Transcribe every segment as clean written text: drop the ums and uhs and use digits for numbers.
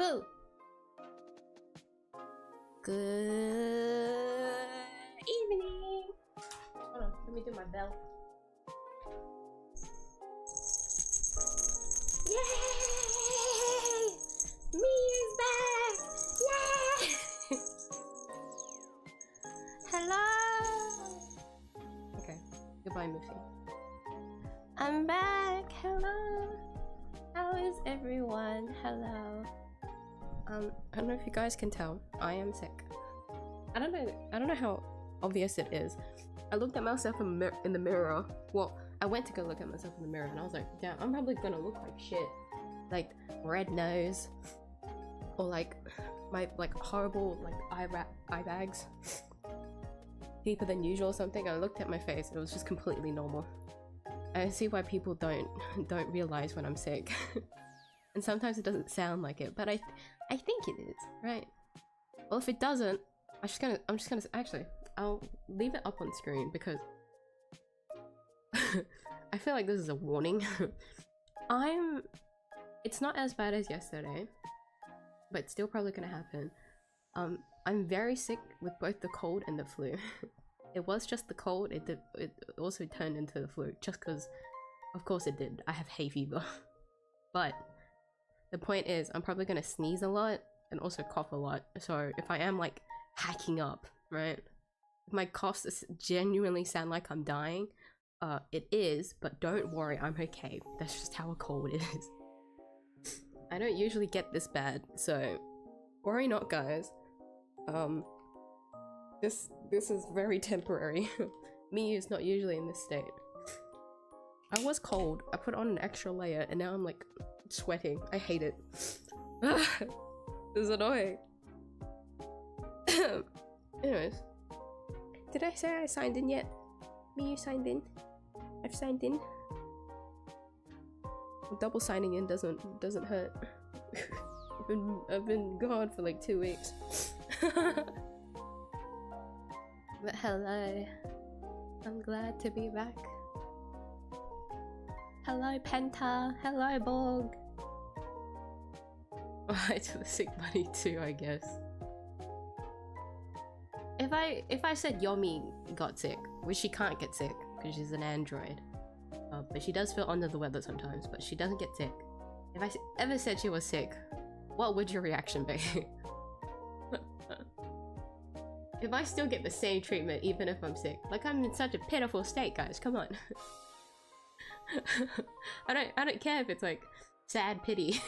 Boo! Good evening! Hold on, let me do my bell. Yay! Miyuu's back! Yay! Hello! Okay, goodbye, Muffy. I'm back! Hello! How is everyone? Hello. I don't know if you guys can tell, I am sick. I don't know how obvious it is. I looked at myself in the mirror. Well, I went to go look at myself in the mirror and I was like, yeah, I'm probably gonna look like shit. Like red nose, or like my horrible eye bags, deeper than usual or something. I looked at my face and it was just completely normal. I see why people don't realize when I'm sick. And sometimes it doesn't sound like it, but I think it is, right? Well, if it doesn't, I'm just gonna actually, I'll leave it up on screen because I feel like this is a warning. It's not as bad as yesterday, but it's still probably gonna happen. I'm very sick with both the cold and the flu. It was just the cold, it also turned into the flu, just because, of course it did. I have hay fever. But the point is, I'm probably gonna sneeze a lot and also cough a lot. So if I am like hacking up, right? If my coughs genuinely sound like I'm dying, it is, but don't worry, I'm okay. That's just how a cold is. I don't usually get this bad, so worry not, guys. This is very temporary. Miyuu's not usually in this state. I was cold, I put on an extra layer, and now I'm like sweating. I hate it. This is annoying. Anyways, did I say I signed in yet? Miyuu signed in. I've signed in. Double signing in doesn't hurt. I've been gone for like 2 weeks. But hello, I'm glad to be back. Hello Penta, hello Borg. Hi to the sick buddy too, I guess. If I said Yomi got sick, which she can't get sick because she's an android, but she does feel under the weather sometimes, but she doesn't get sick. If I ever said she was sick, what would your reaction be? If I still get the same treatment even if I'm sick, like I'm in such a pitiful state, guys, come on. I don't care if it's like sad pity.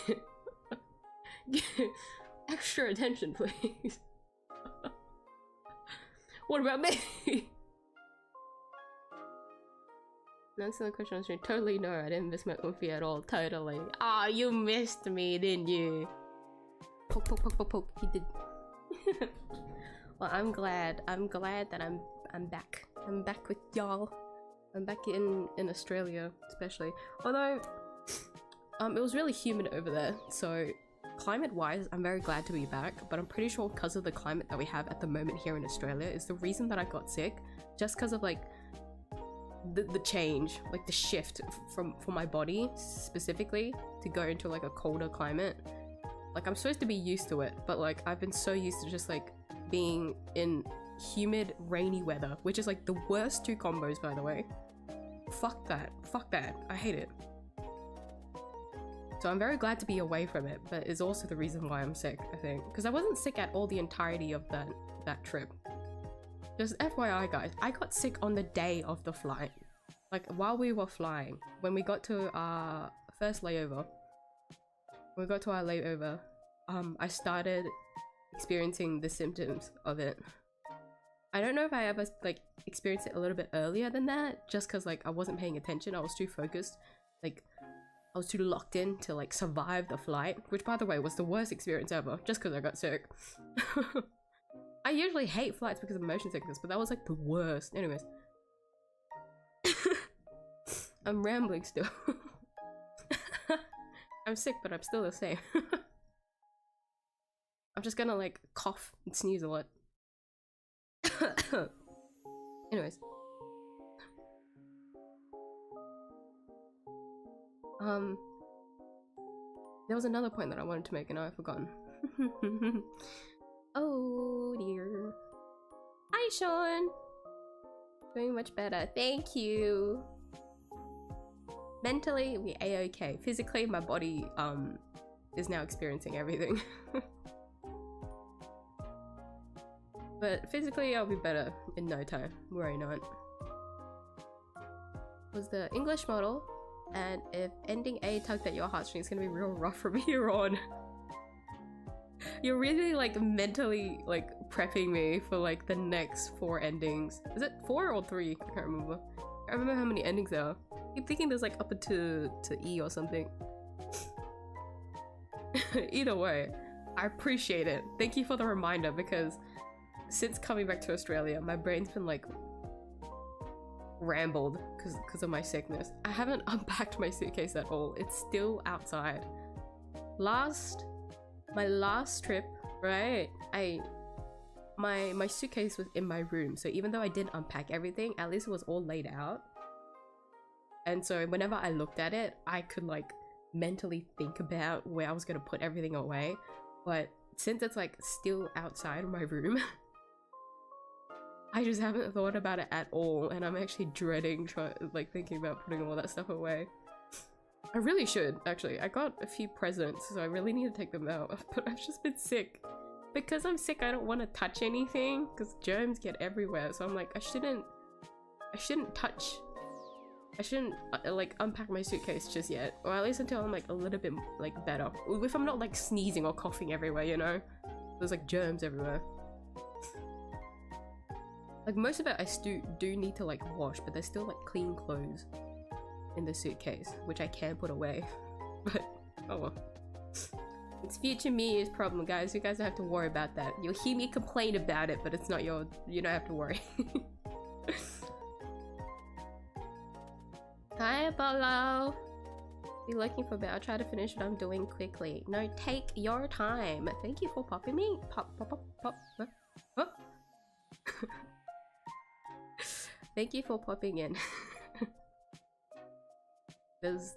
Extra attention, please. What about me? Answer the question on stream. Totally no, I didn't miss my Uffy at all. Totally. Ah, you missed me, didn't you? Poke, poke, poke, poke, poke. He did. Well, I'm glad that I'm back. I'm back with y'all. I'm back in Australia, especially. Although, it was really humid over there, so climate-wise, I'm very glad to be back. But I'm pretty sure because of the climate that we have at the moment here in Australia is the reason that I got sick, just because of like the change, like the shift for my body specifically to go into like a colder climate. Like I'm supposed to be used to it, but like I've been so used to just like being in humid, rainy weather, which is like the worst two combos, by the way. Fuck that. Fuck that. I hate it. So I'm very glad to be away from it, but it's also the reason why I'm sick, I think. Because I wasn't sick at all the entirety of that trip. Just FYI, guys, I got sick on the day of the flight. Like, while we were flying, when we got to our first layover, I started experiencing the symptoms of it. I don't know if I ever like experienced it a little bit earlier than that, just because like I wasn't paying attention. I was too focused, like I was too locked in to like survive the flight, which by the way was the worst experience ever, just because I got sick. I usually hate flights because of motion sickness, but that was like the worst. Anyways, I'm rambling still. I'm sick, but I'm still the same. I'm just gonna like cough and sneeze a lot. Anyways. There was another point that I wanted to make and now I've forgotten. Oh dear. Hi Sean! Doing much better, thank you! Mentally, we a-okay. Physically, my body is now experiencing everything. But physically, I'll be better in no time. Worry not. Was the English model, and if ending A tugged at your heartstrings, it's gonna be real rough from here on. You're really like mentally like prepping me for like the next 4 endings. Is it 4 or 3? I can't remember. I remember how many endings there are. I keep thinking there's like up to E or something. Either way, I appreciate it. Thank you for the reminder, because since coming back to Australia, my brain's been like rambled because of my sickness. I haven't unpacked my suitcase at all. It's still outside. My last trip, right? My suitcase was in my room, so even though I didn't unpack everything, at least it was all laid out. And so whenever I looked at it, I could like mentally think about where I was gonna put everything away. But since it's like still outside of my room, I just haven't thought about it at all, and I'm actually dreading thinking about putting all that stuff away. I really should, actually. I got a few presents, so I really need to take them out, but I've just been sick. Because I'm sick, I don't want to touch anything, because germs get everywhere, so I'm like, I shouldn't like unpack my suitcase just yet, or at least until I'm like a little bit like better. If I'm not like sneezing or coughing everywhere, you know? There's like germs everywhere. Like most of it I do need to like wash, but there's still like clean clothes in the suitcase, which I can put away. But oh well. It's future me's problem, guys. You guys don't have to worry about that. You'll hear me complain about it, but it's not your— you don't have to worry. Hi Apollo! Be looking for a bit. I'll try to finish what I'm doing quickly. No, take your time. Thank you for popping me. Pop. Huh? Thank you for popping in. There's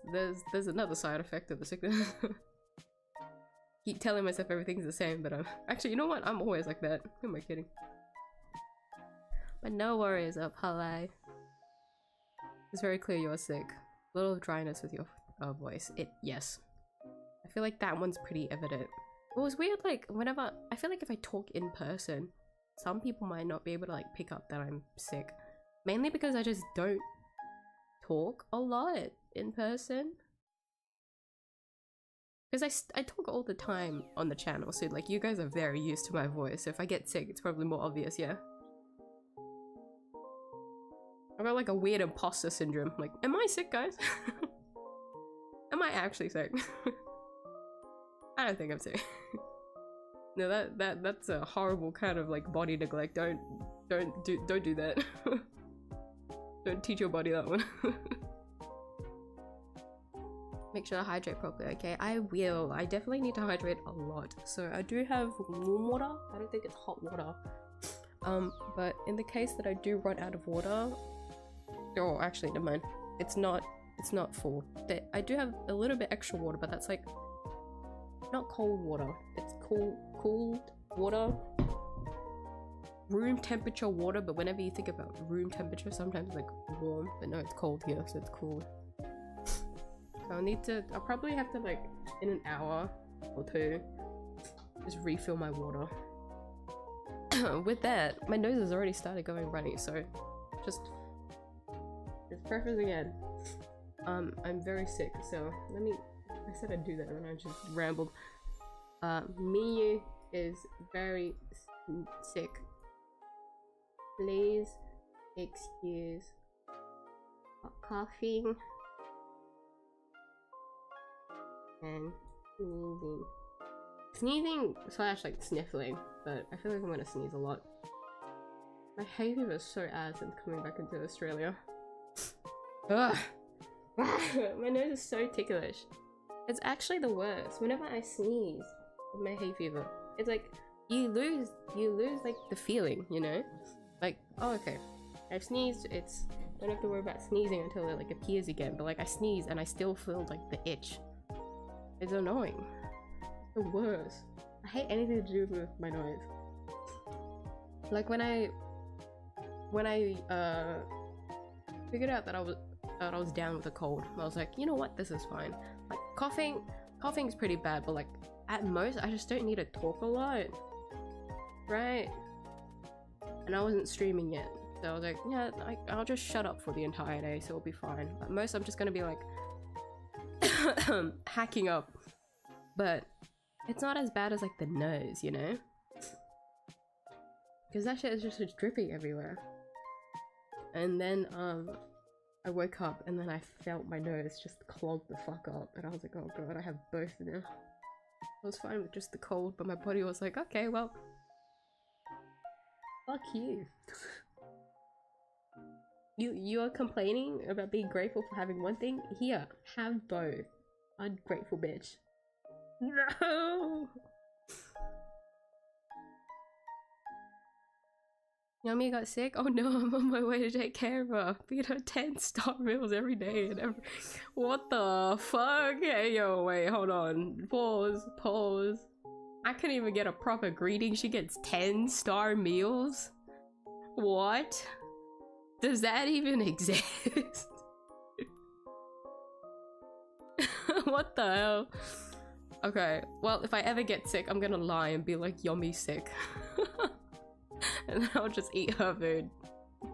another side effect of the sickness. Keep telling myself everything's the same, but I'm actually, you know what? I'm always like that. Who am I kidding? But no worries, Apollo. It's very clear you're sick. A little dryness with your voice. Yes. I feel like that one's pretty evident. It was weird, like whenever I feel like if I talk in person, some people might not be able to like pick up that I'm sick. Mainly because I just don't talk a lot in person. Because I talk all the time on the channel, so like you guys are very used to my voice. So if I get sick, it's probably more obvious, yeah. I got like a weird imposter syndrome. Like, am I sick, guys? Am I actually sick? I don't think I'm sick. No, that's a horrible kind of like body neglect. Don't do that. Don't teach your body that one. Make sure to hydrate properly, okay? I will. I definitely need to hydrate a lot. So I do have warm water. I don't think it's hot water. But in the case that I do run out of water, oh, actually, never mind. It's not full. I do have a little bit extra water, but that's like not cold water. It's cooled water. Room temperature water, but whenever you think about room temperature, sometimes it's like warm, but no, it's cold here, so it's cool. So I'll probably have to like in an hour or 2 just refill my water. With that, my nose has already started going runny, so just preface again. I'm very sick, so I said I'd do that and I just rambled. Miyuu is very sick. Please excuse coughing and sneezing slash like sniffling, but I feel like I'm gonna sneeze a lot. My hay fever is so ass since coming back into Australia. Ugh. My nose is so ticklish. It's actually the worst. Whenever I sneeze with my hay fever, it's like you lose like the feeling, you know? Like, oh okay, I've sneezed, don't have to worry about sneezing until it like appears again, but like I sneeze and I still feel like the itch. It's annoying. It's the worst. I hate anything to do with my nose. Like when I figured out that I was down with a cold, I was like, you know what, this is fine. Like coughing's pretty bad, but like at most I just don't need to talk a lot, right? And I wasn't streaming yet, so I was like, yeah, I'll just shut up for the entire day, so it'll be fine. At most I'm just gonna be like hacking up, but it's not as bad as like the nose, you know? Because that shit is just dripping everywhere. And then I woke up and then I felt my nose just clog the fuck up, and I was like, oh god, I have both now. I was fine with just the cold, but my body was like, okay, well, fuck you. You are complaining about being grateful for having one thing? Here, have both. Ungrateful bitch. No! Yummy got sick? Oh no, I'm on my way to take care of her. Feed her 10-star meals every day and every— What the fuck? Hey yo, wait, hold on. Pause. I couldn't even get a proper greeting. She gets 10-star meals? What? Does that even exist? What the hell? Okay, well, if I ever get sick, I'm gonna lie and be like, Yummy sick. And then I'll just eat her food.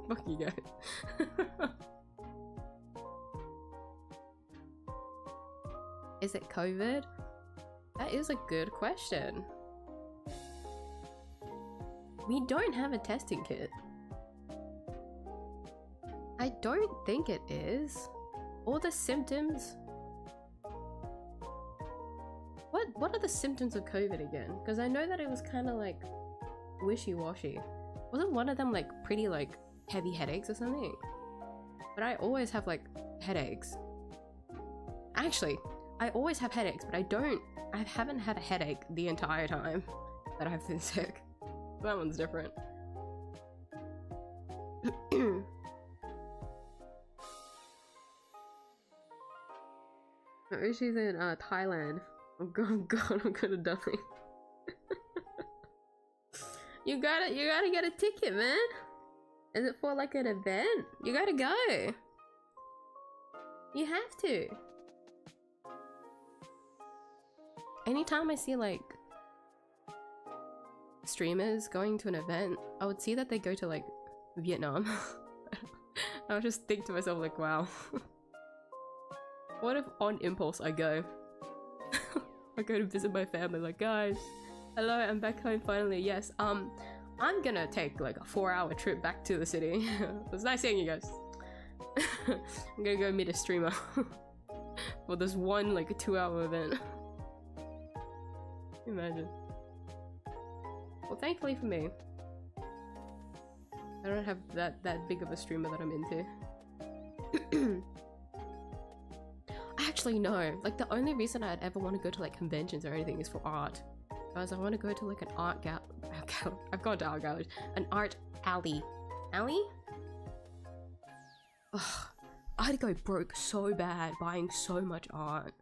Fuck you guys. Is it COVID? That is a good question. We don't have a testing kit. I don't think it is. All the symptoms. What are the symptoms of COVID again? Because I know that it was kind of like wishy-washy. Wasn't one of them like pretty like heavy headaches or something? But I always have like headaches. Actually, I always have headaches, but I haven't had a headache the entire time that I've been sick. That one's different. I wish she's in Thailand. Oh god, I'm gonna die. You gotta get a ticket, man. Is it for like an event? You gotta go. You have to. Anytime I see like streamers going to an event, I would see that they go to like Vietnam. I would just think to myself like, wow. What if on impulse I go? I go to visit my family, like, guys, hello, I'm back home finally. Yes, I'm gonna take like a 4-hour trip back to the city. It was nice seeing you guys. I'm gonna go meet a streamer for this one like a 2-hour event. Imagine. Well, thankfully for me, I don't have that big of a streamer that I'm into. Actually, no. Like, the only reason I'd ever want to go to like conventions or anything is for art. Because I want to go to like an art I've gone to art galleries. An art alley. Alley? Ugh. I'd go broke so bad buying so much art.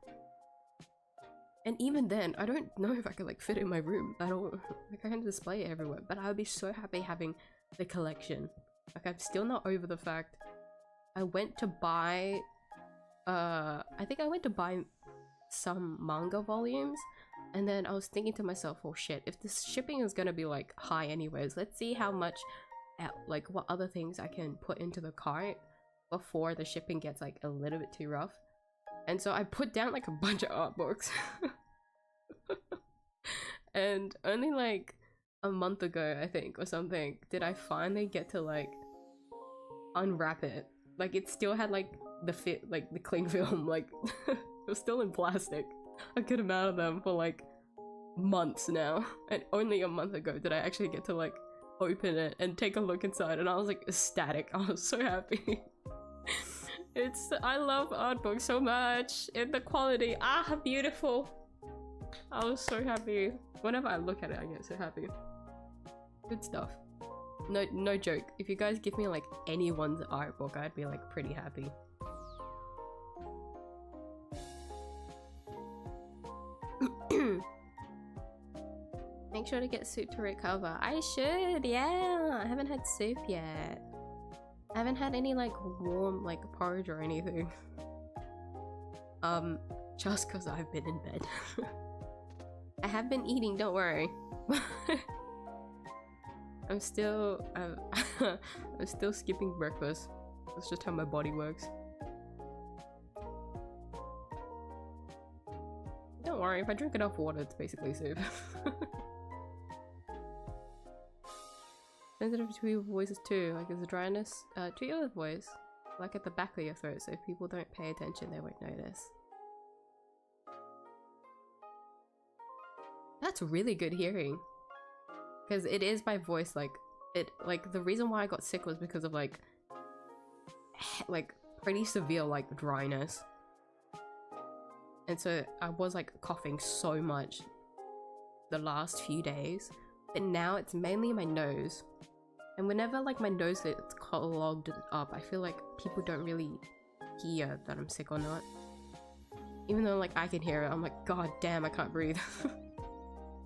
And even then, I don't know if I could like fit it in my room at all. Like, I can display it everywhere. But I would be so happy having the collection. Like, I'm still not over the fact I went to buy I think I went to buy some manga volumes, and then I was thinking to myself, oh shit, if this shipping is gonna be like high anyways, let's see how much like what other things I can put into the cart before the shipping gets like a little bit too rough. And so I put down like a bunch of art books. And only like a month ago, I think, or something, did I finally get to like unwrap it. Like, it still had like the fit, like the cling film, like it was still in plastic. I could have out of them for like months now, and only a month ago did I actually get to like open it and take a look inside, and I was like ecstatic. I was so happy. I love art books so much, and the quality, beautiful. I was so happy. Whenever I look at it, I get so happy. Good stuff. No joke. If you guys give me like anyone's art book, I'd be like pretty happy. sure to get soup to recover. I should, yeah. I haven't had soup yet. I haven't had any like warm like porridge or anything. Just because I've been in bed. I have been eating, don't worry. I'm still I'm still skipping breakfast. That's just how my body works. Don't worry, if I drink enough water, it's basically soup. Sensitive to your voices too, like there's a dryness to your voice, like at the back of your throat, so if people don't pay attention, they won't notice. That's really good hearing. Because it is my voice, like, the reason why I got sick was because of, like pretty severe, like, dryness. And so I was, like, coughing so much the last few days. But now it's mainly my nose. And whenever, like, my nose gets clogged up, I feel like people don't really hear that I'm sick or not. Even though, like, I can hear it, I'm like, god damn, I can't breathe.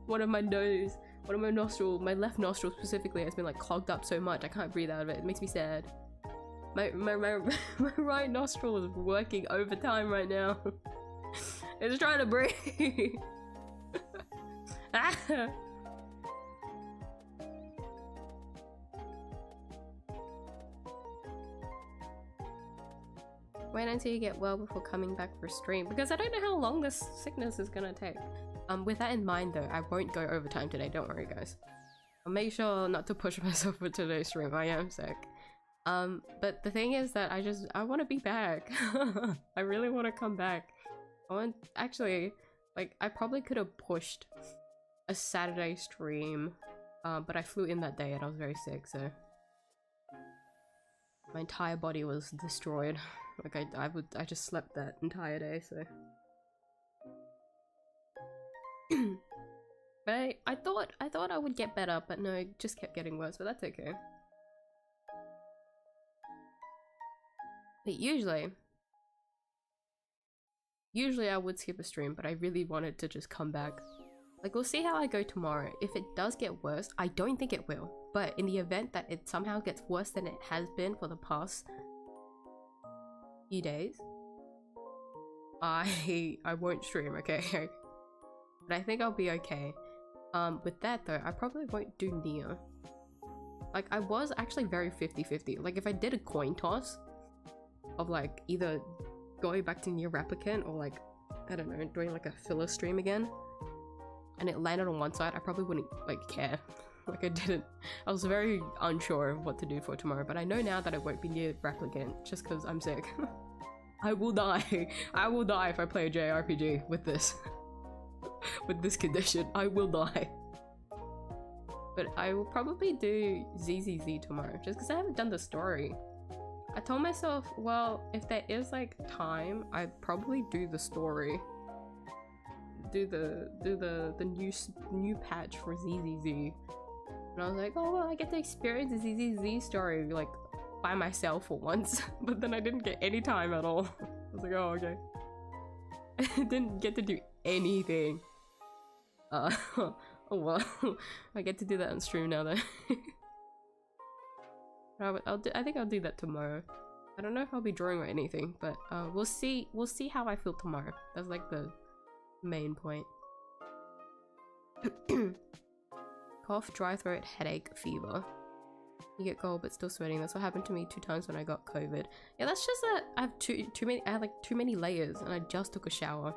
One of my nostrils, my left nostril specifically, has been like clogged up so much I can't breathe out of it. It makes me sad. My right nostril is working overtime right now. It's trying to breathe. Wait until you get well before coming back for stream, because I don't know how long this sickness is gonna take. With that in mind though, I won't go overtime today, don't worry guys. I'll make sure not to push myself for today's stream, I am sick. But the thing is that I want to be back. I really want to come back. Actually, like, I probably could have pushed a Saturday stream, but I flew in that day and I was very sick, so my entire body was destroyed. Like, I just slept that entire day, so. But I thought I would get better, but no, it just kept getting worse, but that's okay. But usually I would skip a stream, but I really wanted to just come back. Like, we'll see how I go tomorrow. If it does get worse, I don't think it will, but in the event that it somehow gets worse than it has been for the past few days, I won't stream, okay? But I think I'll be okay. With that though, I probably won't do Neo. Like, I was actually very 50-50. Like, if I did a coin toss of like either going back to Neo Replicant or like, I don't know, doing like a filler stream again, and it landed on one side, I probably wouldn't like care. Like, I was very unsure of what to do for tomorrow, but I know now that it won't be Neo Replicant just because I'm sick. I will die. I will die if I play a JRPG with this. With this condition, I will die. But I will probably do 𝐢𝐧𝐟𝐨 tomorrow, just because I haven't done the story. I told myself, well, if there is like time, I'd probably do the story. Do the new patch for 𝐢𝐧𝐟𝐨. And I was like, oh well, I get to experience the 𝐢𝐧𝐟𝐨 story like by myself for once. But then I didn't get any time at all. I was like, oh okay. I didn't get to do anything. Oh well. I get to do that on stream now though. I think I'll do that tomorrow. I don't know if I'll be drawing or anything, but we'll see how I feel tomorrow. That's like the main point. Cough, dry throat, headache, fever. You get cold but still sweating. That's what happened to me 2 times when I got COVID. Yeah, that's just that I have I have like too many layers and I just took a shower.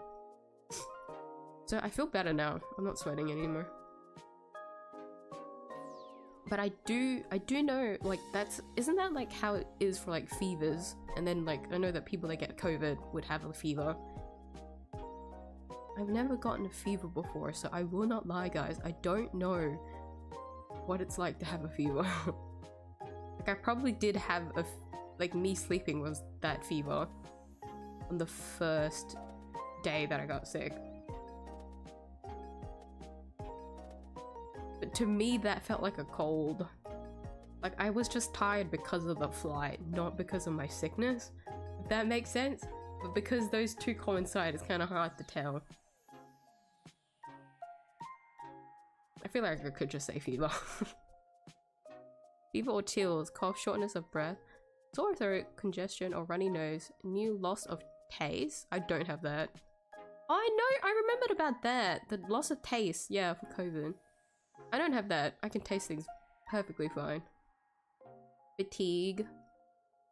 So I feel better now. I'm not sweating anymore. But I do know, like, isn't that like how it is for like fevers? And then like, I know that people that get COVID would have a fever. I've never gotten a fever before, so I will not lie guys, I don't know what it's like to have a fever. Like, I probably did have like, me sleeping was that fever on the first day that I got sick. But to me, that felt like a cold. Like, I was just tired because of the flight, not because of my sickness. If that makes sense? But because those two coincide, it's kind of hard to tell. I feel like I could just say fever. Fever or chills, cough, shortness of breath, sore throat, congestion or runny nose, new loss of taste. I don't have that. Oh, I know, I remembered about that. The loss of taste, yeah, for COVID. I don't have that. I can taste things perfectly fine. Fatigue,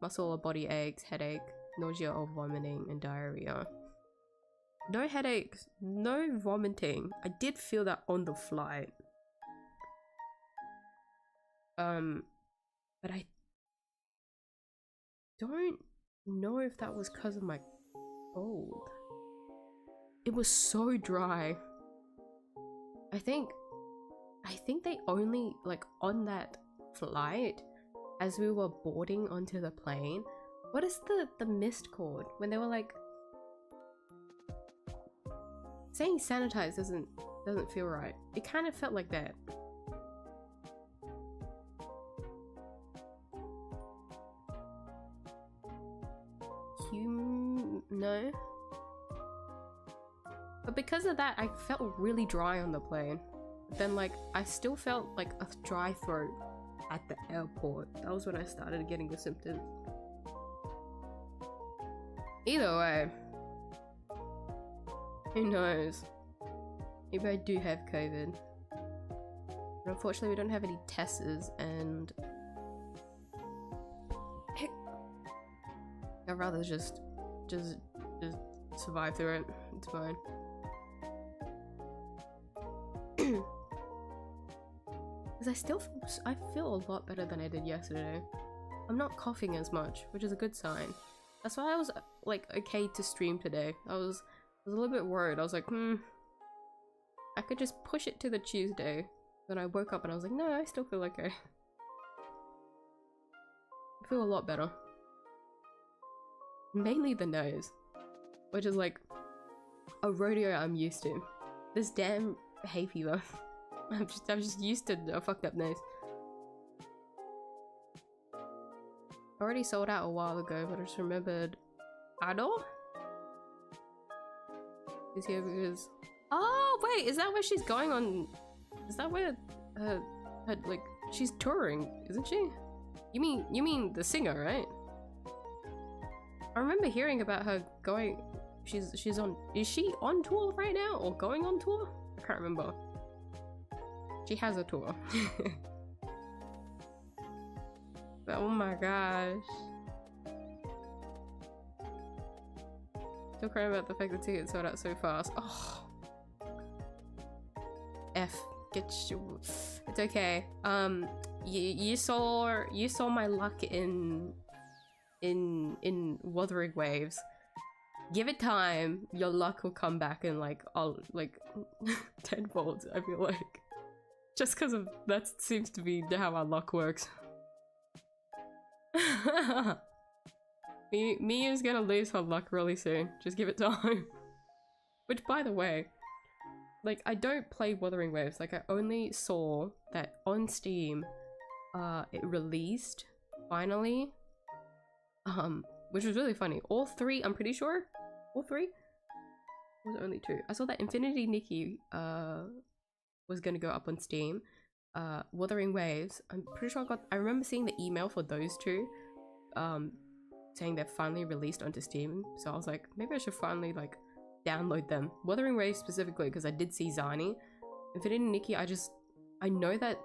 muscle or body aches, headache, nausea or vomiting, and diarrhea. No headaches, no vomiting. I did feel that on the flight. But I don't know if that was because of my cold. It was so dry. I think they only, like, on that flight, as we were boarding onto the plane, what is the mist called? When they were like, saying sanitize doesn't feel right. It kind of felt like that. No. But because of that, I felt really dry on the plane. But then, like, I still felt like a dry throat at the airport. That was when I started getting the symptoms. Either way, who knows? Maybe I do have COVID. But unfortunately, we don't have any tests, and I'd rather just survive through it. It's fine. Because I feel a lot better than I did yesterday. I'm not coughing as much, which is a good sign. That's why I was like okay to stream today. I was a little bit worried. I was like, I could just push it to the Tuesday. Then I woke up and I was like, no, I still feel okay. I feel a lot better. Mainly the nose, which is like a rodeo I'm used to. This damn hay fever. I'm just used to a fucked up nose. Already sold out a while ago, but I just remembered Adol is here because oh wait, is that where she's going on? Is that where her like she's touring, isn't she? You mean the singer, right? I remember hearing about her going. She's on. Is she on tour right now or going on tour? I can't remember. She has a tour. But, oh my gosh. Still crying about the fact that tickets sold out so fast. Oh. F. Get you. It's okay. You saw my luck in Wuthering Waves. Give it time, your luck will come back in like tenfold, I feel like. Just because of that seems to be how our luck works. Miyuu's gonna lose her luck really soon. Just give it time. Which, by the way, like, I don't play Wuthering Waves. Like, I only saw that on Steam, it released finally. Which was really funny. All three, I'm pretty sure. All three? Or was it only two? I saw that Infinity Nikki was gonna go up on Steam. Wuthering Waves, I'm pretty sure I remember seeing the email for those two, saying they're finally released onto Steam. So I was like, maybe I should finally like download them. Wuthering Waves specifically because I did see 𝐢𝐼. Infinity Nikki, I know that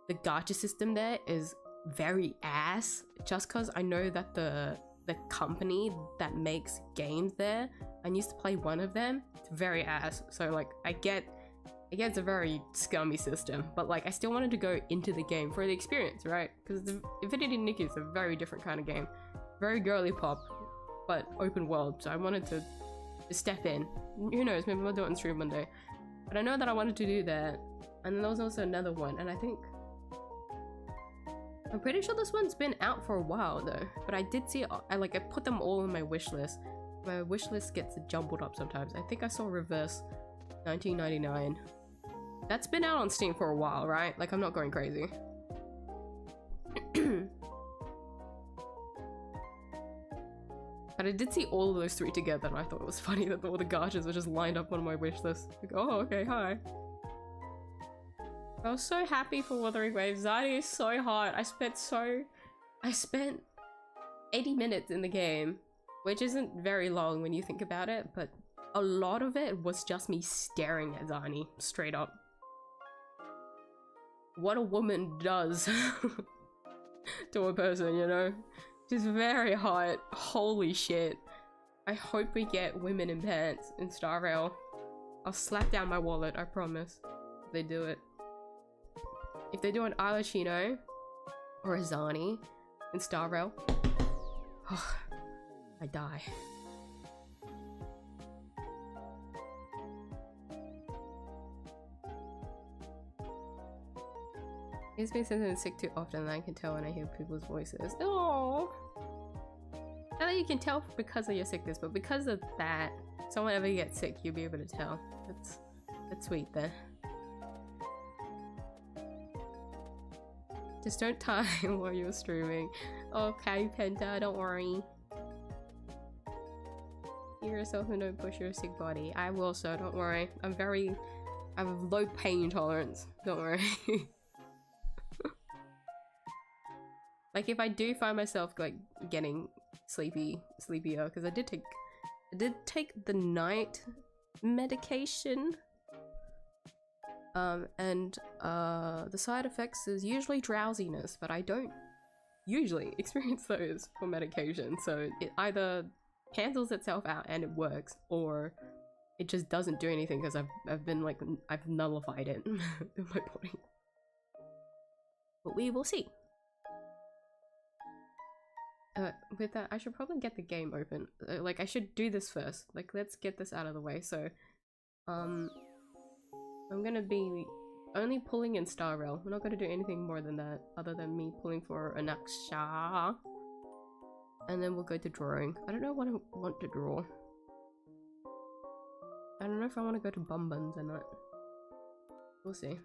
the gacha system there is very ass, just because I know that the company that makes games there, I used to play one of them, it's very ass. So like I get it's a very scummy system, but like I still wanted to go into the game for the experience, right? Because the Infinity Nikki is a very different kind of game, very girly pop but open world, so I wanted to step in. Who knows, maybe I'll do it on stream one day. But I know that I wanted to do that, and then there was also another one, and I'm pretty sure this one's been out for a while though, but I did see it. I put them all in my wish list. My wish list gets jumbled up sometimes. I think I saw Reverse 1999. That's been out on Steam for a while, right? Like, I'm not going crazy. But I did see all of those three together, and I thought it was funny that all the gachas were just lined up on my wish list. Like, oh, okay, hi. I was so happy for Wuthering Waves. Zynie is so hard. I spent 80 minutes in the game, which isn't very long when you think about it, but a lot of it was just me staring at Zynie, straight up. What a woman does to a person, you know? She's very hot. Holy shit. I hope we get women in pants in Star Rail. I'll slap down my wallet, I promise, if they do it. If they do an 𝐢𝐧𝐟𝐨 or a Zynie in Star Rail, oh, I die. It's been sometimes sick too often that I can tell when I hear people's voices. Oh, not that you can tell because of your sickness, but because of that, someone ever gets sick, you'll be able to tell. That's sweet there. Just don't time while you're streaming. Okay, Penta, don't worry. Heal yourself and don't push your sick body. I will, so don't worry. I have low pain tolerance. Don't worry. Like if I do find myself like getting sleepier, because I did take the night medication, and the side effects is usually drowsiness, but I don't usually experience those for medication, so it either cancels itself out and it works, or it just doesn't do anything because I've nullified it in my body. But we will see. With that, I should probably get the game open. Like, I should do this first. Like, let's get this out of the way. So, I'm gonna be only pulling in Star Rail. We're not gonna do anything more than that, other than me pulling for anaxa. And then we'll go to drawing. I don't know what I want to draw. I don't know if I want to go to bum buns or not. We'll see.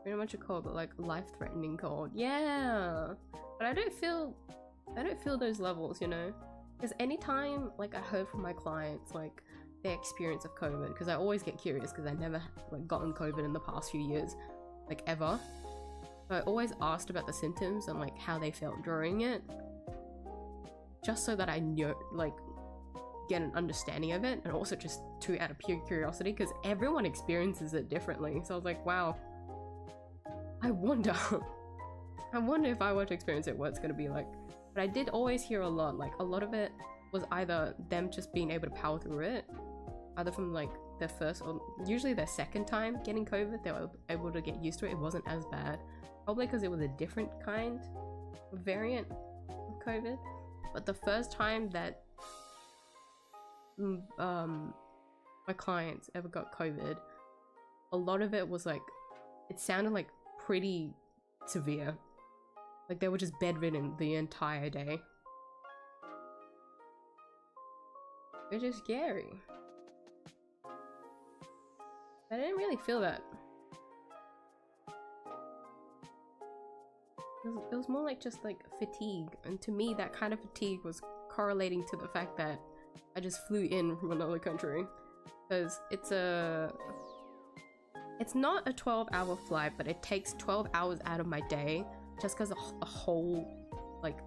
Pretty much a cold, but like life-threatening cold. Yeah, but I don't feel those levels, you know, because anytime like I heard from my clients like their experience of COVID, because I always get curious because I never like gotten COVID in the past few years, like ever. So I always asked about the symptoms and like how they felt during it, just so that I knew, like, get an understanding of it, and also just out of pure curiosity, because everyone experiences it differently. So I was like, wow. I wonder if I were to experience it, what it's gonna be like. But I did always hear a lot, like a lot of it was either them just being able to power through it, either from like their first or usually their second time getting COVID, they were able to get used to it. It wasn't as bad, probably because it was a different kind of variant of COVID. But the first time that my clients ever got COVID, a lot of it was like, it sounded like pretty severe. Like they were just bedridden the entire day. Which is scary. I didn't really feel that. It was more like just like fatigue, and to me that kind of fatigue was correlating to the fact that I just flew in from another country, because it's not a 12-hour flight, but it takes 12 hours out of my day, just because a whole, like,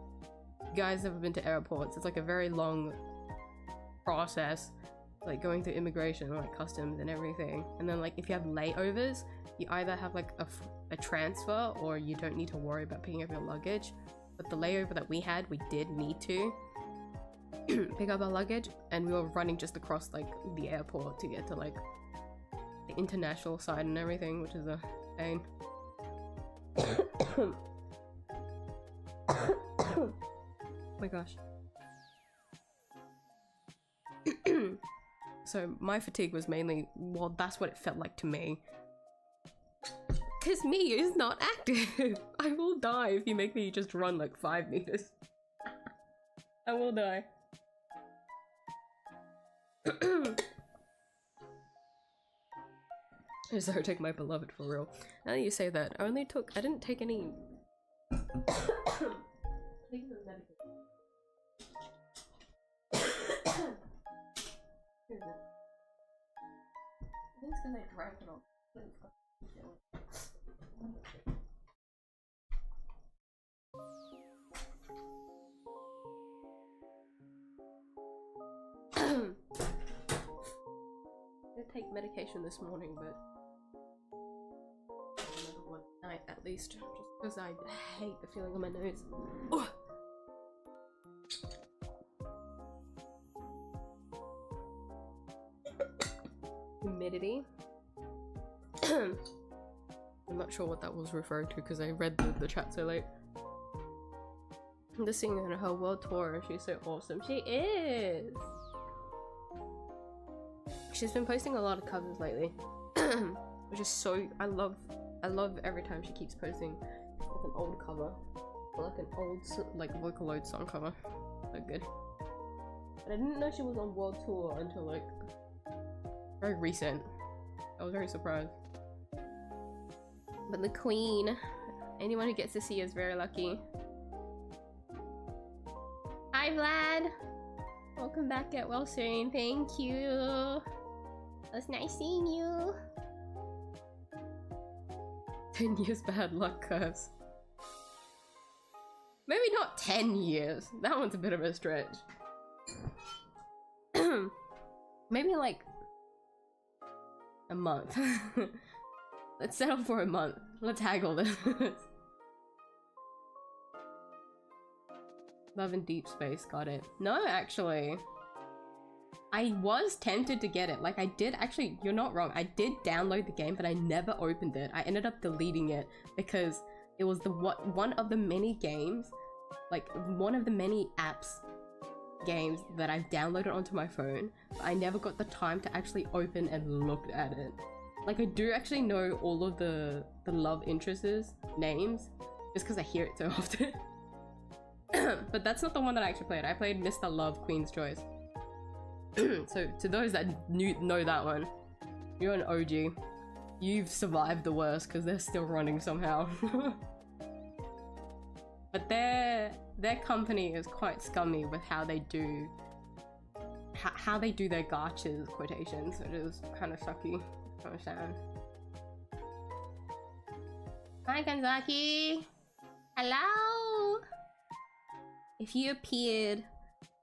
you guys have been to airports, it's like a very long process, like going through immigration, like customs and everything. And then like if you have layovers, you either have like a transfer, or you don't need to worry about picking up your luggage. But the layover that we had, we did need to pick up our luggage, and we were running just across like the airport to get to like the international side and everything, which is a pain. Oh my gosh. So my fatigue was mainly, well, that's what it felt like to me. Cause miyuu is not active. I will die if you make me just run like 5 meters. I will die. So take my beloved for real. Now that you say that, I didn't take any because I drank it all. I did take medication this morning, but another one night at least, just because I hate the feeling on my nose. Ugh. Humidity. I'm not sure what that was referring to because I read the chat so late. I'm just seeing her world tour. She's so awesome. She is. She's been posting a lot of covers lately, which is so I love every time she keeps posting like an old cover, or like an old like Vocaloid song cover. So good. But I didn't know she was on world tour until like very recent. I was very surprised. But the queen, anyone who gets to see is very lucky. Hi Vlad! Welcome back, get well soon, thank you! It was nice seeing you! 10 years bad luck curse. Maybe not 10 years, that one's a bit of a stretch. Maybe like a month. Let's settle for a month. Let's haggle this. Love in Deep Space, got it. No, actually. I was tempted to get it. Like, I did actually, you're not wrong. I did download the game, but I never opened it. I ended up deleting it because it was the one of the many games, like one of the many apps games that I've downloaded onto my phone, but I never got the time to actually open and look at it. Like, I do actually know all of the love interests' names just because I hear it so often. But that's not the one that I actually played. I played Mr. Love, Queen's Choice. So to those that know that one, you're an OG. You've survived the worst because they're still running somehow. But their company is quite scummy with how they do their gachas quotations. It is kind of sucky. Kind of sad. Hi Kanzaki! Hello! If you appeared,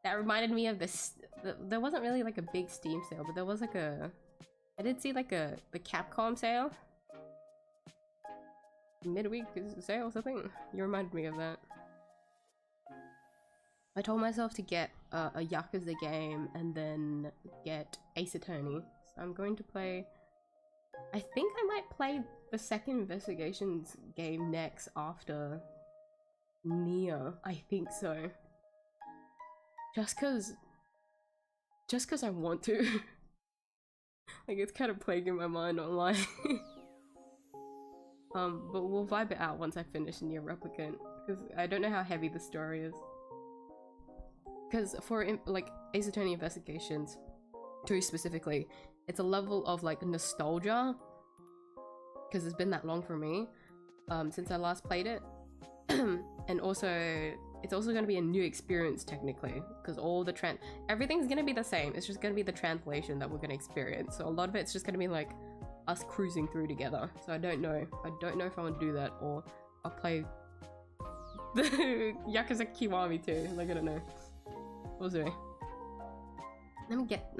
that reminded me of this. There wasn't really like a big Steam sale, but there was like a. I did see like the Capcom sale. Midweek sale or something. You reminded me of that. I told myself to get a Yakuza game and then get Ace Attorney. So I'm going to play. I think I might play the second Investigations game next after Nier. I think so. Just cause I want to. Like, it's kind of plaguing my mind online. But we'll vibe it out once I finish Nier Replicant, because I don't know how heavy the story is. Because for like Ace Attorney Investigations 2 specifically, it's a level of like nostalgia, because it's been that long for me since I last played it. And also it's also going to be a new experience technically, because all the everything's going to be the same. It's just going to be the translation that we're going to experience. So a lot of it's just going to be like us cruising through together. So I don't know if I want to do that, or I'll play the Yakuza Kiwami too. Like, I don't know. We'll see. Let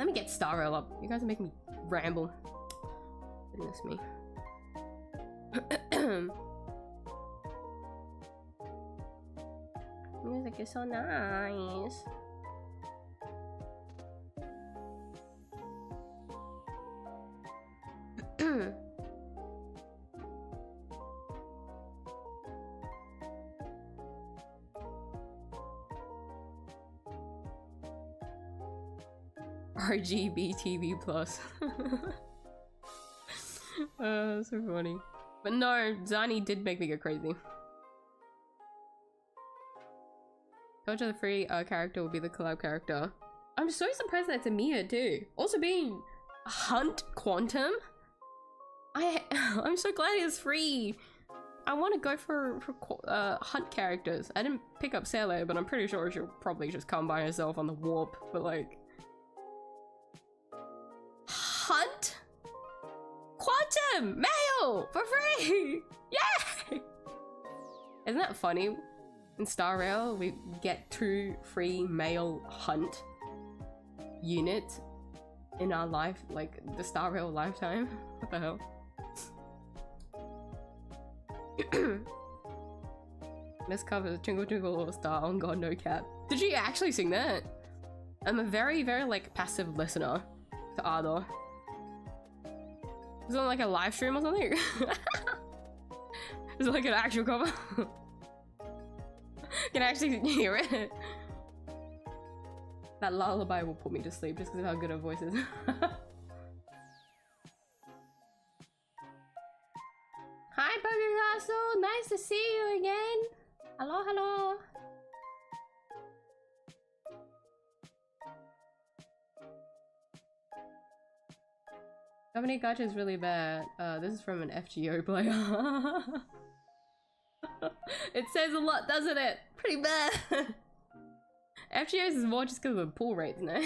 me get Star Rail up. You guys are making me ramble. Goodness me. Music is so nice. RGB TV plus. So funny. But no, Zani did make me go crazy. Culture the free character will be the collab character. I'm so surprised that it's a Mia too. Also being Hunt Quantum. I'm so glad it's free. I want to go for Hunt characters. I didn't pick up Sele, but I'm pretty sure she'll probably just come by herself on the warp. But like, Hunt? them! Mail! For free! Yay! Isn't that funny? In 𝐢𝐼, we get 2 free mail hunt units in our life, like the 𝐢𝐼 lifetime. What the hell? This covers Twinkle Twinkle Little Star on God No Cap. Did you actually sing that? I'm a very, very like passive listener to 𝐢𝐧𝐼. Is it like a live stream or something? Is it like an actual cover? Can I actually hear it? That lullaby will put me to sleep just because of how good her voice is. Hi, Burger Castle! Nice to see you again! Hello, hello! Company gacha is really bad. This is from an FGO player. It says a lot, doesn't it? Pretty bad. FGOs is more just because of the pull rates now.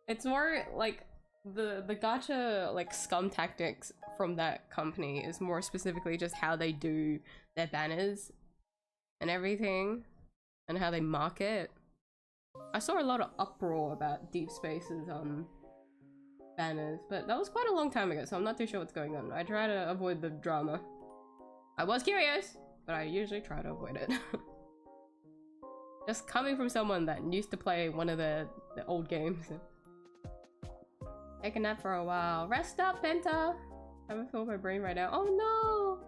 It's more like the gacha like scum tactics from that company is more specifically just how they do their banners and everything and how they market. I saw a lot of uproar about Deep Space's banners, but that was quite a long time ago, so I'm not too sure what's going on. I try to avoid the drama. I was curious, but I usually try to avoid it. Just coming from someone that used to play one of the old games. Take a nap for a while. Rest up, Penta! I haven't filled my brain right now. Oh no!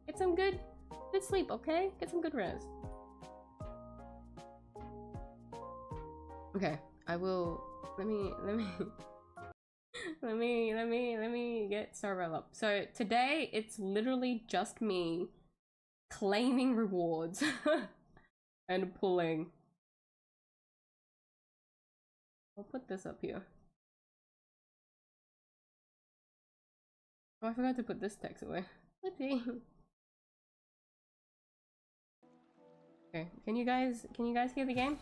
Get some good sleep, okay? Get some good rest. Okay, I will. Let me get 𝐢𝐼 up. So today it's literally just me claiming rewards and pulling. I'll put this up here. Oh, I forgot to put this text away. Whoopsie. Okay, can you guys hear the game?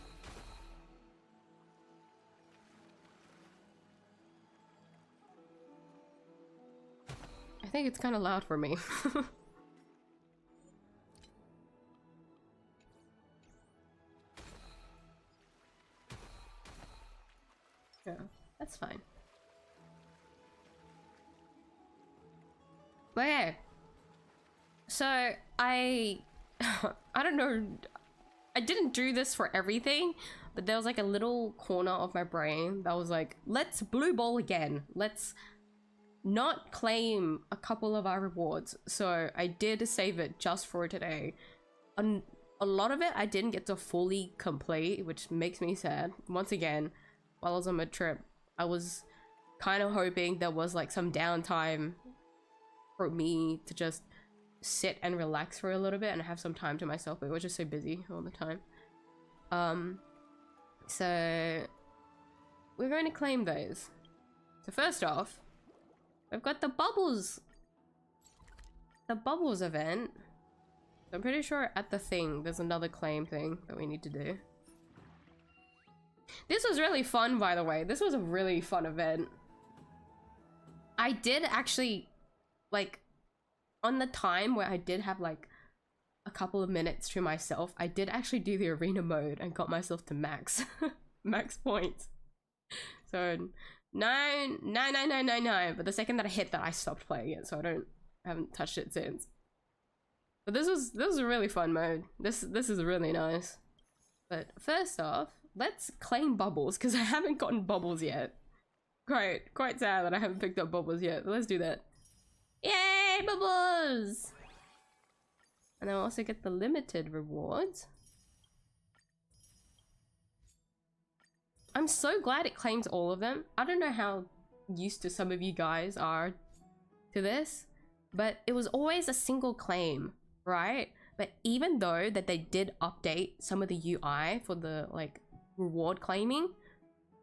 I think it's kind of loud for me. Yeah, that's fine. But yeah, so I don't know, I didn't do this for everything, but there was like a little corner of my brain that was like, let's blue ball again. Let's not claim a couple of our rewards. So I did save it just for today. A lot of it I didn't get to fully complete, which makes me sad. Once again, while I was on my trip, I was kind of hoping there was like some downtime for me to just sit and relax for a little bit and have some time to myself, but it was just so busy all the time. So we're going to claim those. So first off, we've got the bubbles event. I'm pretty sure at the thing there's another claim thing that we need to do. This was really fun, by the way. This was a really fun event. I did actually, like, on the time where I did have like a couple of minutes to myself, I did actually do the arena mode and got myself to max max points. So 99999, but the second that I hit that, I stopped playing it, so I haven't touched it since. But this was a really fun mode. This is really nice. But first off, let's claim bubbles, because I haven't gotten bubbles yet. Quite sad that I haven't picked up bubbles yet, but let's do that. Yay, bubbles! And then we'll also get the limited rewards. I'm so glad it claims all of them. I don't know how used to some of you guys are to this, but it was always a single claim, right? But even though that they did update some of the UI for the like reward claiming,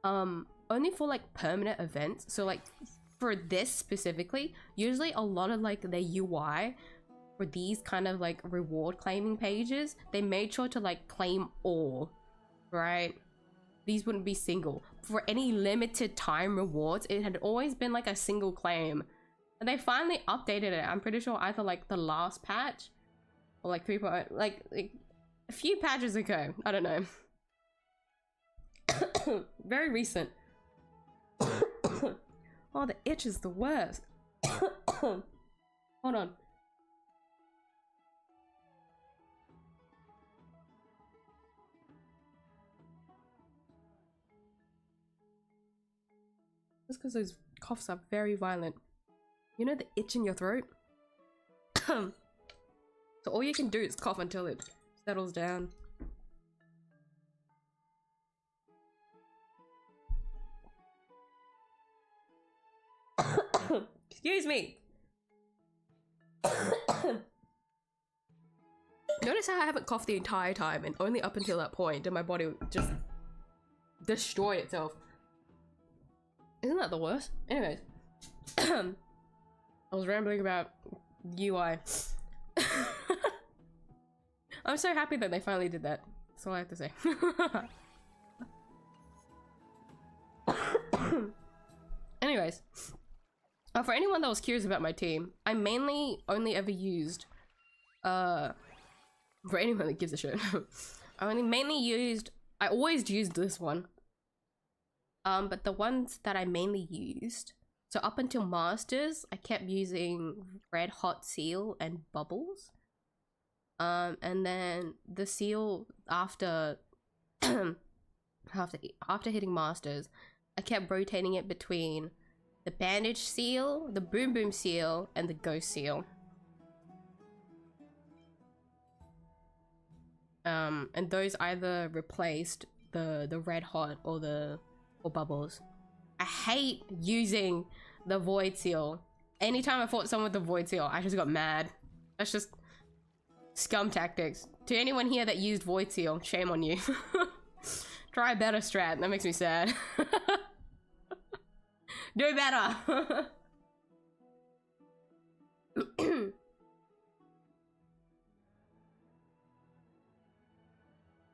only for like permanent events. So like for this specifically, usually a lot of like the UI for these kind of like reward claiming pages, they made sure to like claim all, right? these wouldn't be single. For any limited time rewards, it had always been like a single claim. And they finally updated it. I'm pretty sure either like the last patch or like 3.0, like a few patches ago. I don't know. Very recent. Oh, the itch is the worst. Hold on. Just because those coughs are very violent. You know the itch in your throat? So all you can do is cough until it settles down. Excuse me. Notice how I haven't coughed the entire time, and only up until that point did my body just destroy itself. Isn't that the worst? Anyways. I was rambling about UI. I'm so happy that they finally did that. That's all I have to say. Anyways. For anyone that was curious about my team, I mainly only ever used, for anyone that gives a shit, I always used this one. But the ones that I mainly used, so up until Masters, I kept using Red Hot Seal and Bubbles. And then the seal after, after hitting Masters, I kept rotating it between the Bandage Seal, the Boom Boom Seal, and the Ghost Seal. And those either replaced the Red Hot or Bubbles. I hate using the Void Seal. Anytime I fought someone with the Void Seal, I just got mad. That's just scum tactics. To anyone here that used Void Seal, shame on you. Try a better strat, that makes me sad. Do better!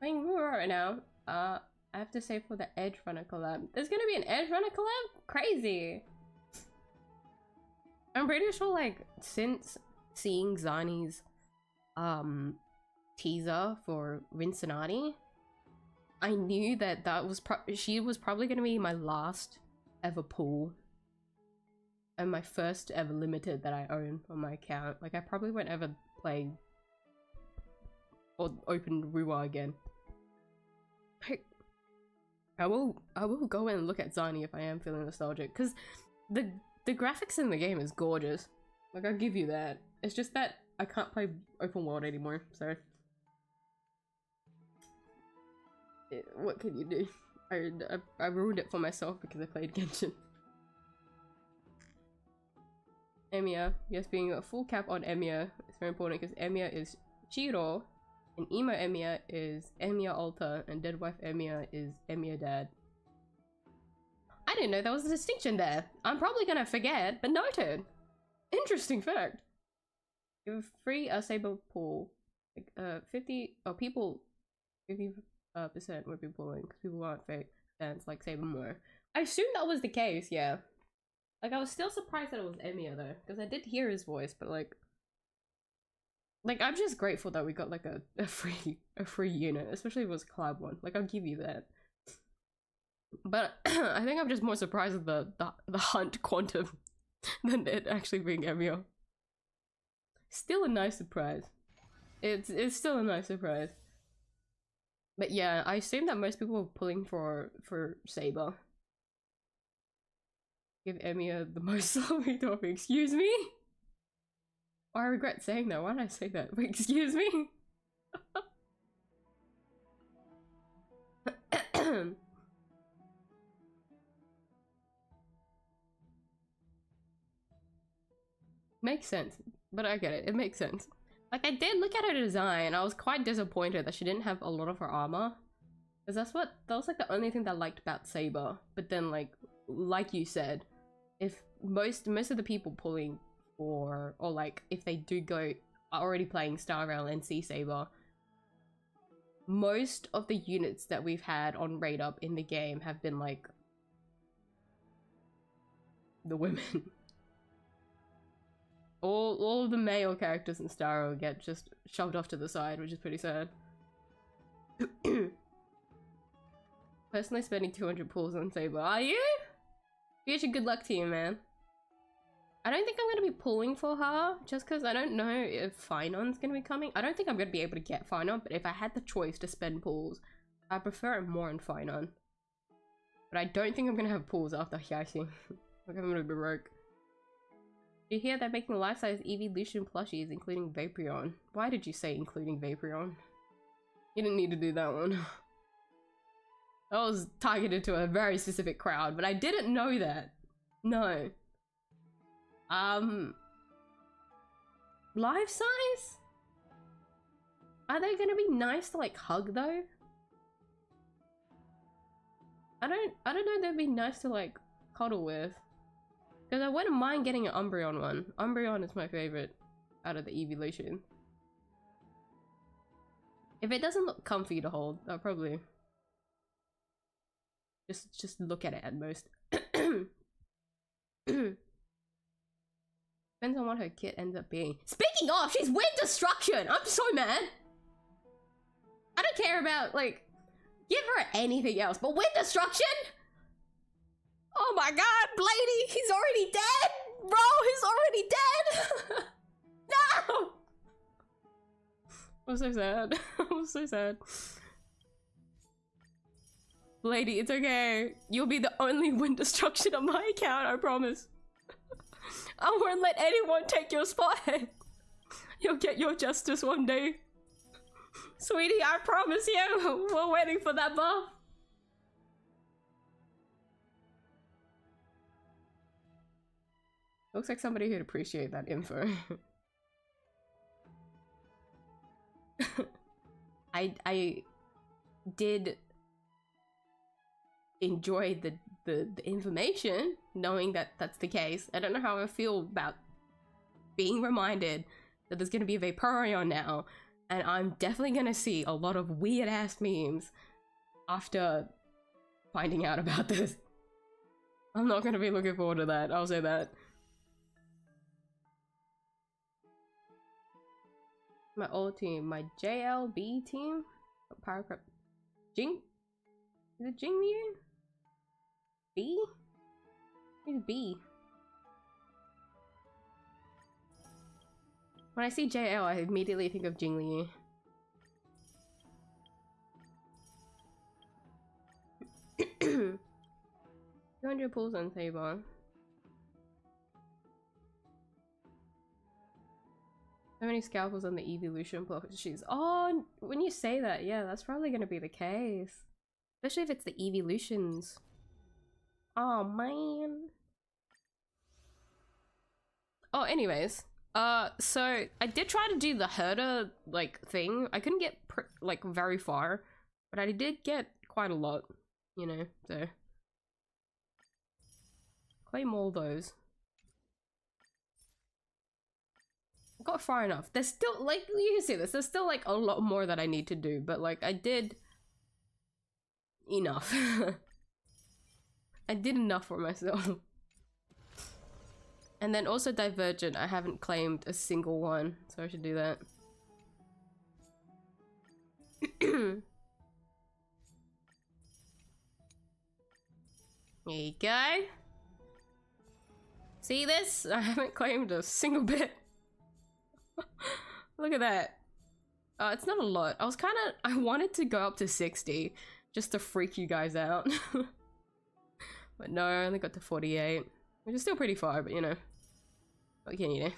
Playing Miyuu right now. I have to say for the Edge Runner collab. There's gonna be an Edge Runner collab? Crazy! I'm pretty sure, like, since seeing Zani's teaser for Rincenati, I knew that she was probably gonna be my last ever pull and my first ever limited that I own on my account. Like, I probably won't ever play or open Ruwa again. Like, I will go in and look at Zani if I am feeling nostalgic, because the graphics in the game is gorgeous. Like, I'll give you that. It's just that I can't play open world anymore, so what can you do? I ruined it for myself because I played Genshin. Emiya. Yes, being a full cap on Emiya is very important because Emiya is Chiro, and Emo Emiya is Emiya Alta, and Dead Wife Emiya is Emiya Dad. I didn't know there was a distinction there. I'm probably gonna forget, but noted. Interesting fact. Give a free Saber pool. Like, 50 people 50% would be pulling because people aren't fake fans like Saber more. I assumed that was the case, yeah. Like, I was still surprised that it was Emiya though, because I did hear his voice, but like I'm just grateful that we got like a free unit, especially if it was collab one. Like, I'll give you that. But I think I'm just more surprised at the hunt quantum than it actually being Emiya. Still a nice surprise. It's still a nice surprise. But yeah, I assume that most people were pulling for Saber. Give Emiya the most lovely topic. Excuse me? Oh, I regret saying that. Why did I say that? Wait, excuse me? Makes sense. But I get it. It makes sense. Like, I did look at her design. I was quite disappointed that she didn't have a lot of her armor. Because that was like the only thing that I liked about Saber. But then, like you said, if most of the people pulling for, or like if they do go are already playing Star Rail and Sea Saber, most of the units that we've had on Raid Up in the game have been like the women. all of the male characters in Starro get just shoved off to the side, which is pretty sad. Personally spending 200 pulls on Saber. Are you? Future good luck to you, man. I don't think I'm gonna be pulling for her, just because I don't know if Finon's gonna be coming. I don't think I'm gonna be able to get Finon, but if I had the choice to spend pulls, I prefer it more in Finon. But I don't think I'm gonna have pulls after Hyaxing. Like, I'm gonna be broke. Did you hear they're making life-size evolution plushies, including Vaporeon? Why did you say including Vaporeon? You didn't need to do that one. That was targeted to a very specific crowd, but I didn't know that. No. Life size? Are they gonna be nice to like hug though? I don't know they'd be nice to like cuddle with. Because I wouldn't mind getting an Umbreon one. Umbreon is my favorite out of the evolution. If it doesn't look comfy to hold, I'll probably just look at it at most. Depends on what her kit ends up being. Speaking of, she's Wind Destruction! I'm so mad! I don't care about, like, give her anything else, but Wind Destruction? Oh my god, Blady, he's already dead! Bro, he's already dead! No! I'm so sad. I'm so sad. Blady, it's okay. You'll be the only Wind Destruction on my account, I promise. I won't let anyone take your spot. You'll get your justice one day. Sweetie, I promise you. We're waiting for that buff. Looks like somebody who'd appreciate that info. I did enjoy the information, knowing that that's the case. I don't know how I feel about being reminded that there's gonna be a Vaporeon now, and I'm definitely gonna see a lot of weird ass memes after finding out about this. I'm not gonna be looking forward to that, I'll say that. My old team, my JLB team? Powercrop. Jing? Is it Jingyu? B? Who's B? When I see JL, I immediately think of Jingyu. 200 pulls on Saber. So many scalpels on the evolution plushies. Oh, when you say that, yeah, that's probably gonna be the case. Especially if it's the evolutions. Oh man. Oh, anyways. So I did try to do the herder like thing. I couldn't get like very far, but I did get quite a lot, you know. So claim all those. Got far enough. There's still, like, you can see this, there's still like a lot more that I need to do, but like I did enough. I did enough for myself. And then also Divergent, I haven't claimed a single one, so I should do that. There you go. See this? I haven't claimed a single bit. Look at that. It's not a lot. I wanted to go up to 60 just to freak you guys out. But no, I only got to 48, which is still pretty far, but you know, what can you do?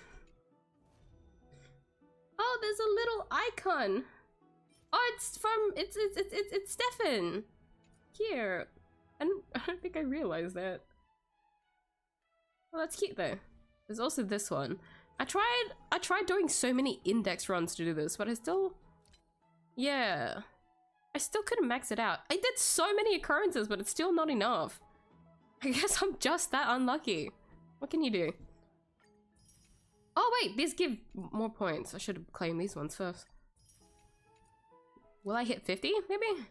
Oh, there's a little icon. Oh, it's from, it's Stefan. Here. And I don't think I realized that. Well, that's cute though. There's also this one. I tried doing so many index runs to do this, but I still couldn't max it out. I did so many occurrences, but it's still not enough. I guess I'm just that unlucky. What can you do? Oh wait, these give more points. I should have claimed these ones first. Will I hit 50, maybe?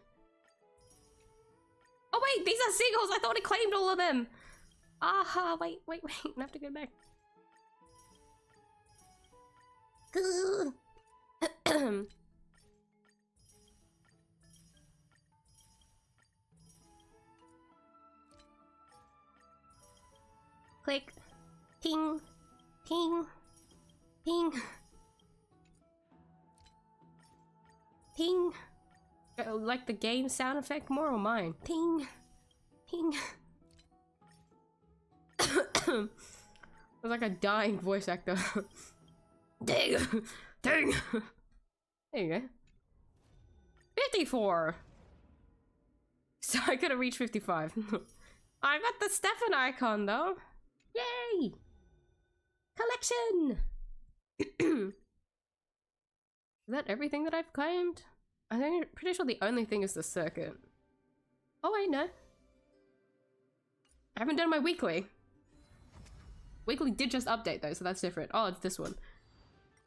Oh wait, these are seagulls! I thought it claimed all of them! Aha, wait, I have to go back. Click. Ting. Ting. Ting. Ting. Like the game sound effect more or mine? Ting. Ting. It was like a dying voice actor. Ding! Ding! There you go. 54! So I could have reached 55. I got the Stefan icon though! Yay! Collection! Is that everything that I've claimed? I think I'm pretty sure the only thing is the circuit. Oh wait, no. I haven't done my weekly. Weekly did just update though, so that's different. Oh, it's this one.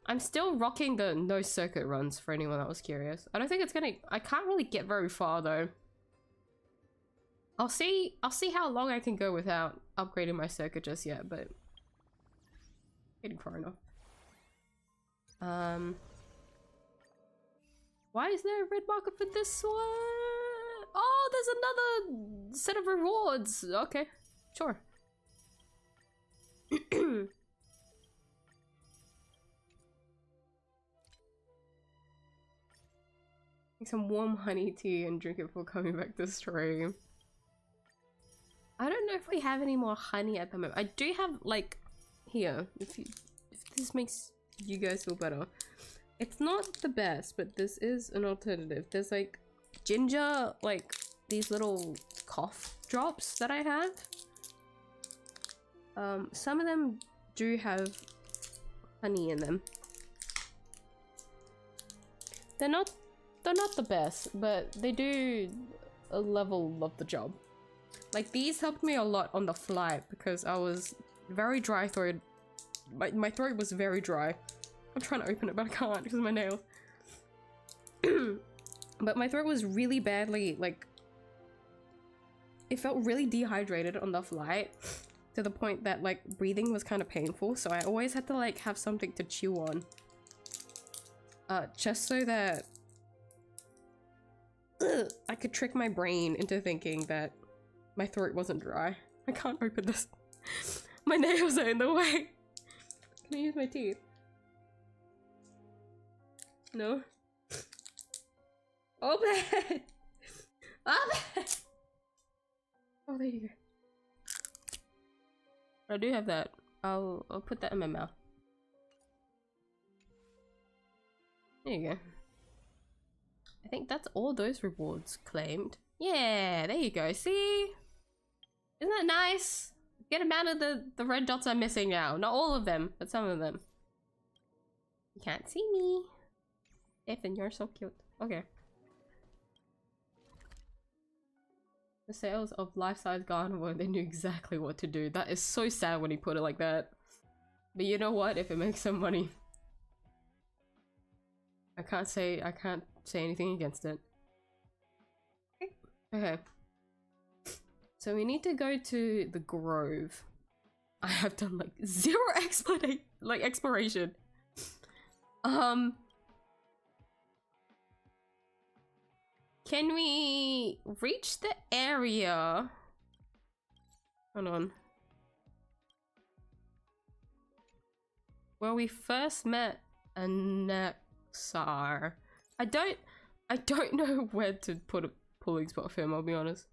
I'm still rocking the no circuit runs for anyone that was curious. I don't think it's gonna... I can't really get very far though. I'll see how long I can go without upgrading my circuit just yet, but... getting far enough. Why is there a red marker for this one? Oh, there's another set of rewards. Okay, sure. Make some warm honey tea and drink it before coming back to stream. I don't know if we have any more honey at the moment. I do have, like, here, if this makes you guys feel better. It's not the best, but this is an alternative. There's like ginger, like these little cough drops that I have. Some of them do have honey in them. They're not the best, but they do a level of the job. Like these helped me a lot on the flight because I was very dry throat. My throat was very dry. I'm trying to open it, but I can't because of my nails. But my throat was really badly, like, it felt really dehydrated on the flight to the point that, like, breathing was kind of painful. So I always had to, like, have something to chew on. Just so that I could trick my brain into thinking that my throat wasn't dry. I can't open this. My nails are in the way. Can I use my teeth? No. Open! Open! Oh, there you go. I do have that. I'll put that in my mouth. There you go. I think that's all those rewards claimed. Yeah, there you go. See? Isn't that nice? Get them out of the red dots I'm missing now. Not all of them, but some of them. You can't see me. Ethan, you're so cute. Okay. The sales of life-size Gardevoir, they knew exactly what to do. That is so sad when he put it like that. But you know what? If it makes some money, I can't say anything against it. Okay. So we need to go to the Grove. I have done like zero exploration. Can we reach the area? Hold on. Where we first met anaxa. I don't know where to put a pulling spot for him, I'll be honest.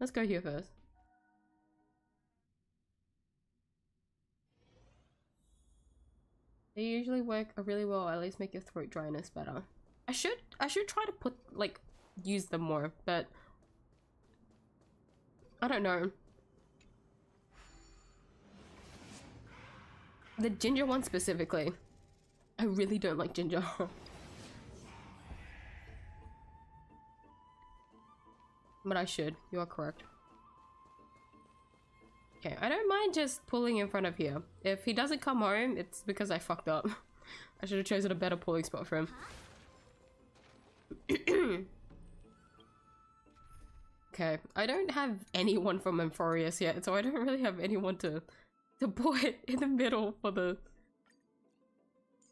Let's go here first. They usually work really well, at least make your throat dryness better. I should try to put, like, use them more, but I don't know. The ginger one specifically. I really don't like ginger. But I should. You are correct. Okay, I don't mind just pulling in front of here. If he doesn't come home, it's because I fucked up. I should have chosen a better pulling spot for him. Okay, I don't have anyone from Amphorius yet, so I don't really have anyone to put in the middle for the...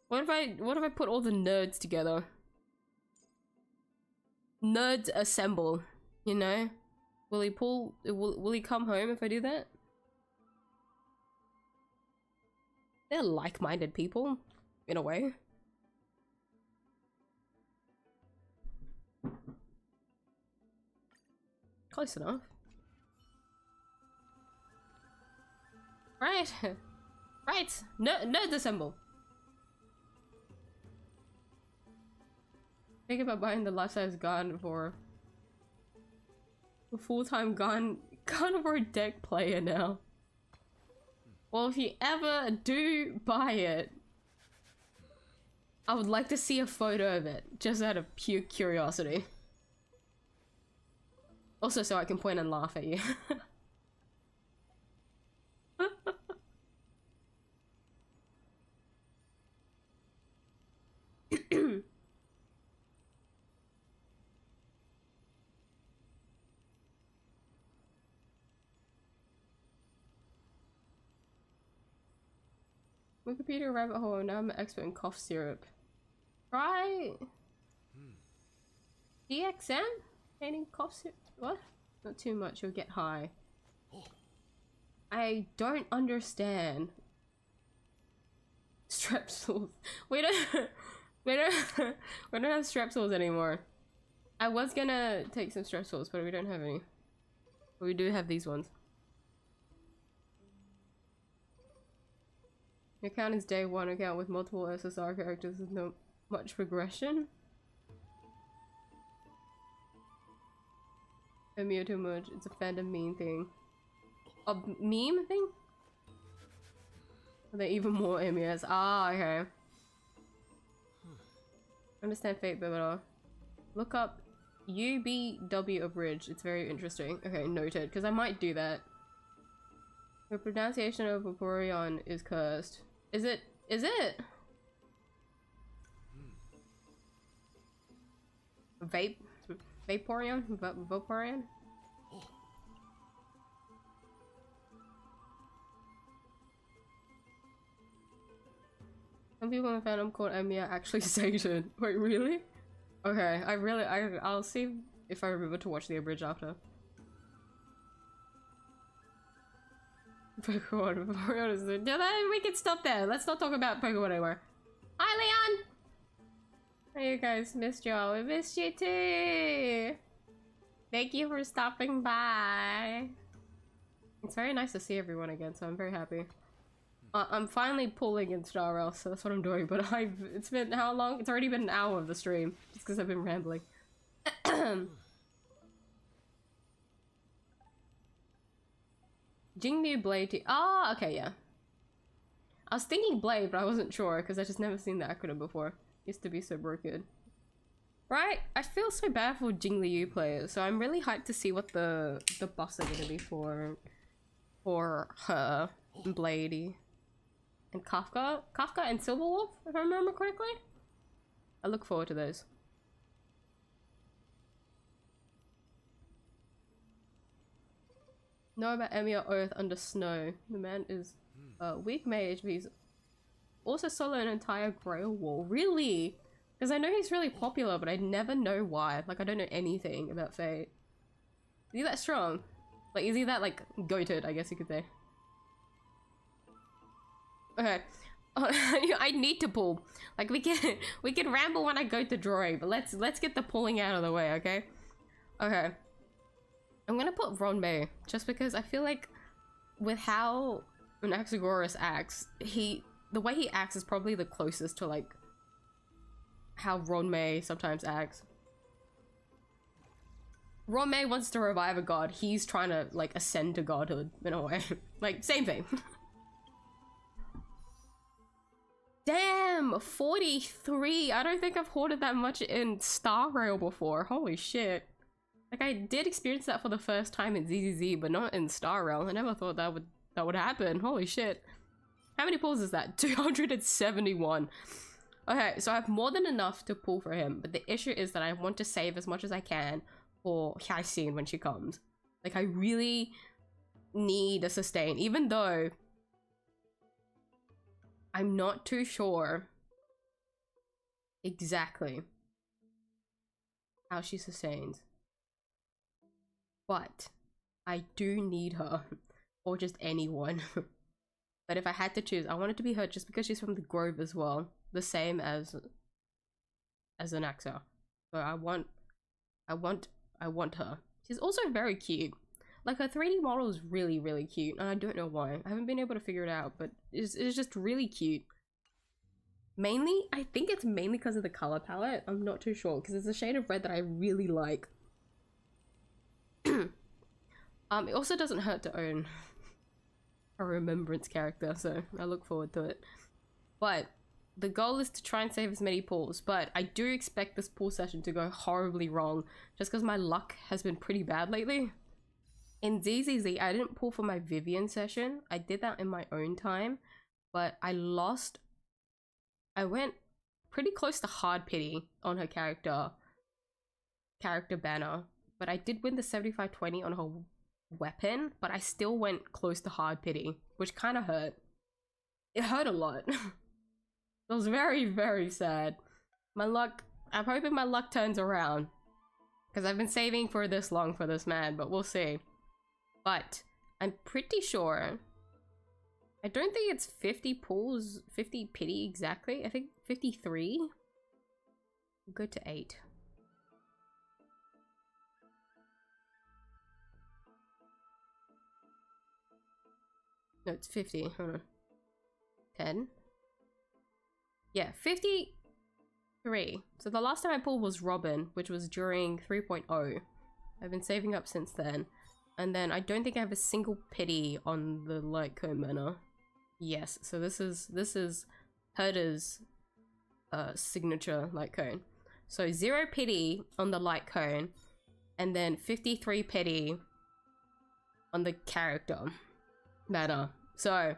What if I put all the nerds together? Nerds assemble, you know? Will he come home if I do that? They're like-minded people, in a way. Close enough. Right. Right. Nerds assemble. Think about buying the life-size gun for a full-time carnivore deck player now. Well, if you ever do buy it, I would like to see a photo of it, just out of pure curiosity. Also, so I can point and laugh at you. Wikipedia rabbit hole, now I'm an expert in cough syrup. Right? DXM? Painting cough syrup? What? Not too much, you'll get high. I don't understand. Strepsils. We don't have strepsils anymore. I was gonna take some strepsils, but we don't have any. But we do have these ones. Your account is day one account with multiple SSR characters with no much progression. miyuu too much. It's a fandom meme thing. A meme thing? Are there even more MES? Ah, okay. Understand fate better. Look up UBW abridged. It's very interesting. Okay, noted. Because I might do that. The pronunciation of Vaporeon is cursed. Is it? Is it? Vaporeon? Vaporeon? Some people in the fandom called Emiya actually Satan. Wait, really? Okay, I'll see if I remember to watch the abridged after. Pokemon, Vaporeon is the... we can stop there. Let's not talk about Pokemon anymore. Hi, Leon! Hey, you guys, missed y'all. We missed you too! Thank you for stopping by. It's very nice to see everyone again, so I'm very happy. I'm finally pulling in Star Rail, so that's what I'm doing, but it's been how long? It's already been an hour of the stream, just because I've been rambling. Jingmu Blade. Oh, okay, yeah. I was thinking Blade, but I wasn't sure because I just never seen the acronym before. Used to be so broken. Right? I feel so bad for Jingliu players, so I'm really hyped to see what the buffs are gonna be for her and Bladey. And Kafka and Silverwolf, if I remember correctly. I look forward to those. Know about Emiya Oath under snow. The man is weak mage, but he's also solo an entire Grail Wall. Really? Because I know he's really popular, but I never know why. Like, I don't know anything about Fate. Is he that strong? Like, is he that, like, goated, I guess you could say? Okay. I need to pull. Like, we can ramble when I go to drawing, but let's get the pulling out of the way, okay? Okay. I'm gonna put Ronmei, just because I feel like with how Anaxagoras acts, the way he acts is probably the closest to, like, how Ronmei sometimes acts. Ronmei wants to revive a god, he's trying to, like, ascend to godhood, in a way. Like, same thing. Damn! 43! I don't think I've hoarded that much in Star Rail before. Holy shit. Like, I did experience that for the first time in ZZZ, but not in Star Rail. I never thought that would happen. Holy shit. How many pulls is that? 271. Okay, so I have more than enough to pull for him, but the issue is that I want to save as much as I can for 𝐢𝐧𝐟𝐨 when she comes. Like, I really need a sustain, even though I'm not too sure exactly how she sustains. But I do need her, or just anyone. But if I had to choose, I want it to be her just because she's from the Grove as well. The same as anaxa. So I want her. She's also very cute. Like, her 3D model is really, really cute, and I don't know why. I haven't been able to figure it out, but it's just really cute. Mainly, I think it's mainly because of the color palette. I'm not too sure, because it's a shade of red that I really like. It also doesn't hurt to own a remembrance character, so I look forward to it. But the goal is to try and save as many pulls, but I do expect this pull session to go horribly wrong just because my luck has been pretty bad lately. In 𝐢𝐧𝐟𝐨, I didn't pull for my Vivian session. I did that in my own time, but I lost. I went pretty close to hard pity on her character banner, but I did win the 75/20 on her weapon, but I still went close to hard pity, which kind of hurt. It hurt a lot. It was very, very sad. My luck, I'm hoping my luck turns around, because I've been saving for this long for this man, but we'll see. But I'm pretty sure, I don't think it's 50 pulls, 50 pity exactly. I think 53. We'll go to 8. No, it's 50. Hold on. 10. Yeah, 53. So the last time I pulled was Robin, which was during 3.0. I've been saving up since then. And then I don't think I have a single pity on the light cone banner. Yes, so this is Herder's signature light cone. So 0 pity on the light cone, and then 53 pity on the character banner. So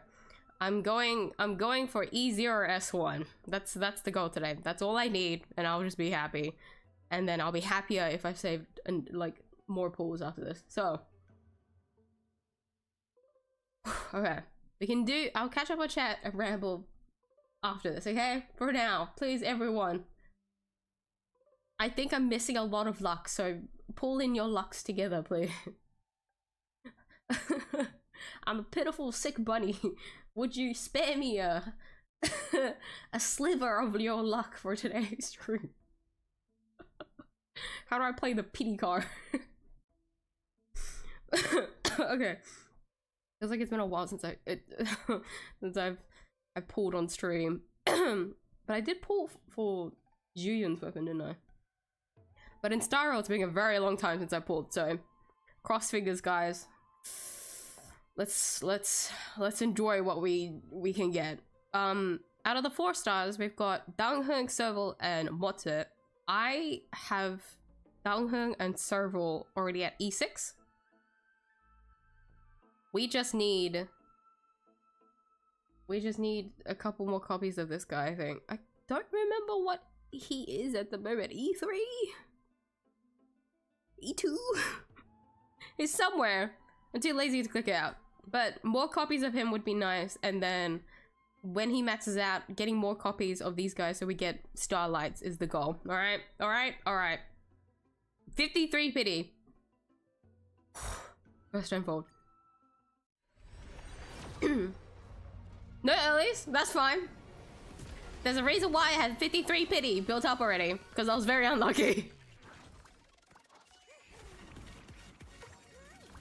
I'm going for 𝐢𝐧𝐟𝐴. That's the goal today. That's all I need, and I'll just be happy. And then I'll be happier if I saved like more pulls after this. So okay, we can do. I'll catch up on chat and ramble after this. Okay, for now, please everyone. I think I'm missing a lot of luck, so pull in your lucks together, please. I'm a pitiful sick bunny. Would you spare me a sliver of your luck for today's stream? How do I play the pity card? Okay. Feels like it's been a while since I've pulled on stream. But I did pull for Julian's weapon, didn't I? But in Star Rail, it's been a very long time since I pulled, so cross fingers, guys. Let's enjoy what we can get. Out of the 4 stars, we've got Dalghung, 𝐢𝐴, and 𝐢𝐧𝐼. I have Dalghung and 𝐢𝐴 already at E6. We just need a couple more copies of this guy, I think. I don't remember what he is at the moment. E3? E2? He's somewhere. I'm too lazy to click it out. But more copies of him would be nice, and then when he maxes out, getting more copies of these guys so we get starlights is the goal. Alright? Alright? Alright. 53 pity. First time fold. No earlies, that's fine. There's a reason why I had 53 pity built up already, because I was very unlucky.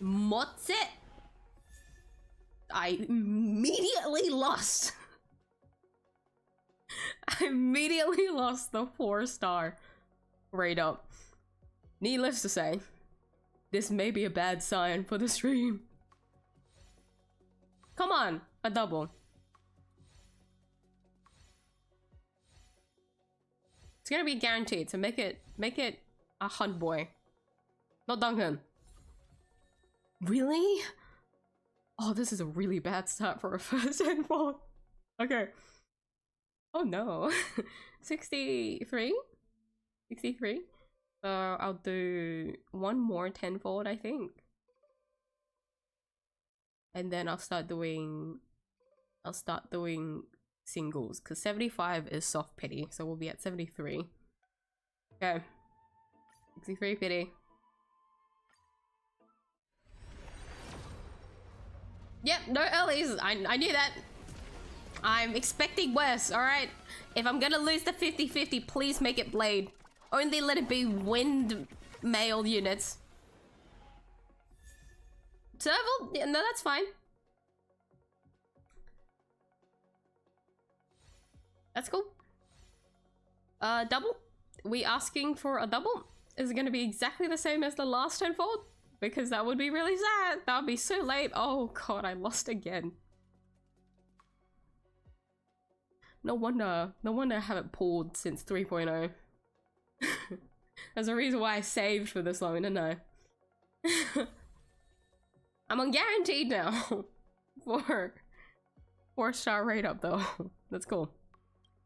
𝐢𝐧𝐼. I immediately lost. I immediately lost the 4-star rate up. Needless to say, this may be a bad sign for the stream. Come on, a double. It's gonna be guaranteed, so make it a hunt boy. Not Dalghung. Really? Oh, this is a really bad start for a first endpoint. Okay. Oh no. 63? 63? I'll do one more tenfold, I think. And then I'll start doing singles, because 75 is soft pity, so we'll be at 73. Okay. 63 pity. Yep, no earlies. I knew that. I'm expecting worse, alright? If I'm gonna lose the 50-50, please make it blade. Only let it be wind mail units. Serval? Yeah, no, that's fine. That's cool. Double? We asking for a double? Is it gonna be exactly the same as the last tenfold? Because that would be really sad. That would be so late. Oh god, I lost again. No wonder I haven't pulled since 3.0. There's a reason why I saved for this long, didn't I? I'm on guaranteed now. for 4-star rate up though. That's cool.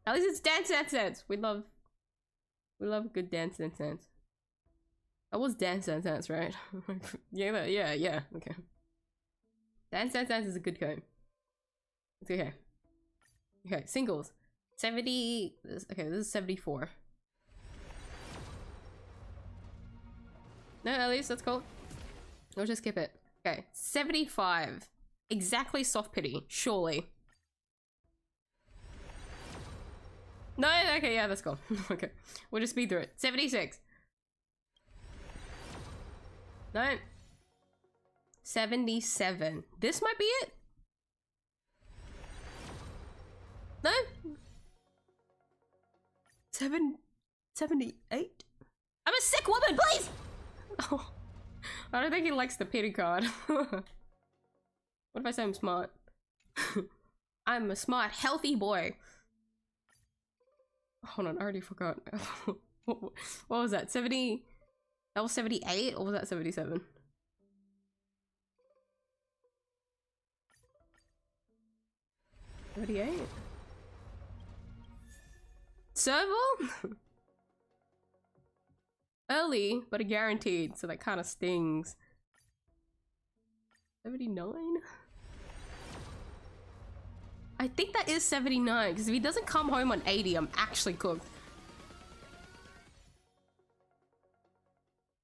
At least it's Dance Dance Dance. We love good Dance Dance Dance. That was Dance Dance Dance, right? yeah, okay. Dance Dance Dance is a good code. It's okay. Okay, singles. 70, okay, this is 74. No, at least that's cool. We'll just skip it. Okay, 75. Exactly soft pity, surely. No, okay, yeah, that's cool. Okay, we'll just speed through it. 76. No. 77. This might be it. No. 78. I'm a sick woman, please. Oh, I don't think he likes the pity card. What if I say I'm smart? I'm a smart, healthy boy. Hold on, I already forgot. What was that? 70? That was 78, or was that 77? $38? Serval? Early, but a guaranteed, so that kind of stings. 79? I think that is 79, because if he doesn't come home on 80, I'm actually cooked.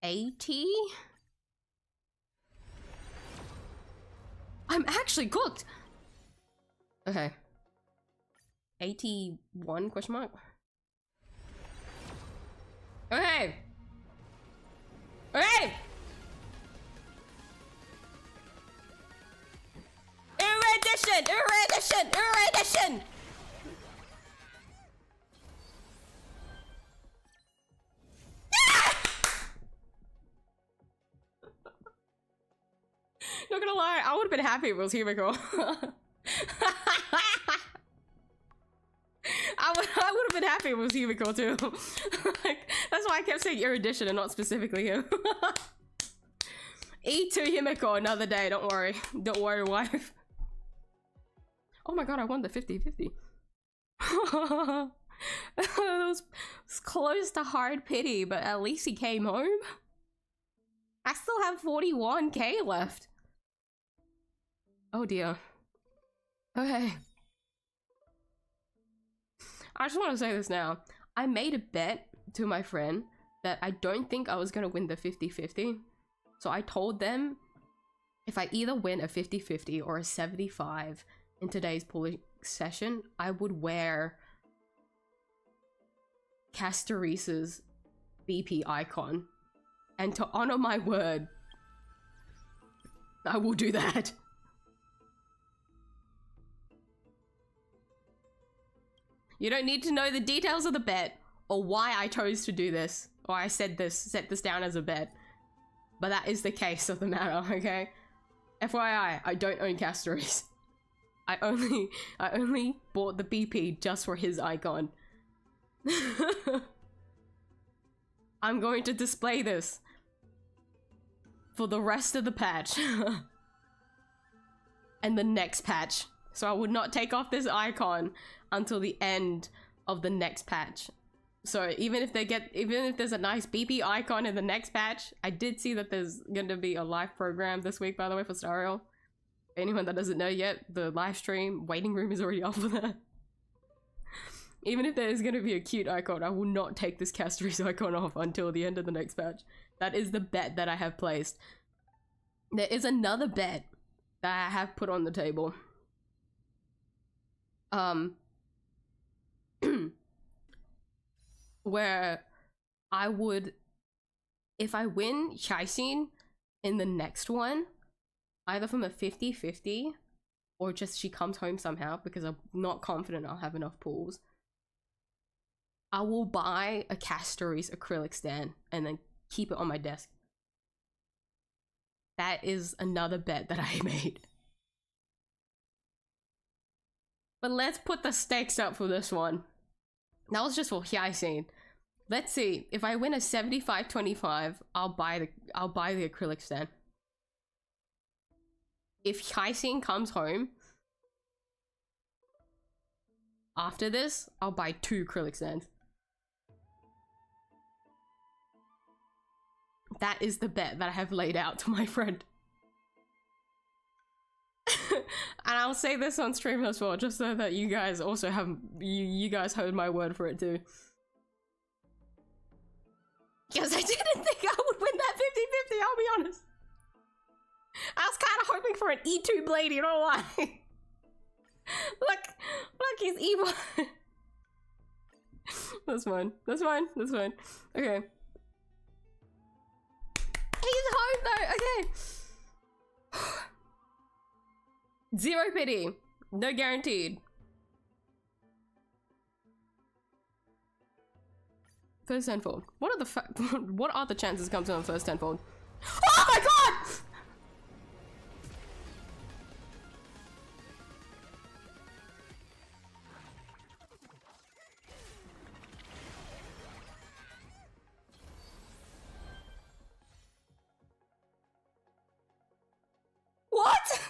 80? I'm actually cooked! Okay. 81 question mark? Okay! Okay! Erudition! Erudition! Erudition! Not gonna lie, I would have been happy if it was Himiko. I would have been happy if it was Himiko too. Like, that's why I kept saying erudition and not specifically him. E to Himiko another day, don't worry. Don't worry, wife. Oh my god, I won the 50-50. It was close to hard pity, but at least he came home. I still have 41k left. Oh dear. Okay. I just want to say this now. I made a bet to my friend that I don't think I was going to win the 50-50. So I told them if I either win a 50-50 or a 75 in today's pulling session, I would wear 𝐢𝐧𝐟𝐨's BP icon. And to honor my word, I will do that. You don't need to know the details of the bet or why I chose to do this, or I said this, set this down as a bet. But that is the case of the matter, okay? FYI, I don't own 𝐢𝐧𝐟𝐨. I only bought the BP just for his icon. I'm going to display this for the rest of the patch. And the next patch. So I would not take off this icon until the end of the next patch. So even if there's a nice BP icon in the next patch, I did see that there's gonna be a live program this week, by the way, for 𝐢𝐼. Anyone that doesn't know yet, the live stream waiting room is already up for that. Even if there's gonna be a cute icon, I will not take this 𝐢𝐧𝐟𝐨 icon off until the end of the next patch. That is the bet that I have placed. There is another bet that I have put on the table. Where I would, if I win 𝐢𝐼 in the next one, either from a 50-50 or just she comes home somehow, because I'm not confident I'll have enough pulls, I will buy a 𝐢𝐧𝐟𝐨's acrylic stand and then keep it on my desk. That is another bet that I made. But let's put the stakes up for this one. That was just for 𝐢𝐼. Let's see. If I win a 75-25, I'll buy the acrylic stand. If 𝐢𝐼 comes home after this, I'll buy 2 acrylic stands. That is the bet that I have laid out to my friend. And I'll say this on stream as well, just so that you guys also have, you guys heard my word for it too. Because I didn't think I would win that 50-50, I'll be honest. I was kind of hoping for an E2 blade, you know why? Look, he's evil. That's fine, that's fine, that's fine. Okay. He's home though, okay. Zero pity, no guaranteed. First tenfold. What are the chances it comes on first tenfold? Oh my god! What?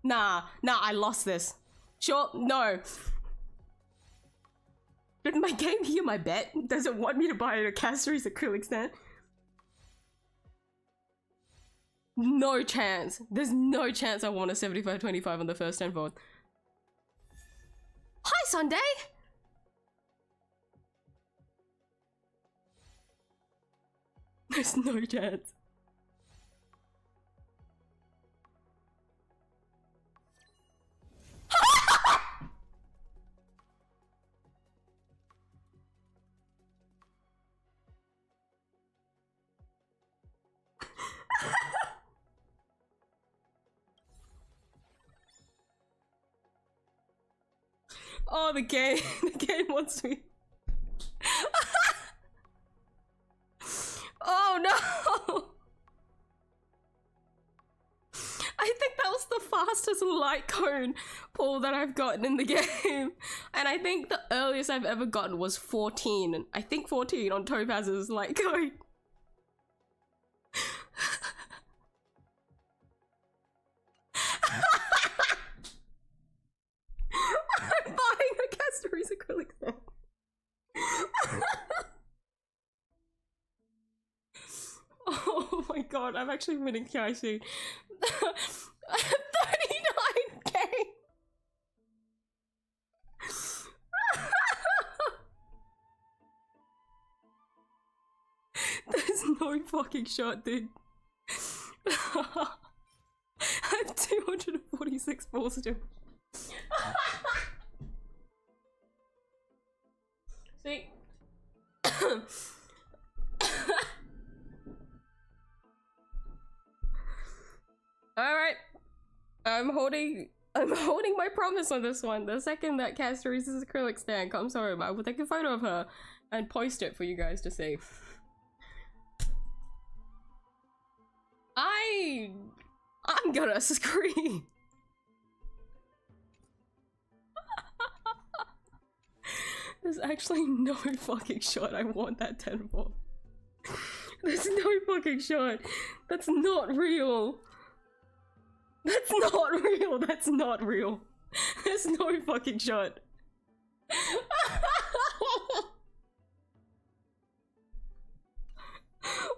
Nah, I lost this. Sure, no. Did my game hear my bet? Does it want me to buy a 𝐢𝐧𝐟𝐨's acrylic stand? No chance. There's no chance I want a 75-25 on the first tenfold. Hi, Sunday! There's no chance. Oh, the game wants me. Oh no! I think that was the fastest light cone pull that I've gotten in the game. And I think the earliest I've ever gotten was 14. I think 14 on Topaz's light cone. I'm buying a 𝐢𝐧𝐟𝐨's acrylic stand. Oh my god, I'm actually winning 𝐢𝐼. 39k. There's no fucking shot, dude. I have 246 balls still. See? Alright. I'm holding my promise on this one. The second that 𝐢𝐧𝐟𝐨's acrylic stand comes home, I will take a photo of her and post it for you guys to see. I'm gonna scream. There's actually no fucking shot I want that tenfold. There's no fucking shot. That's not real. That's not real. That's not real. There's no fucking shot.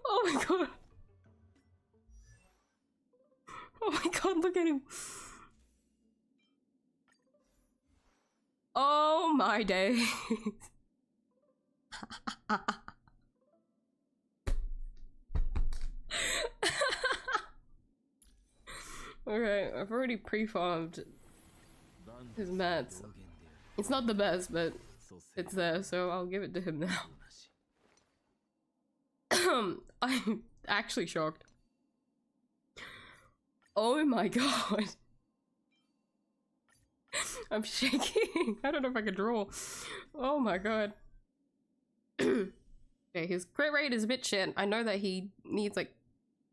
Oh my god. Oh my god, look at him. Oh my days. Okay, I've already pre-farmed his mats. It's not the best, but it's there, so I'll give it to him now. I'm actually shocked. Oh my god. I'm shaking. I don't know if I can draw. Oh my god. Okay, his crit rate is a bit shit. I know that he needs like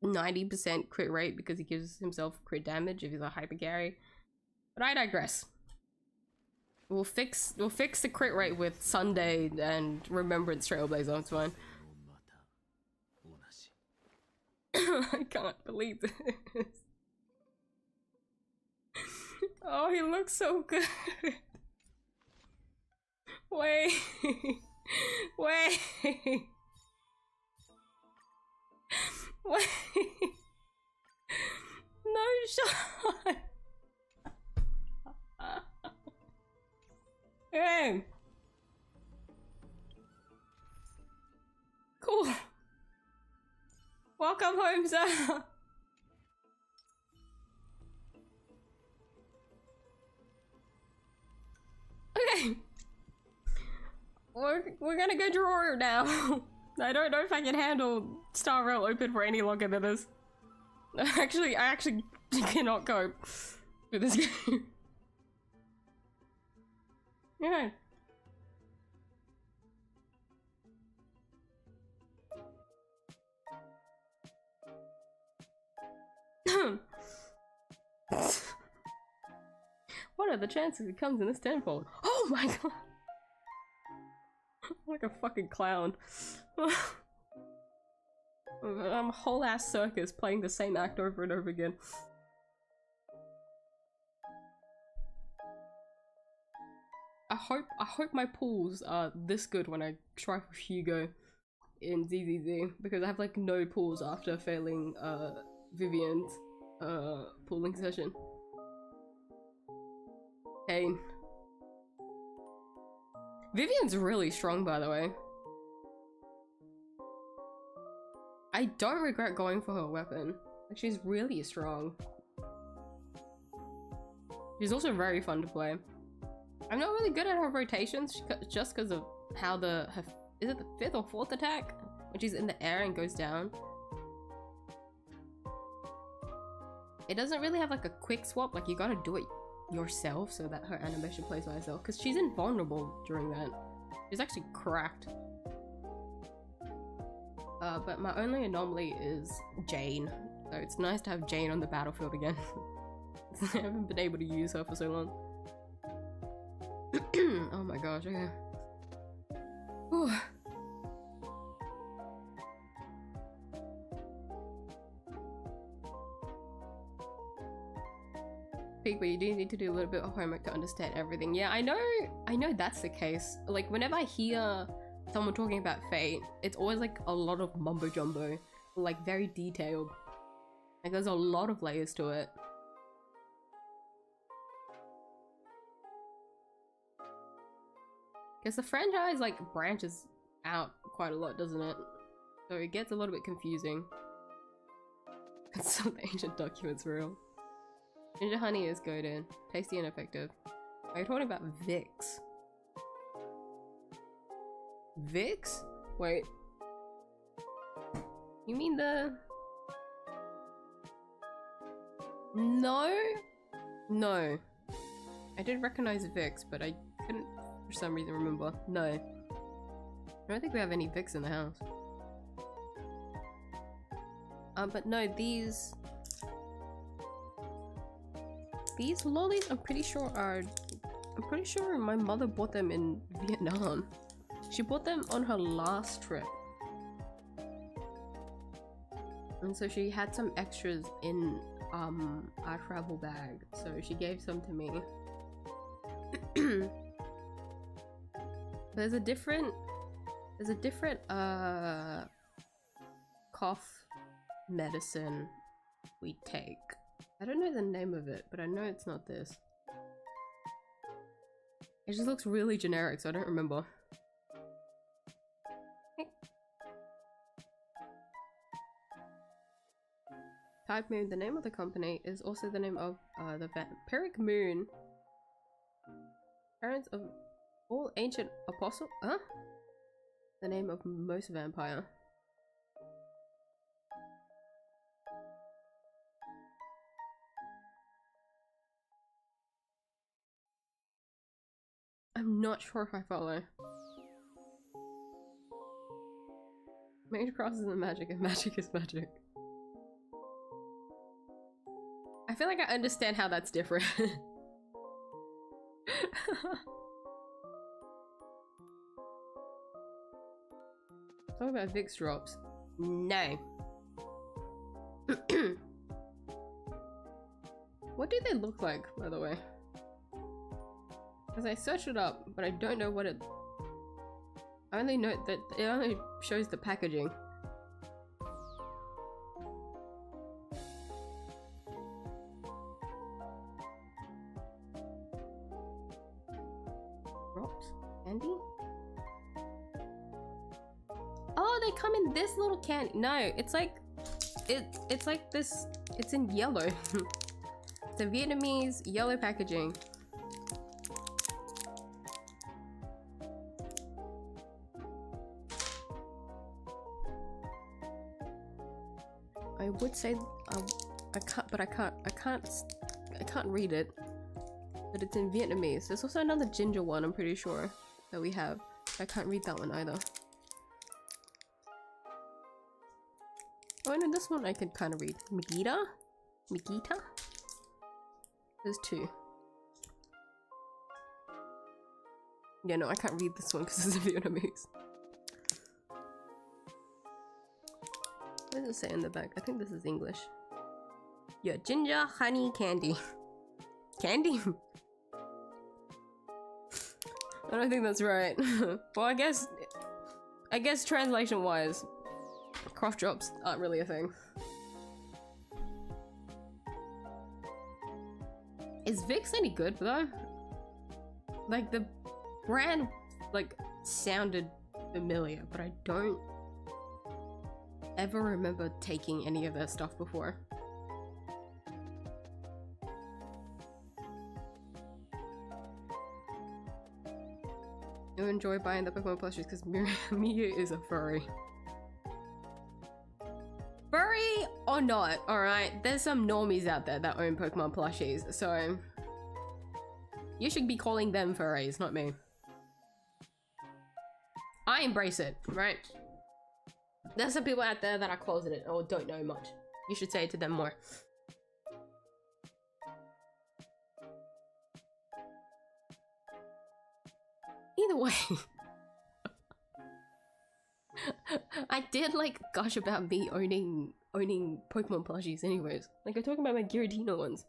90% crit rate because he gives himself crit damage if he's a hyper carry. But I digress. We'll fix the crit rate with Sunday and Remembrance Trailblazer. It's fine. I can't believe this. Oh, he looks so good. Wait. Wait. Wait. No shot. Hey. Cool. Welcome home, sir. Okay. We're gonna go draw now. I don't know if I can handle Star Rail open for any longer than this. I actually cannot cope with this game. Yeah. What are the chances it comes in this tenfold? Oh my god! I'm like a fucking clown. I'm a whole ass circus playing the same act over and over again. I hope my pulls are this good when I try for Hugo in 𝐢𝐧𝐟𝐨, because I have like no pulls after failing Vivian's pulling session. Pain. Vivian's really strong, by the way. I don't regret going for her weapon. Like, she's really strong. She's also very fun to play. I'm not really good at her rotations just because of how is it the 5th or 4th attack? When she's in the air and goes down. It doesn't really have like a quick swap, like you gotta do it yourself so that her animation plays by herself, because she's invulnerable during that. She's actually cracked. But my only anomaly is Jane, so it's nice to have Jane on the battlefield again. I haven't been able to use her for so long. Oh my gosh, okay. Whew. But you do need to do a little bit of homework to understand everything. Yeah, I know that's the case. Like, whenever I hear someone talking about Fate, it's always like a lot of mumbo jumbo, like very detailed. Like, there's a lot of layers to it. Because the franchise like branches out quite a lot, doesn't it? So it gets a little bit confusing. Some of the ancient documents real. Ginger honey is goated. Tasty and effective. Are you talking about Vicks? Vicks? Wait. You mean the... No? No. I did recognize Vicks, but I couldn't for some reason remember. No. I don't think we have any Vicks in the house. But no, these lollies I'm pretty sure my mother bought them in Vietnam. She bought them on her last trip. And so she had some extras in our travel bag, so she gave some to me. There's a different cough medicine we take. I don't know the name of it, but I know it's not this. It just looks really generic, so I don't remember. Type Moon, the name of the company, is also the name of the vampiric moon. Parents of all ancient apostle? Huh? The name of most vampire. I'm not sure if I follow. Mage crosses and magic, and magic is magic. I feel like I understand how that's different. Talk about Vicks drops. No. What do they look like, by the way? Because I searched it up, but I don't know what it... I only know that it only shows the packaging. Drops? Candy? Oh, they come in this little can. No, it's like... It's like this... It's in yellow. It's a Vietnamese yellow packaging. I would say I can't read it, but it's in Vietnamese. There's also another ginger one, I'm pretty sure, that we have. I can't read that one either. Oh no, this one I could kind of read. Megita? Megita? There's two. Yeah, no, I can't read this one because it's in Vietnamese. What does it say in the back? I think this is English. Yeah, ginger honey candy. Candy? I don't think that's right. Well, I guess translation wise, cough drops aren't really a thing. Is Vicks any good though? Like the brand like sounded familiar, but I don't ever remember taking any of their stuff before. You enjoy buying the Pokemon plushies because Miyuu is a furry. Furry or not, alright? There's some normies out there that own Pokemon plushies, so you should be calling them furries, not me. I embrace it, right? There's some people out there that are closeted or don't know much. You should say it to them more. Either way. I did like gush about me owning Pokemon plushies anyways. Like I'm talking about my Giratina ones.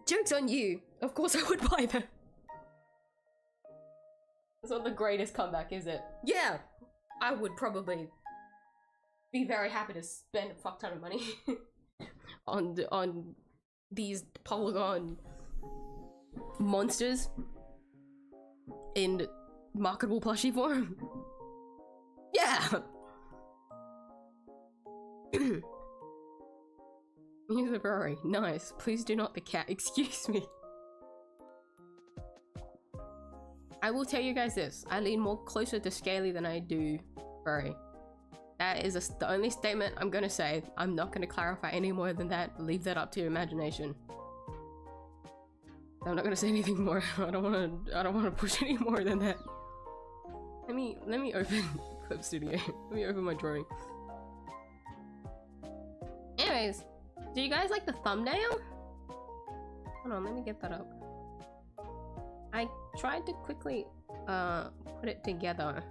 Joke's on you! Of course I would buy them. That's not the greatest comeback, is it? Yeah! I would probably be very happy to spend a fuck ton of money on these Polygon monsters in marketable plushie form. Yeah! He's a furry. Nice. Please do not the cat. Excuse me. I will tell you guys this. I lean more closer to scaly than I do furry. That is the only statement I'm gonna say. I'm not gonna clarify any more than that. Leave that up to your imagination. I'm not gonna say anything more. I don't wanna push any more than that. Let me open Clip Studio. Let me open my drawing. Anyways, do you guys like the thumbnail? Hold on, let me get that up. I tried to quickly put it together.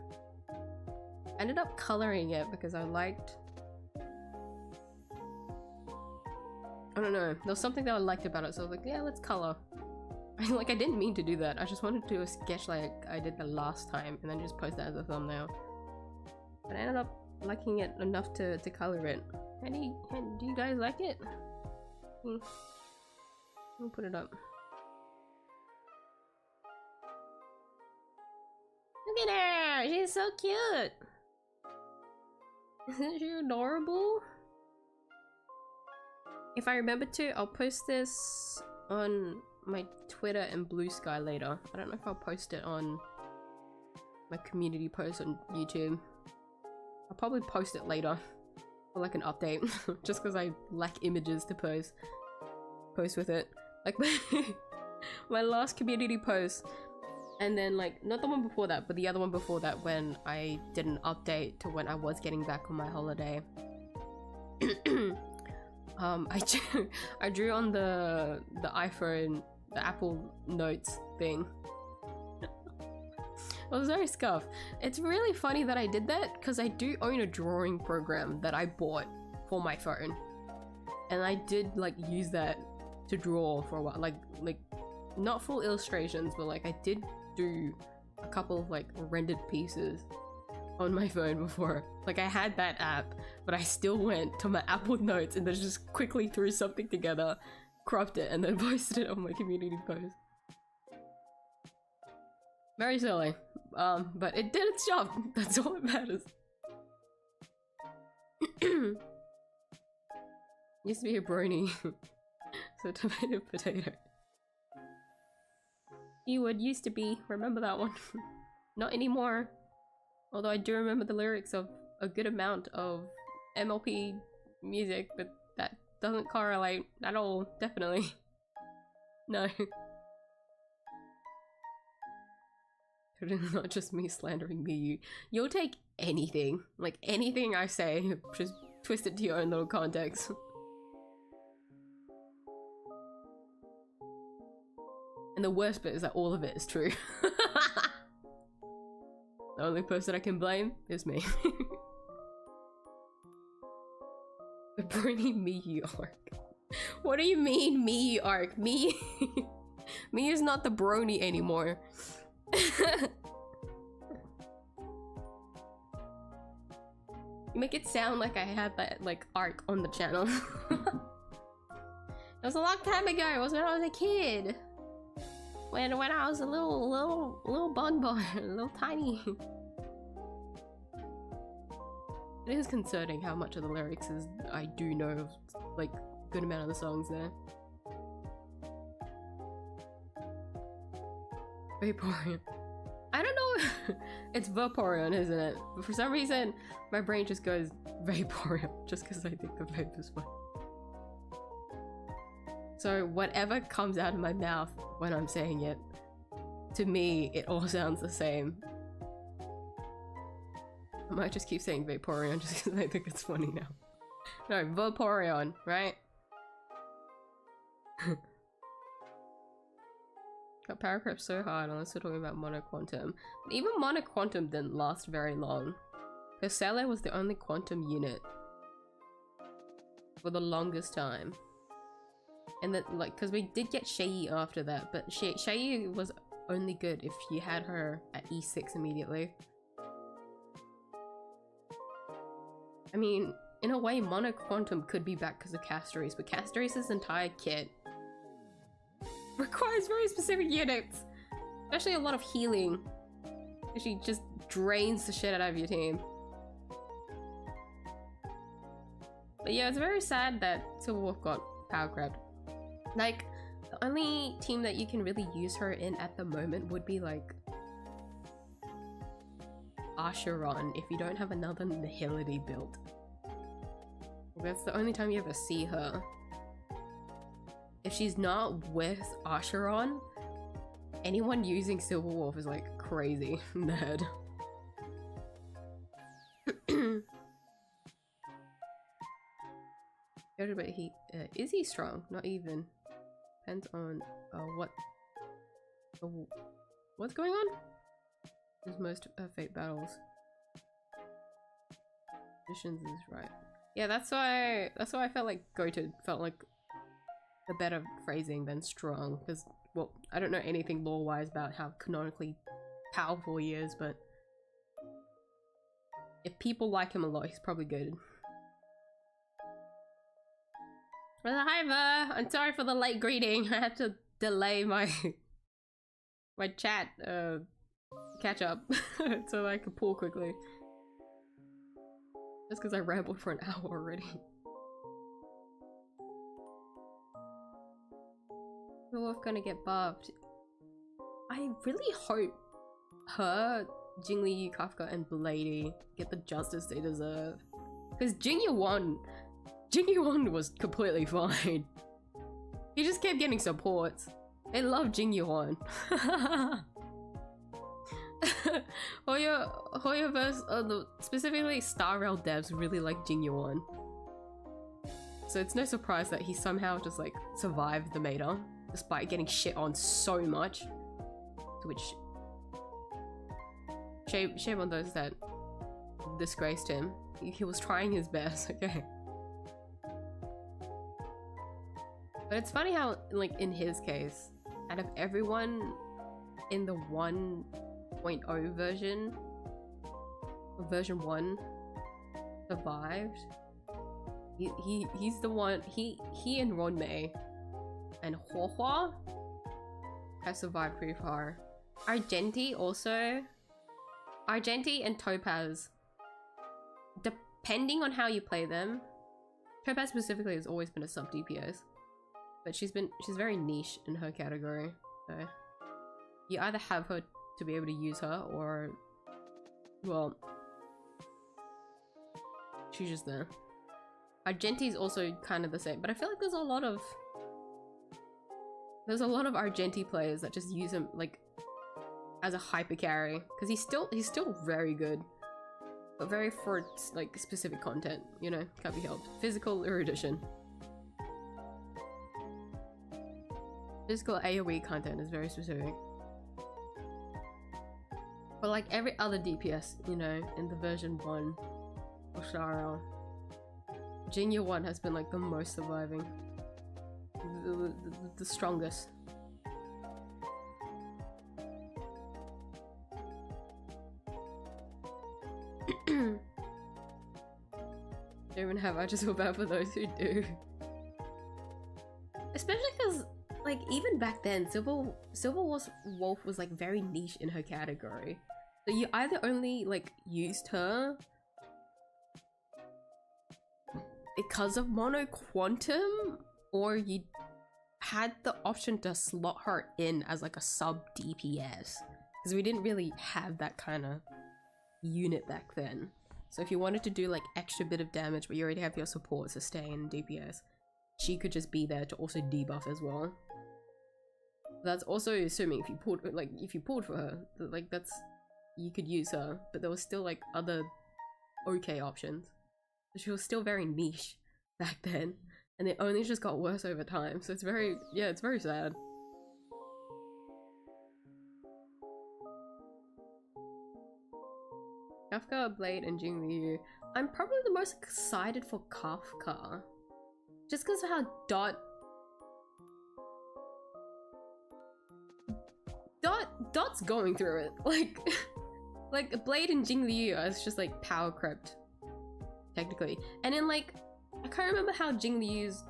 I ended up coloring it because I liked don't know. There was something that I liked about it, so I was like, yeah, let's color. Like, I didn't mean to do that. I just wanted to do a sketch like I did the last time and then just post that as a thumbnail. But I ended up liking it enough to color it. Do you guys like it? I'll put it up. Look at her! She's so cute! Isn't she adorable? If I remember to, I'll post this on my Twitter and Blue Sky later. I don't know if I'll post it on my community post on YouTube. I'll probably post it later for like an update, just because I lack images to post with it. Like my last community post, and then like not the one before that, but the other one before that, when I did an update to when I was getting back on my holiday. I drew on the iPhone, the Apple Notes thing. I was very scuffed. It's really funny that I did that because I do own a drawing program that I bought for my phone, and I did like use that to draw for a while. Like not full illustrations, but like I did do a couple of like rendered pieces on my phone before. Like I had that app, but I still went to my Apple Notes and then just quickly threw something together, cropped it, and then posted it on my community post. Very silly, but it did its job. That's all that matters. Used to be a brony. So tomato potato. 𝐢𝐧𝐟𝐨 used to be. Remember that one? Not anymore. Although I do remember the lyrics of a good amount of MLP music, but that doesn't correlate at all. Definitely. No. It's not just me slandering miyuu. You'll take anything. Like anything I say, just twist it to your own little context. And the worst bit is that all of it is true. The only person I can blame is me. The brony miyuu arc. What do you mean miyuu arc? Me is not the brony anymore. You make it sound like I had that like arc on the channel. It was a long time ago. It was when I was a kid. When I was a little bug boy, a little tiny. It is concerning how much of the lyrics is I do know of, like, good amount of the songs there. Vaporeon. I don't know. It's Vaporeon, isn't it? But for some reason, my brain just goes Vaporeon, just because I think the vape is fun. So whatever comes out of my mouth when I'm saying it, to me, it all sounds the same. I might just keep saying Vaporeon just because I think it's funny now. No, Vaporeon, right? Got paragraph so hard unless we're talking about monoquantum. But even monoquantum didn't last very long. Because 𝐢𝐧𝐟𝐨 was the only quantum unit for the longest time. And then, like, because we did get 𝐢𝐴 after that, but 𝐢𝐴 was only good if you had her at E6 immediately. I mean, in a way, monoquantum could be back because of Castore's, but Castore's entire kit requires very specific units, especially a lot of healing. She just drains the shit out of your team. But yeah, it's very sad that Silverwolf got power grabbed. Like, the only team that you can really use her in at the moment would be like Acheron if you don't have another Nihility build. That's the only time you ever see her. If she's not with Acheron, anyone using Silverwolf is like crazy nerd. But is he strong? Not even. Depends on what's going on? There's most fate battles. Missions is right. Yeah, that's why I felt like Goated felt like a better phrasing than strong, because, well, I don't know anything lore-wise about how canonically powerful he is, but if people like him a lot, he's probably good. Well, hi Ver! I'm sorry for the late greeting. I had to delay my my chat catch up so I could pull quickly. Just because I rambled for an hour already. We're both gonna get buffed. I really hope her, Jingli, Kafka, and Blady get the justice they deserve. Because Jingyu was completely fine. He just kept getting supports. They love Jingyu. Hoyoverse, specifically 𝐢𝐴 devs really like Jingyu. So it's no surprise that he somehow just like survived the meta, despite getting shit on so much. To which shame on those that disgraced him. He was trying his best, okay? But it's funny how, like, in his case, out of everyone in the 1.0 version, or version 1, survived, he's the one, he and Ronmei and Huohua have survived pretty far. Argenti also. Argenti and Topaz, depending on how you play them, Topaz specifically has always been a sub DPS, but she's very niche in her category, so you either have her to be able to use her, or, well, she's just there. Argenti is also kind of the same, but I feel like there's a lot of Argenti players that just use him like as a hyper carry, because he's still very good, but very for like specific content, you know, can't be helped. Physical erudition. Physical AoE content is very specific. But like every other DPS, you know, in the version 1 of 𝐢𝐴, Jingyu has been like the most surviving. The strongest. Don't even have, I just feel bad for those who do. Especially because, like, even back then, Silver Wolf was like very niche in her category. So you either only like used her because of Mono Quantum, or you had the option to slot her in as like a sub DPS, because we didn't really have that kind of unit back then. So if you wanted to do like extra bit of damage but you already have your support sustain DPS, she could just be there to also debuff as well. That's also assuming if you pulled for her, like that's, you could use her, but there was still like other okay options. She was still very niche back then, and it only just got worse over time, so it's very, yeah, it's very sad. Kafka, Blade, and Jingyu. I'm probably the most excited for Kafka, just because of how Dot's going through it. Like Blade and Jingyu is just like power crept, technically. And then like, I can't remember how Jingliu's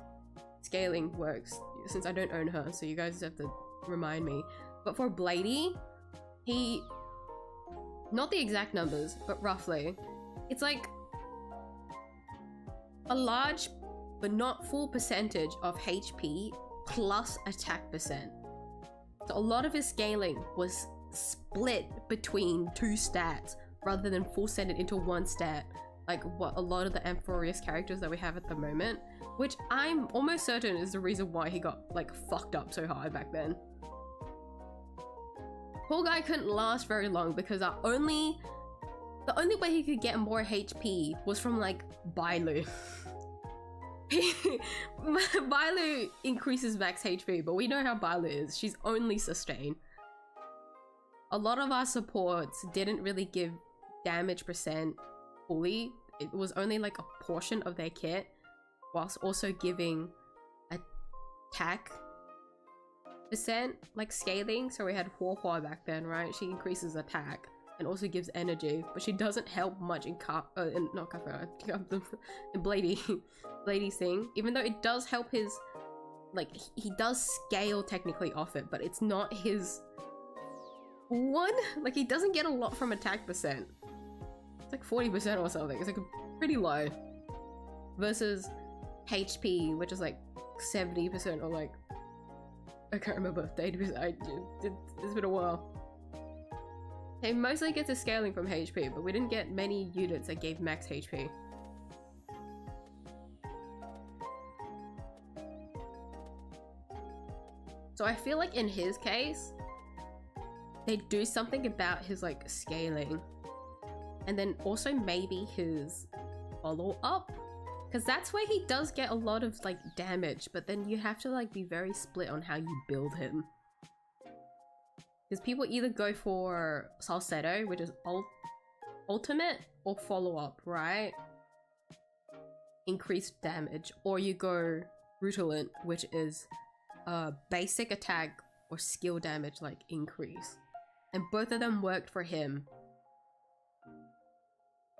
scaling works since I don't own her, so you guys have to remind me. But for Blady, he, not the exact numbers, but roughly, it's like a large but not full percentage of HP plus attack percent. So a lot of his scaling was split between 2 stats rather than full set it into 1 stat, like what a lot of the Amphorius characters that we have at the moment, which I'm almost certain is the reason why he got like fucked up so hard back then. Poor guy couldn't last very long because the only way he could get more HP was from like Bailu. Bailu increases max HP, but we know how Bailu is. She's only sustain. A lot of our supports didn't really give damage percent fully. It was only like a portion of their kit, whilst also giving a attack percent, like scaling. So we had Hua back then, right? She increases attack and also gives energy, but she doesn't help much in not Kafka, in Bladey's thing. Even though it does help his, like, he does scale technically off it, but it's not his one. Like, he doesn't get a lot from attack percent. It's like 40% or something. It's like pretty low. Versus HP, which is like 70% or like, I can't remember, 80%. It's been a while. He mostly gets his scaling from HP, but we didn't get many units that gave max HP. So I feel like in his case, they do something about his like scaling. And then also maybe his follow-up. Because that's where he does get a lot of like damage, but then you have to like be very split on how you build him. Because people either go for Salcedo, which is ultimate, or follow-up, right? Increased damage. Or you go Brutalant, which is basic attack or skill damage like increase. And both of them worked for him.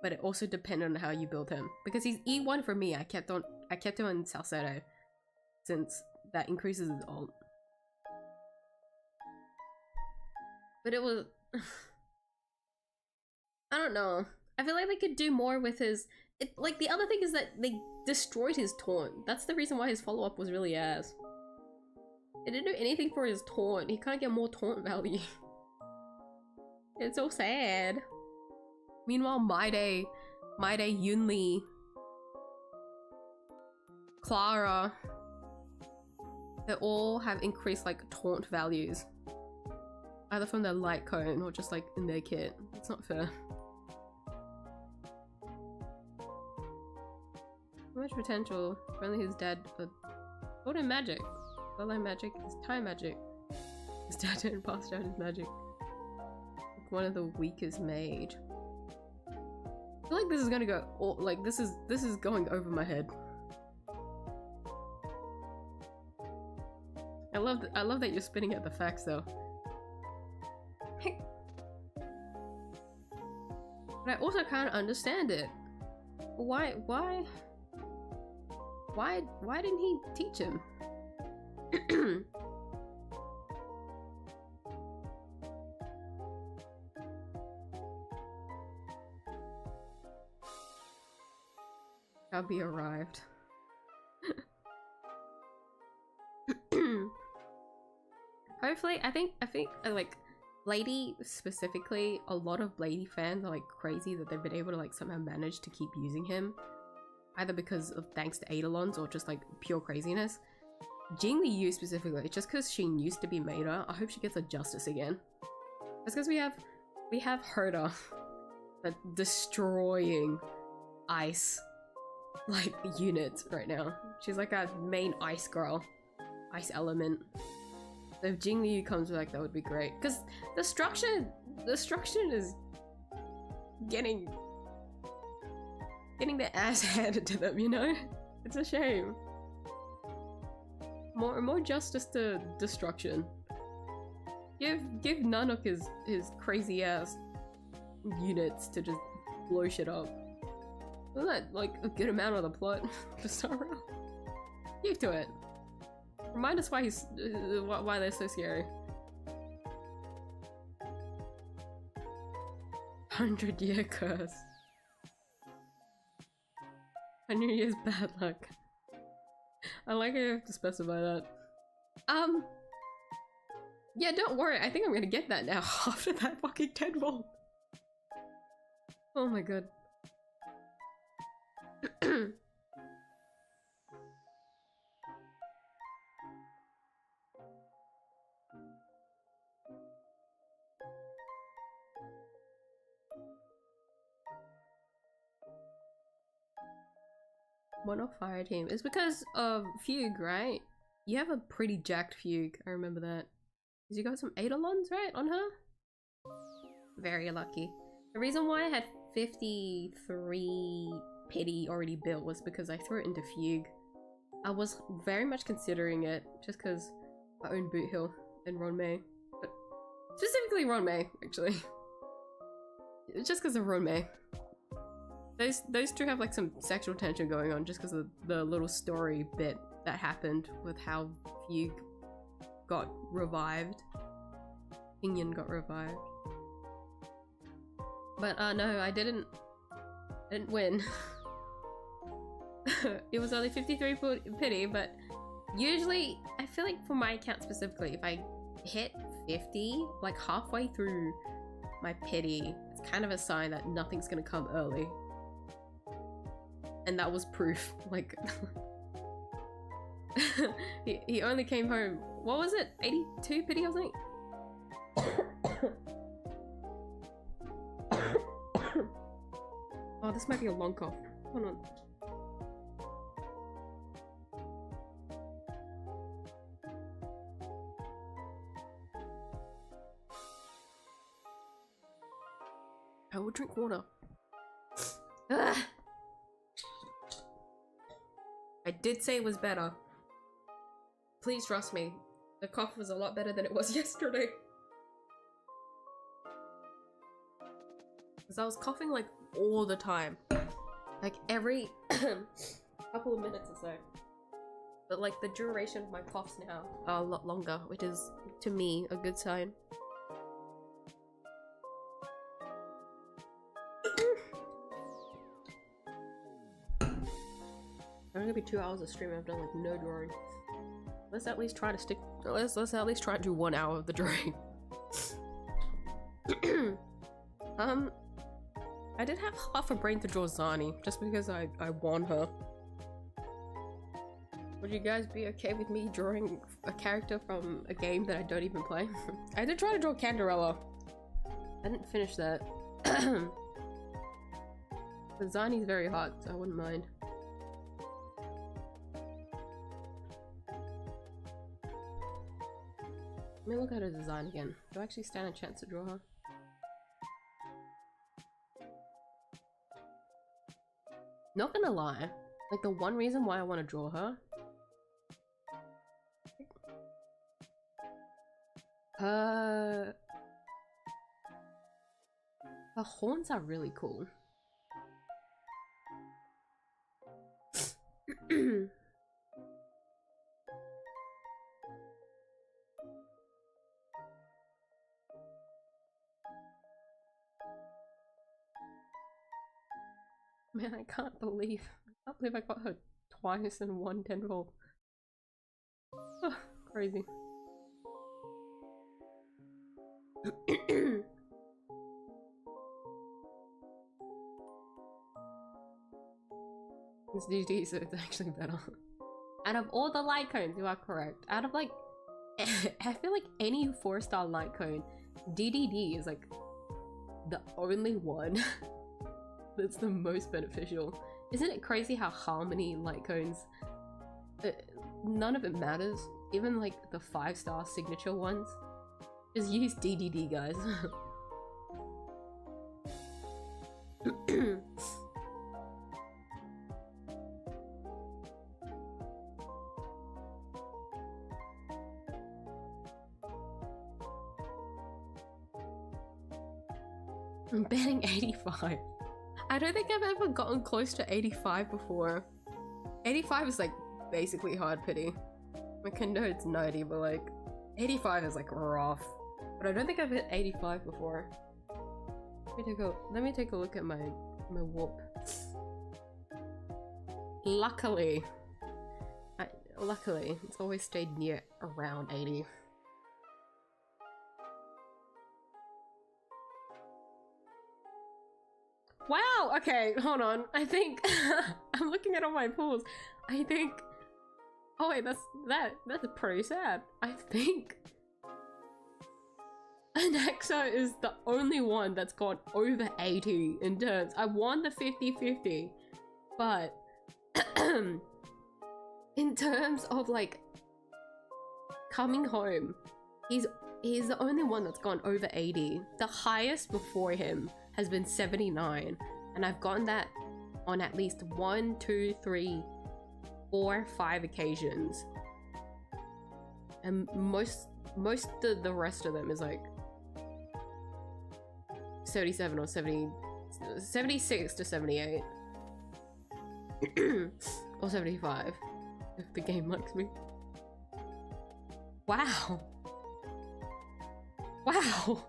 But it also depended on how you build him. Because he's E1 for me, I kept him on Salcedo, since that increases his ult. But it was... I don't know. I feel like they could do more with his... like, the other thing is that they destroyed his taunt. That's the reason why his follow-up was really ass. They didn't do anything for his taunt. He can't get more taunt value. It's so sad. Meanwhile, My Day, Yunli, Clara, they all have increased like taunt values. Either from their light cone or just like in their kit. It's not fair. So much potential. If only his dad could. What in magic? Bloodline magic is time magic. His dad didn't pass down his magic. Like one of the weakest mage. I feel like this is gonna go all, like this is going over my head. I love that you're spitting out the facts though. But I also can't understand it. Why didn't he teach him? Abby arrived. Hopefully, I think like Lady specifically, a lot of Lady fans are like crazy that they've been able to like somehow manage to keep using him, either because of thanks to Eidolons or just like pure craziness. Jingli specifically, just because she used to be Maida, I hope she gets a justice again. That's because we have Herda that destroying ice like units right now. She's like a main ice girl, ice element. So if Jingli comes back, that would be great. Because destruction is getting their ass handed to them, you know? It's a shame. More justice to destruction. Give Nanook his crazy ass units to just blow shit up. Isn't that like a good amount of the plot to start with? Give to it. Remind us why why they're so scary. 100-year curse. 100 years bad luck. I like how you have to specify that. Yeah, don't worry. I think I'm gonna get that now after that fucking 10 volt. Oh my god. Mono fire team. It's because of Fugue, right? You have a pretty jacked Fugue. I remember that. Because you got some Eidolons, right? On her? Very lucky. The reason why I had 53 pity already built was because I threw it into Fugue. I was very much considering it just because I own Boot Hill and Ronmei, but specifically Ronmei actually. It's just because of Ronmei. Those two have like some sexual tension going on just because of the little story bit that happened with how Fugue got revived. Pinion got revived. But no, I didn't win. It was only 53 pity, but usually I feel like for my account specifically, if I hit 50, like halfway through my pity, it's kind of a sign that nothing's gonna come early. And that was proof. Like he only came home, what was it, 82 pity or something? Oh, this might be a long cough. Hold on. I will drink water. Ugh. I did say it was better. Please trust me. The cough was a lot better than it was yesterday. Because I was coughing like all the time. Like every couple of minutes or so. But like the duration of my coughs now are a lot longer, which is to me a good sign. I'm gonna be 2 hours of streaming. I've done like no drawing. Let's at least try to stick. Let's at least try to do 1 hour of the drawing. I did have half a brain to draw Zani just because I won her. Would you guys be okay with me drawing a character from a game that I don't even play? I did try to draw Canderella. I didn't finish that. But Zani's very hot, so I wouldn't mind. Let me look at her design again. Do I actually stand a chance to draw her? Not gonna lie, like the one reason why I want to draw her, her horns are really cool. Man, I can't believe I got her twice in one tendril. Oh, crazy. It's DD, so it's actually better. Out of all the light cones, you are correct. Out of like, I feel like any 4-star light cone, DDD is like the only one that's the most beneficial. Isn't it crazy how harmony light cones, none of it matters. Even like the 5-star signature ones, just use DDD, guys. I'm betting 85. I don't think I've ever gotten close to 85 before. 85 is like basically hard pity. Like I know it's 90, but like 85 is like rough. But I don't think I've hit 85 before. Let me take a look at my whoop. Luckily, it's always stayed near around 80. Wow, okay, hold on. I think I'm looking at all my pools. I think, oh wait, that's pretty sad. I think anaxa is the only one that's gone over 80 in terms. I won the 50-50, but in terms of like coming home, he's the only one that's gone over 80. The highest before him has been 79, and I've gotten that on at least 1, 2, 3, 4 or 5 occasions. And most of the rest of them is like 77 or 70, 76 to 78. Or 75 if the game likes me. Wow. Wow.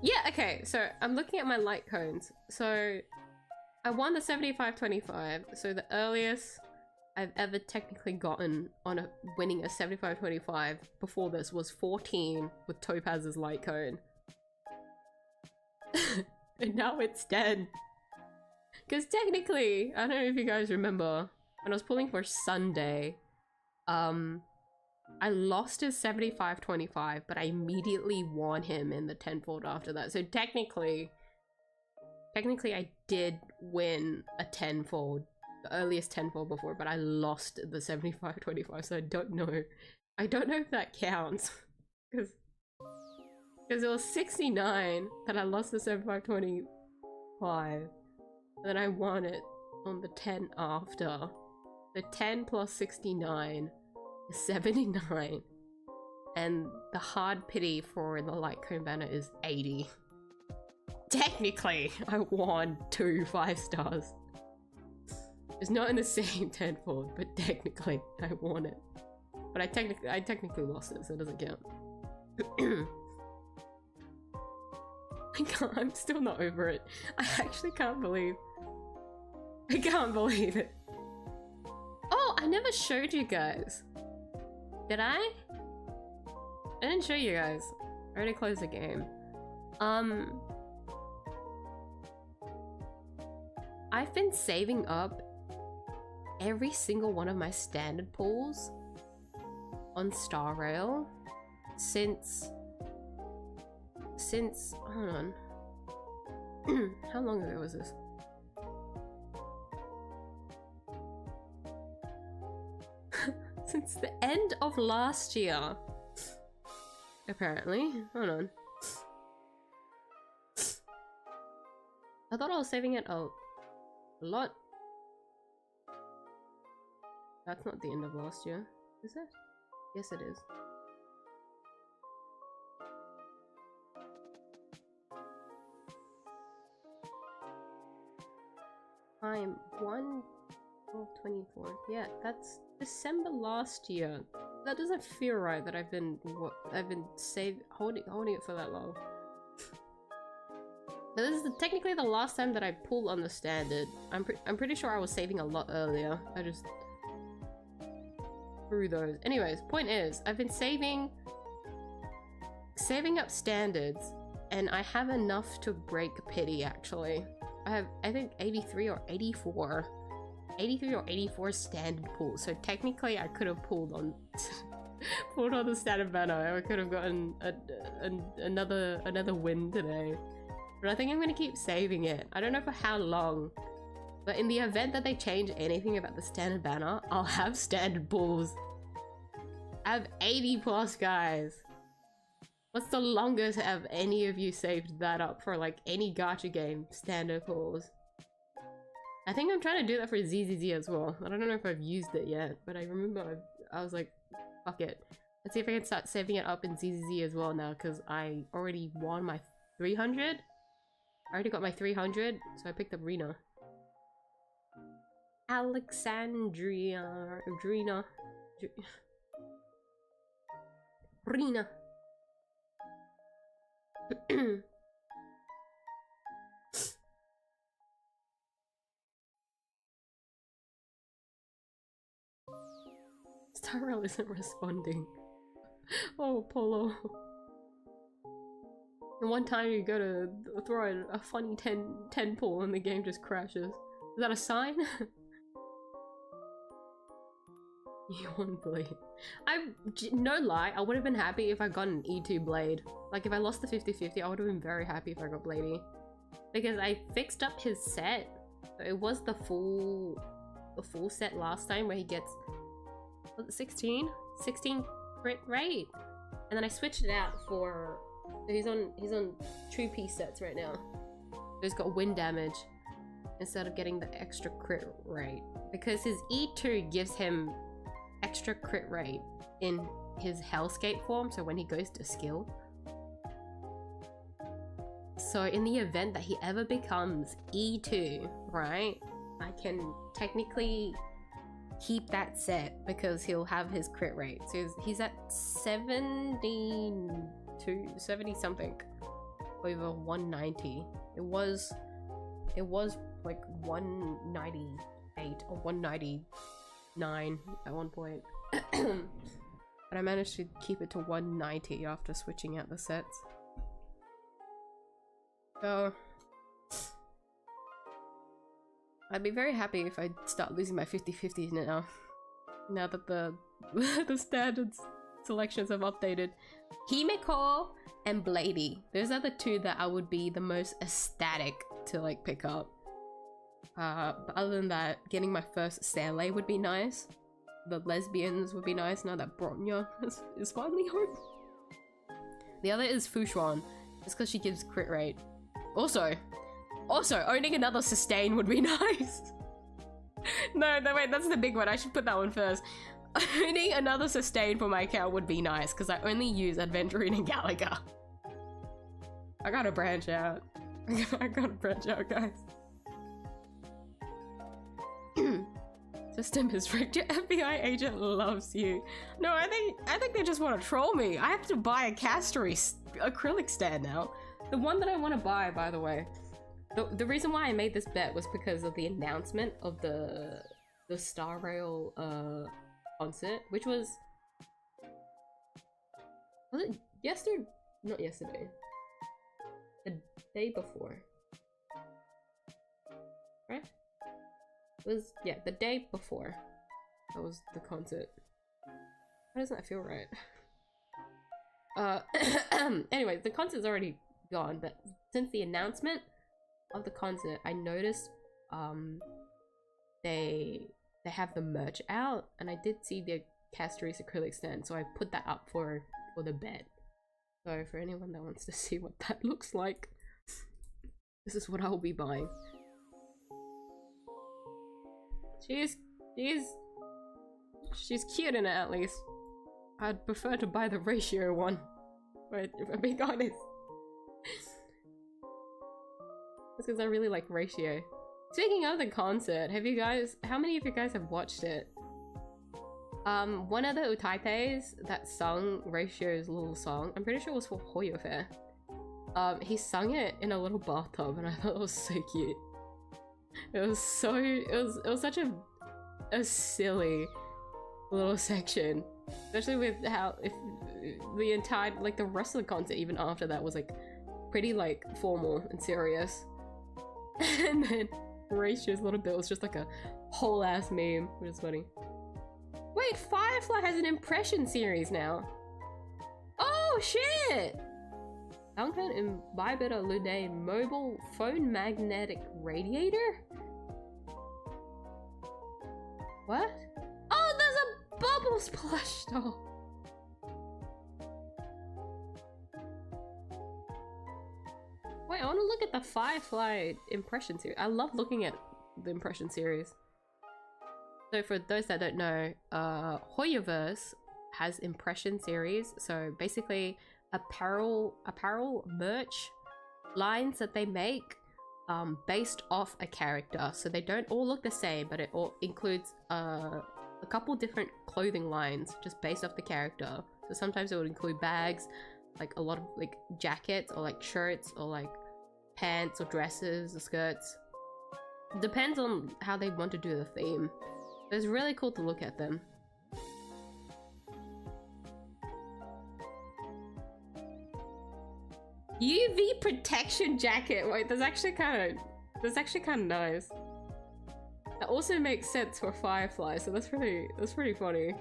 Yeah, okay, so I'm looking at my light cones. So I won the 75-25, so the earliest I've ever technically gotten on a winning a 75-25 before this was 14 with Topaz's light cone. And now it's 10. Because technically, I don't know if you guys remember, when I was pulling for Sunday, I lost his 75-25, but I immediately won him in the tenfold after that. So technically I did win a tenfold, the earliest tenfold before, but I lost the 75-25, so I don't know if that counts. Because it was 69 that I lost the 75-25, and then I won it on the 10 after. The 10 plus 69 is 79, and the hard pity for the light cone banner is 80. Technically, I won 2 5-stars. It's not in the same tenfold, but technically I won it. But I technically lost it, so it doesn't count. I'm still not over it. I actually can't believe. I can't believe it. Oh, I never showed you guys. Did I? I didn't show you guys. I already closed the game. I've been saving up every single one of my standard pulls on Star Rail since hold on. How long ago was this? Since the end of last year, apparently. Hold on. I thought I was saving it a lot. That's not the end of last year, is it? Yes, it is. Time 1/12/24. Yeah, that's December last year. That doesn't feel right that I've been holding it for that long. But this is technically the last time that I pulled on the standard. I'm pretty sure I was saving a lot earlier. I just threw those. Anyways, point is, I've been saving up standards, and I have enough to break pity actually. I have, I think, 83 or 84. 83 or 84 standard pulls, so technically I could have pulled on the standard banner. I could have gotten another win today, but I think I'm gonna keep saving it. I don't know for how long, but in the event that they change anything about the standard banner, I'll have standard pulls. I have 80 plus, guys. What's the longest have any of you saved that up for, like, any gacha game? Standard pulls. I think I'm trying to do that for 𝐢𝐧𝐼 as well. I don't know if I've used it yet, but I remember I was like, fuck it. Let's see if I can start saving it up in 𝐢𝐧𝐼 as well now, because I already won my 300. I already got my 300, so I picked up Rena. Rena. Star Rail isn't responding. Oh, Polo. And one time you go to throw a funny 10 pull and the game just crashes. Is that a sign? You won Blade. No lie, I would have been happy if I got an E2 Blade. Like, if I lost the 50-50, I would have been very happy if I got Bladey. Because I fixed up his set. So it was the full set last time where he gets, was it 16? 16 crit rate? And then I switched it out for So he's on 2-piece sets right now. He's got wind damage instead of getting the extra crit rate because his E2 gives him extra crit rate in his Hellscape form, so when he goes to skill. So in the event that he ever becomes E2, right, I can technically keep that set because he'll have his crit rate. So he's at 70 something over 190. It was like 198 or 199 at one point. But I managed to keep it to 190 after switching out the sets. So I'd be very happy if I start losing my 50-50s now that the the standards selections have updated. Himeko and Blady, those are the two that I would be the most ecstatic to like pick up. But other than that, getting my first 𝐢𝐟𝐨 would be nice. The lesbians would be nice now that Bronya is finally home. The other is Fushuan, just because she gives crit rate. Also, owning another sustain would be nice. No, wait, that's the big one. I should put that one first. Owning another sustain for my account would be nice, because I only use Adventurine and Gallagher. I gotta branch out. I gotta branch out, guys. System is rigged. Your FBI agent loves you. No, I think they just want to troll me. I have to buy a Castery acrylic stand now. The one that I want to buy, by the way. The reason why I made this bet was because of the announcement of the 𝐢𝐼 concert, which was it yesterday? Not yesterday. The day before. Right? It was, yeah, the day before. That was the concert. Why doesn't that feel right? Anyway, the concert's already gone, but since the announcement of the concert, I noticed they have the merch out, and I did see the Castery acrylic stand, so I put that up for the bet. So for anyone that wants to see what that looks like, this is what I will be buying. She's cute in it, at least. I'd prefer to buy the ratio one, but if I'm being honest. That's because I really like ratio. Speaking of the concert, how many of you guys have watched it? One of the Utaites that sung Ratio's little song, I'm pretty sure it was for 𝐢𝐽 Fair. He sung it in a little bathtub, and I thought it was so cute. It was such a silly little section, especially with how the entire, like, the rest of the concert even after that was like pretty like formal and serious. And then Ratio's little bit was just like a whole ass meme, which is funny. Wait, Firefly has an impression series now. Oh shit! Duncan imbibed a Lude mobile phone magnetic radiator? What? Oh, there's a bubble splash doll! Wait, I want to look at the Firefly impression series. I love looking at the impression series. So for those that don't know, 𝐢𝐽verse has impression series. So basically apparel merch lines that they make based off a character. So they don't all look the same, but it all includes a couple different clothing lines just based off the character. So sometimes it would include bags, like a lot of like jackets or like shirts or like pants or dresses or skirts. Depends on how they want to do the theme. But it's really cool to look at them. UV protection jacket. Wait, that's actually kind of nice. That also makes sense for Firefly, so that's pretty funny.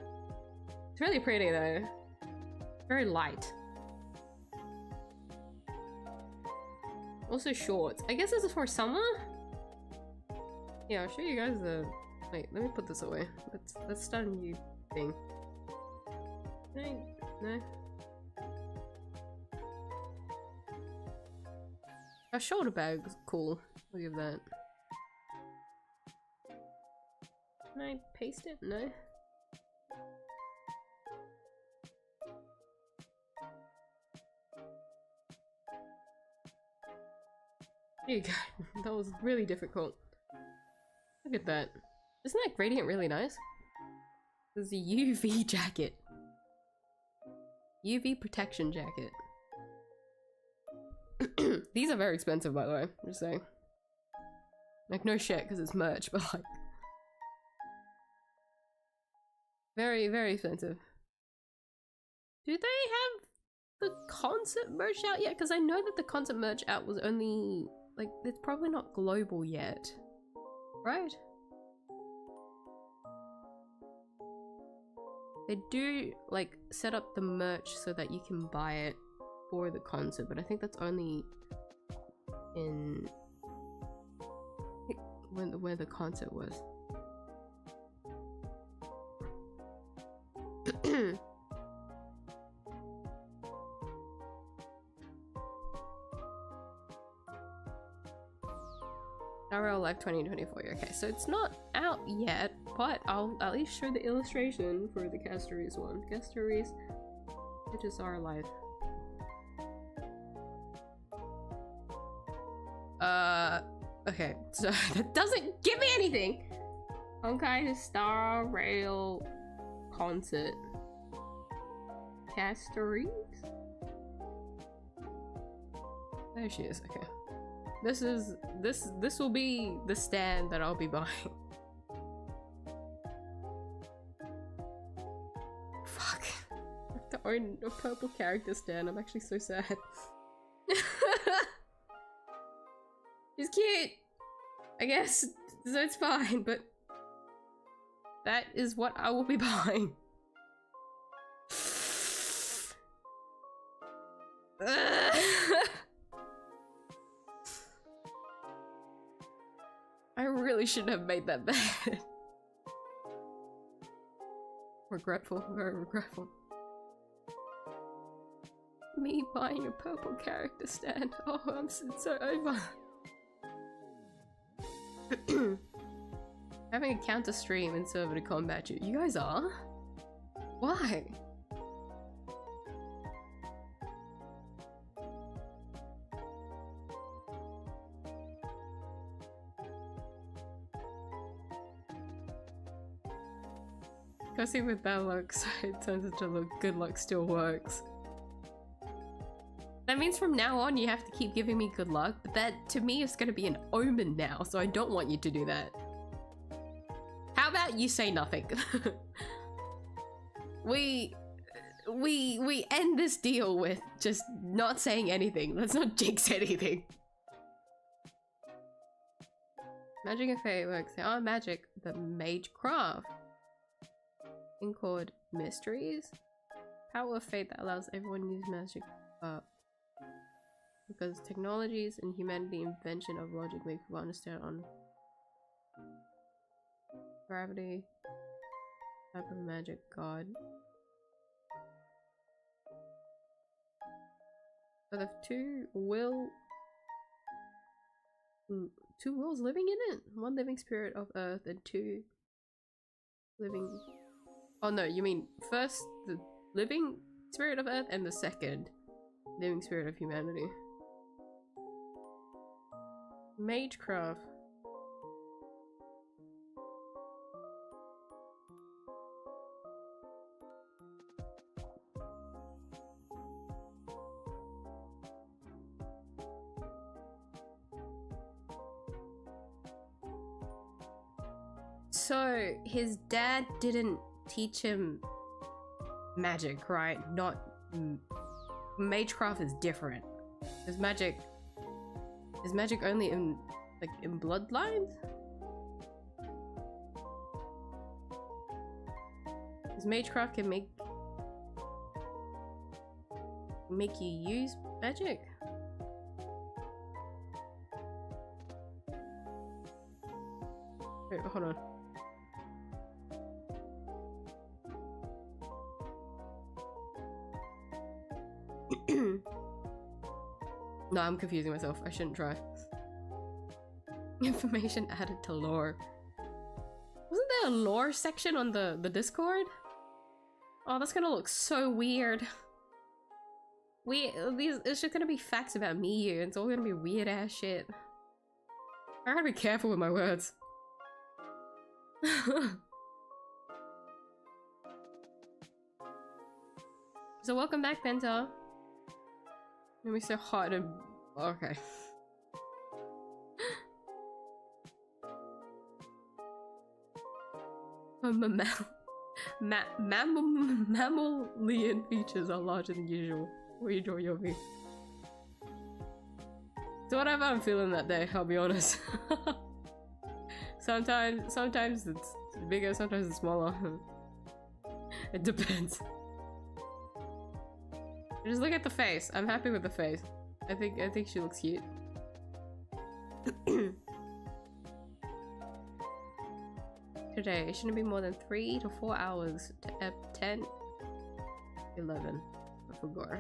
It's really pretty though. Very light. Also shorts. I guess this is for summer? Yeah, I'll show you guys the... Wait, let me put this away. Let's start a new thing. No? Our shoulder bag's cool. Look at that. Can I paste it? No. There you go. That was really difficult. Look at that. Isn't that gradient really nice? There's a UV jacket. UV protection jacket. These are very expensive, by the way. I'm just saying. Like, no shit, because it's merch, but like... very, very expensive. Do they have the concert merch out yet? Because I know that the concert merch out was only... like, it's probably not global yet. Right? They do, like, set up the merch so that you can buy it for the concert, but I think that's only in... where the concert was. RL Live 2024. Okay, so it's not out yet, but I'll at least show the illustration for the 𝐢𝐧𝐟𝐨 one. 𝐢𝐧𝐟𝐹, which is our live. Okay, so that doesn't give me anything. Honkai Star Rail concert. 𝐢𝐧𝐟𝐹? There she is. Okay. This will be the stand that I'll be buying. Fuck. I have to own a purple character stand. I'm actually so sad. She's cute, I guess, so it's fine, but that is what I will be buying. I really shouldn't have made that bad. Regretful, very regretful. Me buying a purple character stand. Oh, it's so over. Having a counter stream and server to combat you. You guys are? Why? Cussing with bad luck, so it turns into look. Good luck still works. That means from now on you have to keep giving me good luck, but that to me is gonna be an omen now, so I don't want you to do that. How about you say nothing? We end this deal with just not saying anything. Let's not jinx anything. Magic and Fate works. They are magic, but mage craft. Thing called mysteries. Power of fate that allows everyone to use magic because technologies and humanity invention of logic make people understand on gravity type of magic god. But the two wills living in it? One living spirit of earth and two living... Oh no, you mean first the living spirit of earth and the second living spirit of humanity. Magecraft. So his dad didn't teach him magic, right? Not magecraft is different. Is magic only in like in bloodlines? Is magecraft can make you use magic? Wait, hold on. No, I'm confusing myself. I shouldn't try. Information added to lore. Wasn't there a lore section on the Discord? Oh, that's gonna look so weird. It's just gonna be facts about Miyuu. It's all gonna be weird ass shit. I gotta be careful with my words. So welcome back, Penta. Let me so hot and okay. Mammalian features are larger than usual. Where you draw your V. So whatever I'm feeling that day, I'll be honest. Sometimes it's bigger, sometimes it's smaller. It depends. Just look at the face. I'm happy with the face. I think she looks cute. Today, it shouldn't be more than 3 to 4 hours to ep 10, 11. I forgot.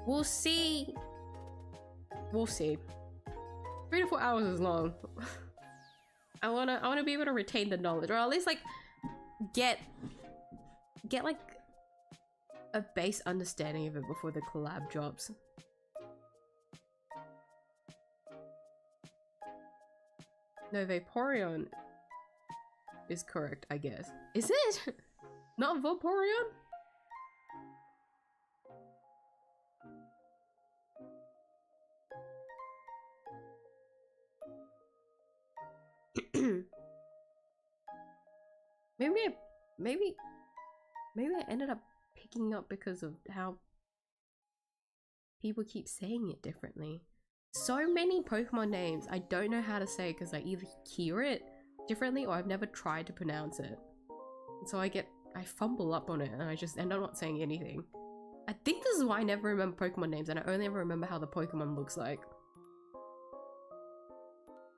We'll see. We'll see. 3 to 4 hours is long. I wanna be able to retain the knowledge, or at least like get like a base understanding of it before the collab drops. No, Vaporeon is correct, I guess. Is it? Not Vaporeon? maybe I ended up picking up because of how people keep saying it differently. So many Pokemon names I don't know how to say because I either hear it differently or I've never tried to pronounce it. And so I fumble up on it and I just end up not saying anything. I think this is why I never remember Pokemon names and I only ever remember how the Pokemon looks like.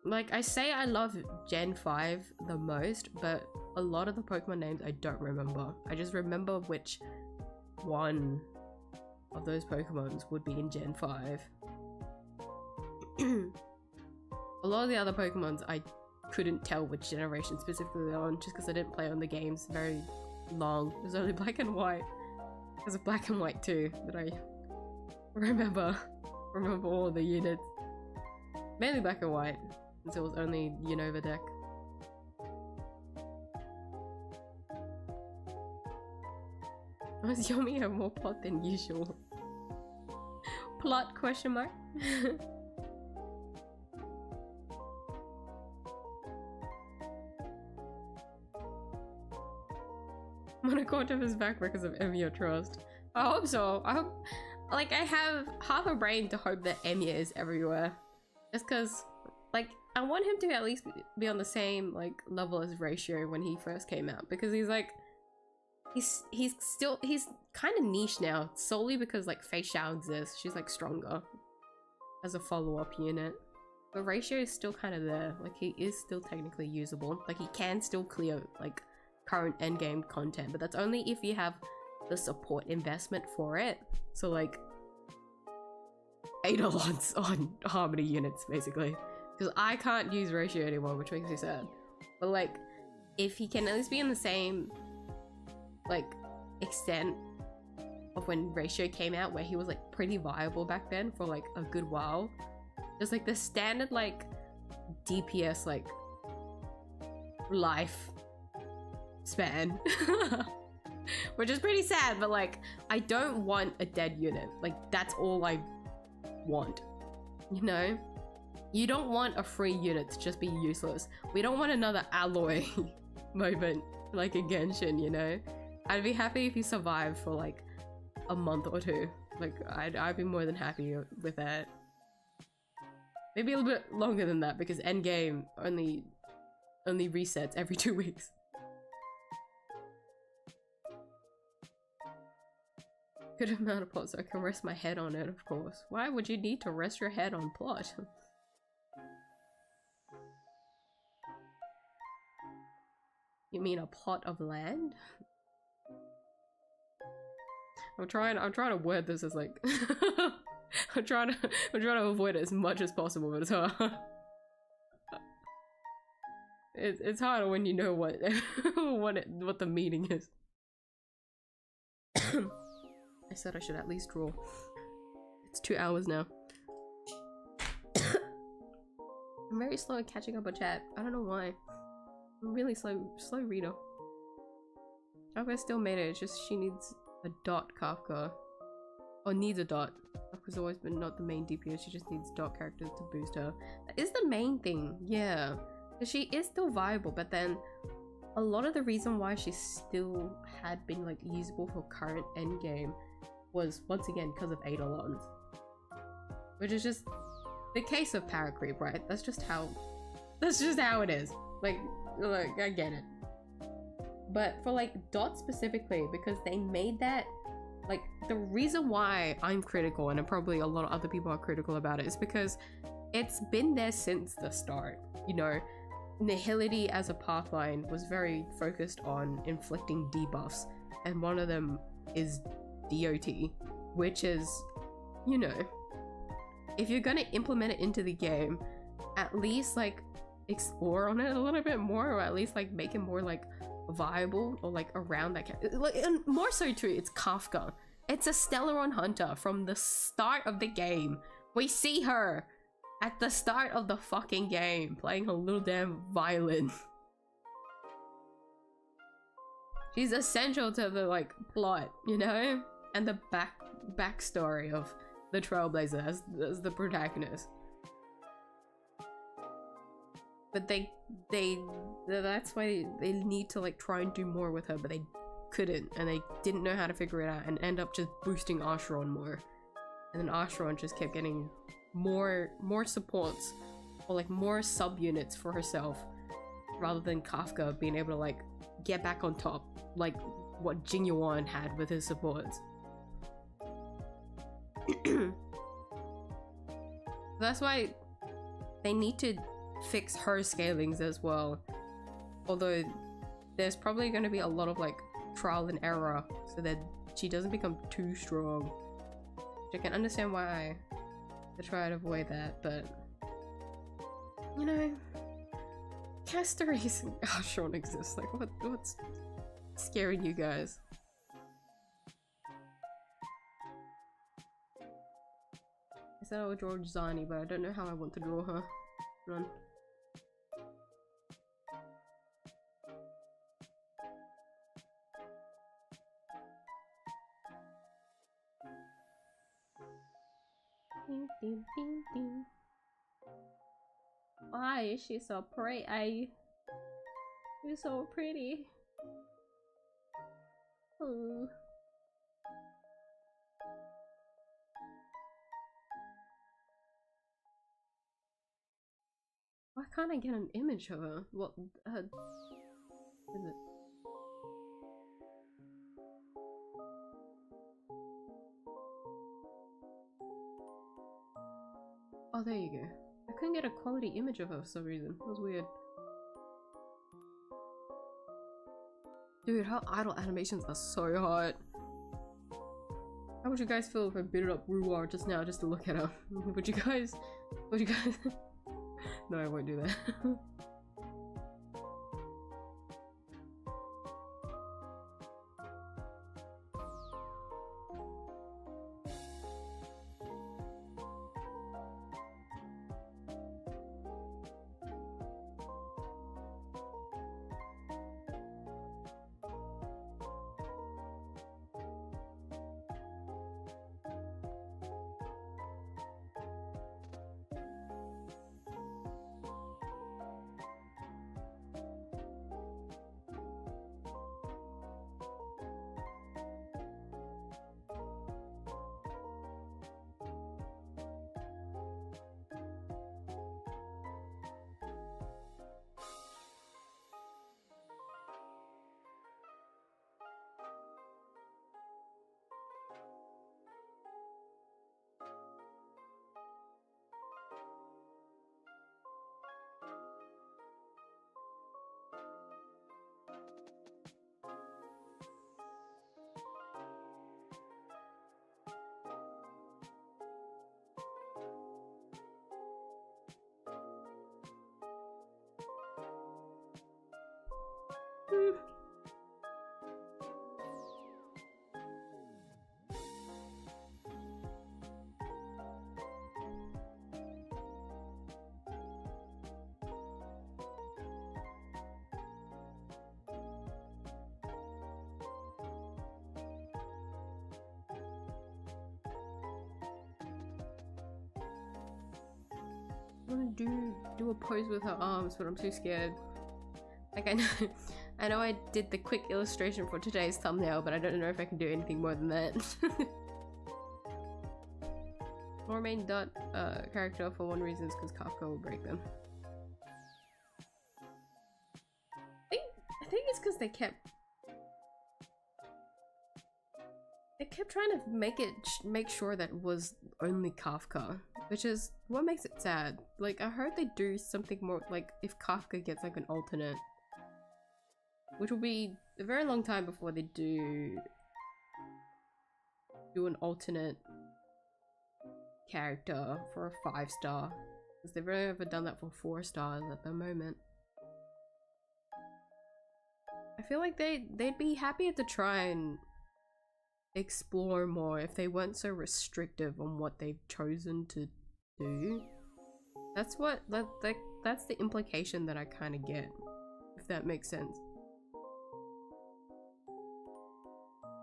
Like, I say I love Gen 5 the most, but a lot of the Pokemon names I don't remember. I just remember which one of those Pokemons would be in Gen 5. A lot of the other Pokemons I couldn't tell which generation specifically they're on just because I didn't play on the games very long. It was only Black and White. There's a Black and White too that I remember all the units. Mainly Black and White, since it was only Unova deck. Does Yomi have more plot than usual? Plot question mark? Monocortev is back because of Emiya Trust. I hope so. I hope, like, I have half a brain to hope that Emiya is everywhere. Just because, like, I want him to at least be on the same, like, level as Ratio when he first came out. Because he's, like, he's kind of niche now. Solely because, like, Fei Xiao exists. She's, like, stronger as a follow-up unit. But Ratio is still kind of there. Like, he is still technically usable. Like, he can still clear, like, current endgame content, but that's only if you have the support investment for it. So like 8 odds on Harmony units basically, because I can't use Ratio anymore, which makes me sad. But like if he can at least be in the same like extent of when Ratio came out, where he was like pretty viable back then for like a good while, just like the standard like DPS like life span. Which is pretty sad, but like I don't want a dead unit. Like that's all I want, you know? You don't want a free unit to just be useless. We don't want another alloy moment like a Genshin, you know? I'd be happy if you survived for like a month or two. Like I'd be more than happy with that. Maybe a little bit longer than that because endgame only resets every 2 weeks. Good amount of plot so I can rest my head on it, of course. Why would you need to rest your head on plot? You mean a plot of land? I'm trying to word this as like I'm trying to avoid it as much as possible, but it's hard. It's harder when you know what what the meaning is. I said I should at least draw. It's 2 hours now. I'm very slow at catching up on chat. I don't know why. I'm really slow reader. Kafka still made it. It's just she needs a dot Kafka. Or needs a dot. Kafka's always been not the main DPS. She just needs dot characters to boost her. That is the main thing. Yeah. She is still viable, but then a lot of the reason why she still had been like usable for current endgame was once again because of Eidolons. Which is just the case of Paracreep, right? That's just how it is. Like I get it. But for like Dot specifically, because they made that, like the reason why I'm critical, and probably a lot of other people are critical about it, is because it's been there since the start, you know? Nihility as a pathline was very focused on inflicting debuffs, and one of them is DOT, which is, you know, if you're gonna implement it into the game, at least like explore on it a little bit more, or at least like make it more like viable, or like around that like, and more so too, it's Kafka. It's a Stellaron hunter from the start of the game. We see her at the start of the fucking game playing her little damn violin. She's essential to the like plot, you know, and the backstory of the Trailblazer as the protagonist. But that's why they need to like try and do more with her, but they couldn't, and they didn't know how to figure it out, and end up just boosting Acheron more. And then Acheron just kept getting more supports, or like more subunits for herself, rather than Kafka being able to like get back on top, like what Jing Yuan had with his supports. That's why they need to fix her scalings as well, although there's probably going to be a lot of like trial and error so that she doesn't become too strong, which I can understand why they try to avoid that, but you know, Castories and Acheron exist. Like what's scaring you guys? I said I would draw Zani, but I don't know how I want to draw her. Run. Ding, ding, ding, ding. Why is she so pretty? You're so pretty. Oh. Why can't I get an image of her? What is it? Oh, there you go. I couldn't get a quality image of her for some reason. That was weird. Dude, her idle animations are so hot. How would you guys feel if I booted up Ruar just now just to look at her? Would you guys No, I won't do that. I want to do a pose with her arms, but I'm too scared. Like I know I did the quick illustration for today's thumbnail, but I don't know if I can do anything more than that. More main dot character for one reason is because Kafka will break them. I think it's because they kept trying to make sure that it was only Kafka, which is what makes it sad. Like, I heard they do something more, like if Kafka gets like an alternate, which will be a very long time before they do an alternate character for a 5-star, because they've only ever done that for 4 stars at the moment. I feel like they'd be happier to try and explore more if they weren't so restrictive on what they've chosen to do. That's what that's the implication that I kind of get, if that makes sense.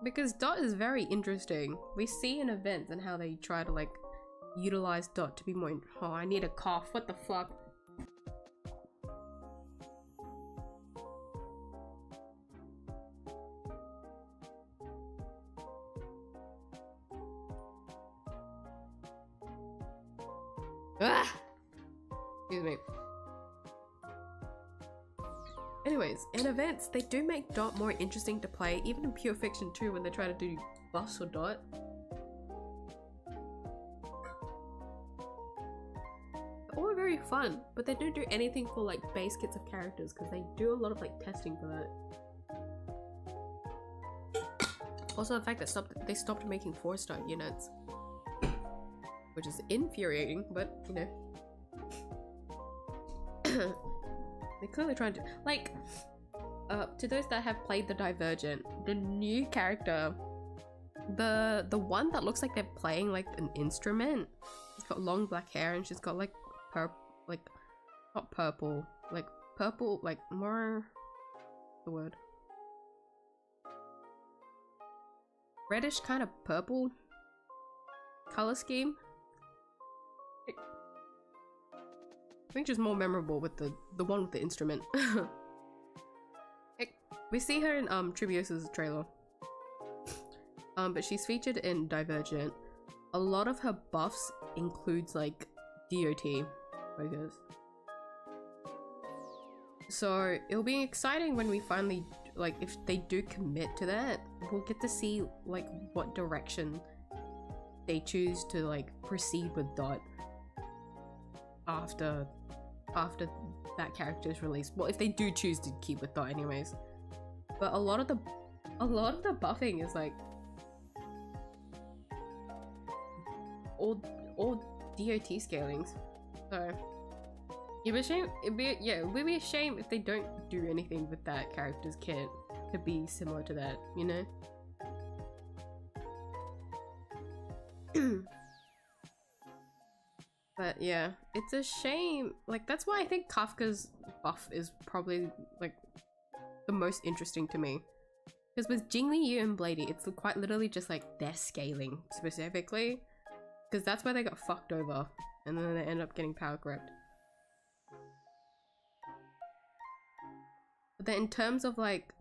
Because Dot is very interesting. We see in events and how they try to like utilize Dot to be more oh, I need a cough, what the fuck. Ah! Excuse me. Anyways, in events, they do make Dot more interesting to play, even in pure fiction too, when they try to do buffs for Dot. All very fun, but they don't do anything for like base kits of characters because they do a lot of like testing for that. Also, the fact that they stopped making 4-star units, which is infuriating, but you know. They're clearly trying to, like, to those that have played the Divergent, the new character, the one that looks like they're playing like an instrument, she's got long black hair and she's got like not purple, like more, the word, reddish kind of purple color scheme. I think she's more memorable with the one with the instrument. We see her in Tribiosa's trailer. But she's featured in Divergent. A lot of her buffs includes like DOT focus. So it'll be exciting when we finally, like, if they do commit to that, we'll get to see like what direction they choose to like proceed with Dot after that character is released. Well, if they do choose to keep with Dot anyways. But a lot of the buffing is like all DOT scalings. So it'd be a shame if they don't do anything with that character's kit to be similar to that, you know? But yeah, it's a shame. Like, that's why I think Kafka's buff is probably like the most interesting to me. Because with Jingliu and Bladey, it's quite literally just like their scaling specifically. Because that's where they got fucked over. And then they end up getting power crept. But then in terms of like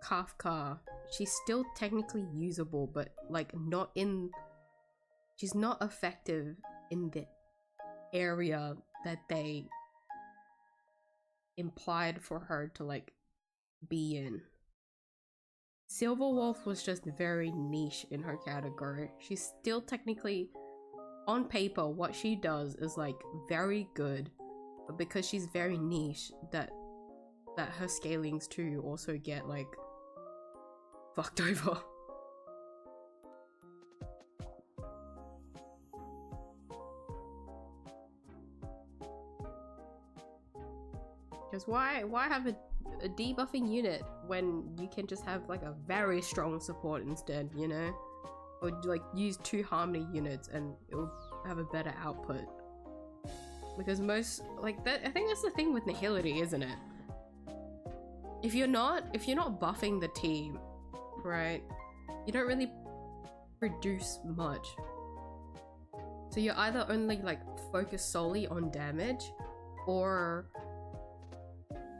Kafka, she's still technically usable, but like not in... She's not effective in the area that they implied for her to like be in. Silverwolf was just very niche in her category. She's still technically, on paper, what she does is like very good, but because she's very niche, that her scalings too also get like fucked over. Because why have a debuffing unit when you can just have like a very strong support instead, you know? Or like use 2 harmony units and it'll have a better output. Because most, like that, I think that's the thing with Nihility, isn't it? If you're not buffing the team, right, you don't really produce much. So you're either only like focused solely on damage, or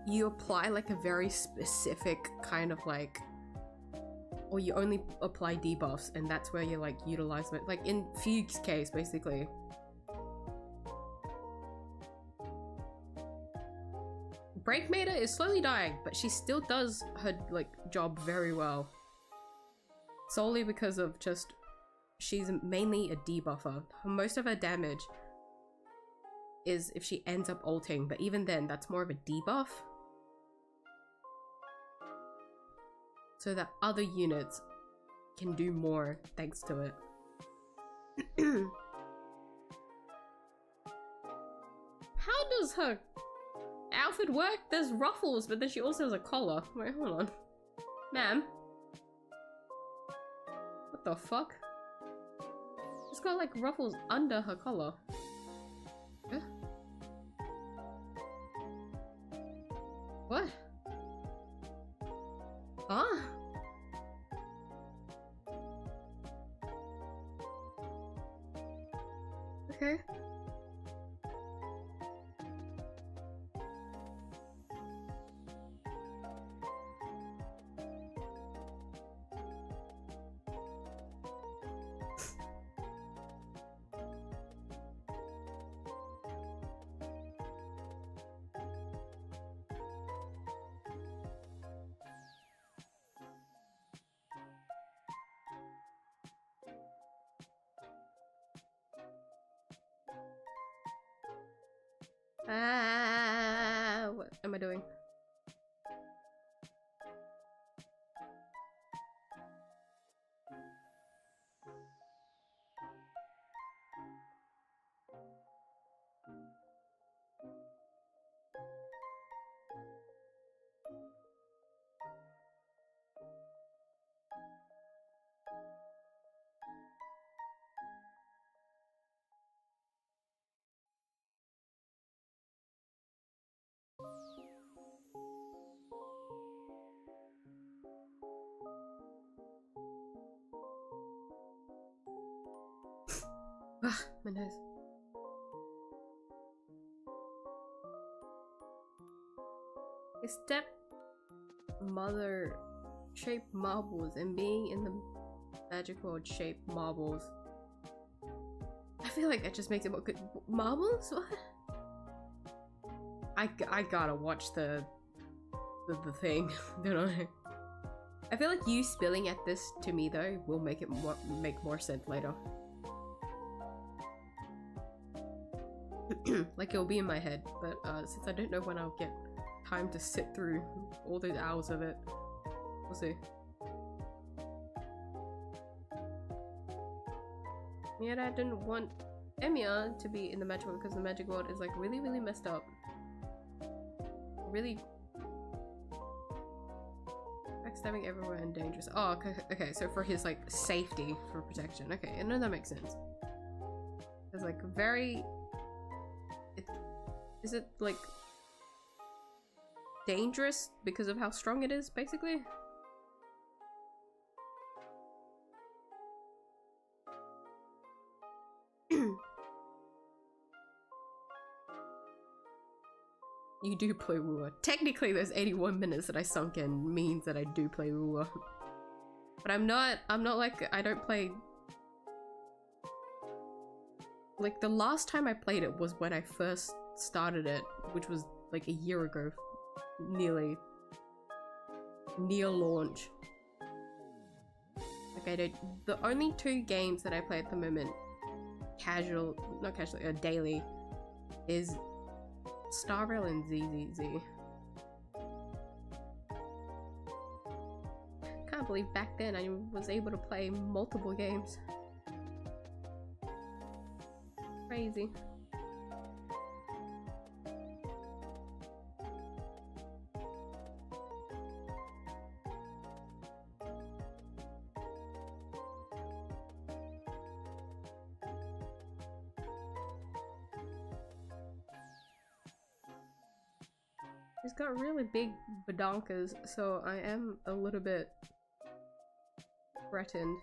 you apply like a very specific kind of like, or you only apply debuffs and that's where you like utilize it, like in Fugue's case basically. Breakmeter is slowly dying, but she still does her like job very well. Solely because of just, she's mainly a debuffer. Most of her damage is if she ends up ulting, but even then that's more of a debuff. So that other units can do more thanks to it. How does her outfit work? There's ruffles, but then she also has a collar. Wait, hold on. Ma'am? What the fuck? She's got like ruffles under her collar. Huh? What? Huh? Okay. What am I doing? My nose. A stepmother shaped marbles and being in the magic world shaped marbles. I feel like that just makes it more good. Marbles? What? I gotta watch the thing, don't I? I feel like you spilling at this to me though will make it make more sense later. Like it'll be in my head, but since I don't know when I'll get time to sit through all those hours of it, we'll see. Yeah, I didn't want Emiya to be in the magic world because the magic world is like really messed up. Really backstabbing everywhere and dangerous. Oh, okay, so for his like safety, for protection. Okay, I know that makes sense. It's like very... Is it like dangerous because of how strong it is, basically? You do play Wua. Technically, those 81 minutes that I sunk in means that I do play Wua. But I'm not like, I don't play... Like, the last time I played it was when I first started it, which was like a year ago, nearly. Near launch. Okay, the only 2 games that I play at the moment, not casually, daily, is Star Rail and 𝐢𝐧𝐼𝐶. Can't believe back then I was able to play multiple games. Crazy. She's got really big badonkers, so I am a little bit threatened.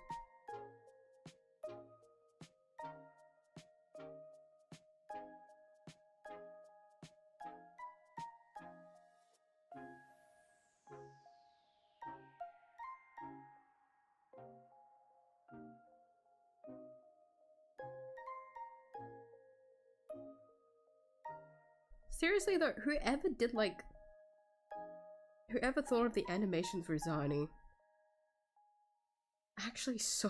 Seriously though, whoever thought of the animations for 𝐢𝐧𝐟𝐨, actually so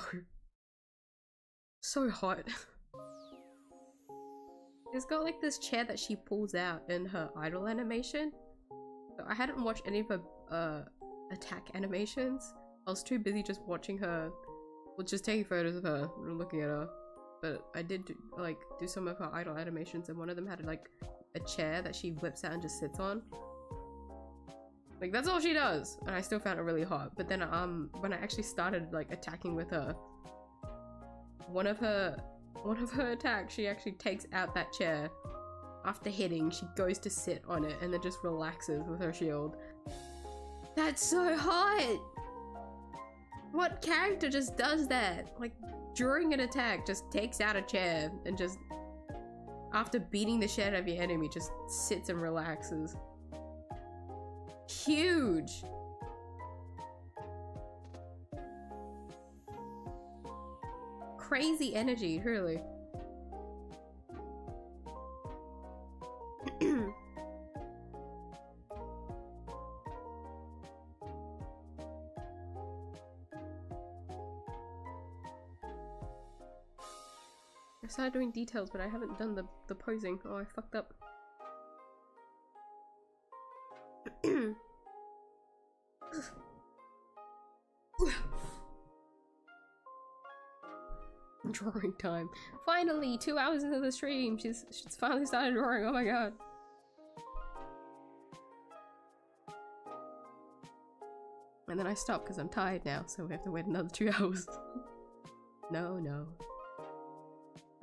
hot. It's got like this chair that she pulls out in her idol animation. So I hadn't watched any of her attack animations. I was too busy just watching her, well, just taking photos of her and looking at her. But I did do some of her idol animations, and one of them had like a chair that she whips out and just sits on. Like, that's all she does, and I still found it really hot. But then when I actually started like attacking with her, one of her attacks, she actually takes out that chair. After hitting, she goes to sit on it and then just relaxes with her shield. That's so hot! What character just does that? Like, during an attack, just takes out a chair and just, after beating the shit out of your enemy, just sits and relaxes. Huge! Crazy energy, really. I started doing details, but I haven't done the posing. Oh, I fucked up. Drawing time. Finally, 2 hours into the stream, she's finally started drawing. Oh my god. And then I stopped because I'm tired now, so we have to wait another 2 hours. No, no.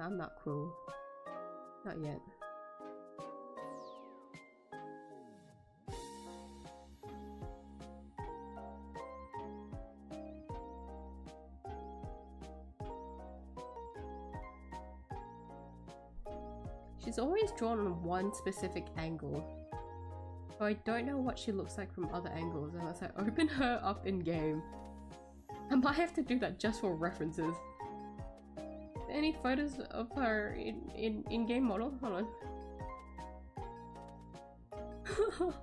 I'm not cruel. Not yet. She's always drawn on one specific angle. So I don't know what she looks like from other angles unless I open her up in game. I might have to do that just for references. Any photos of her in game model? Hold on.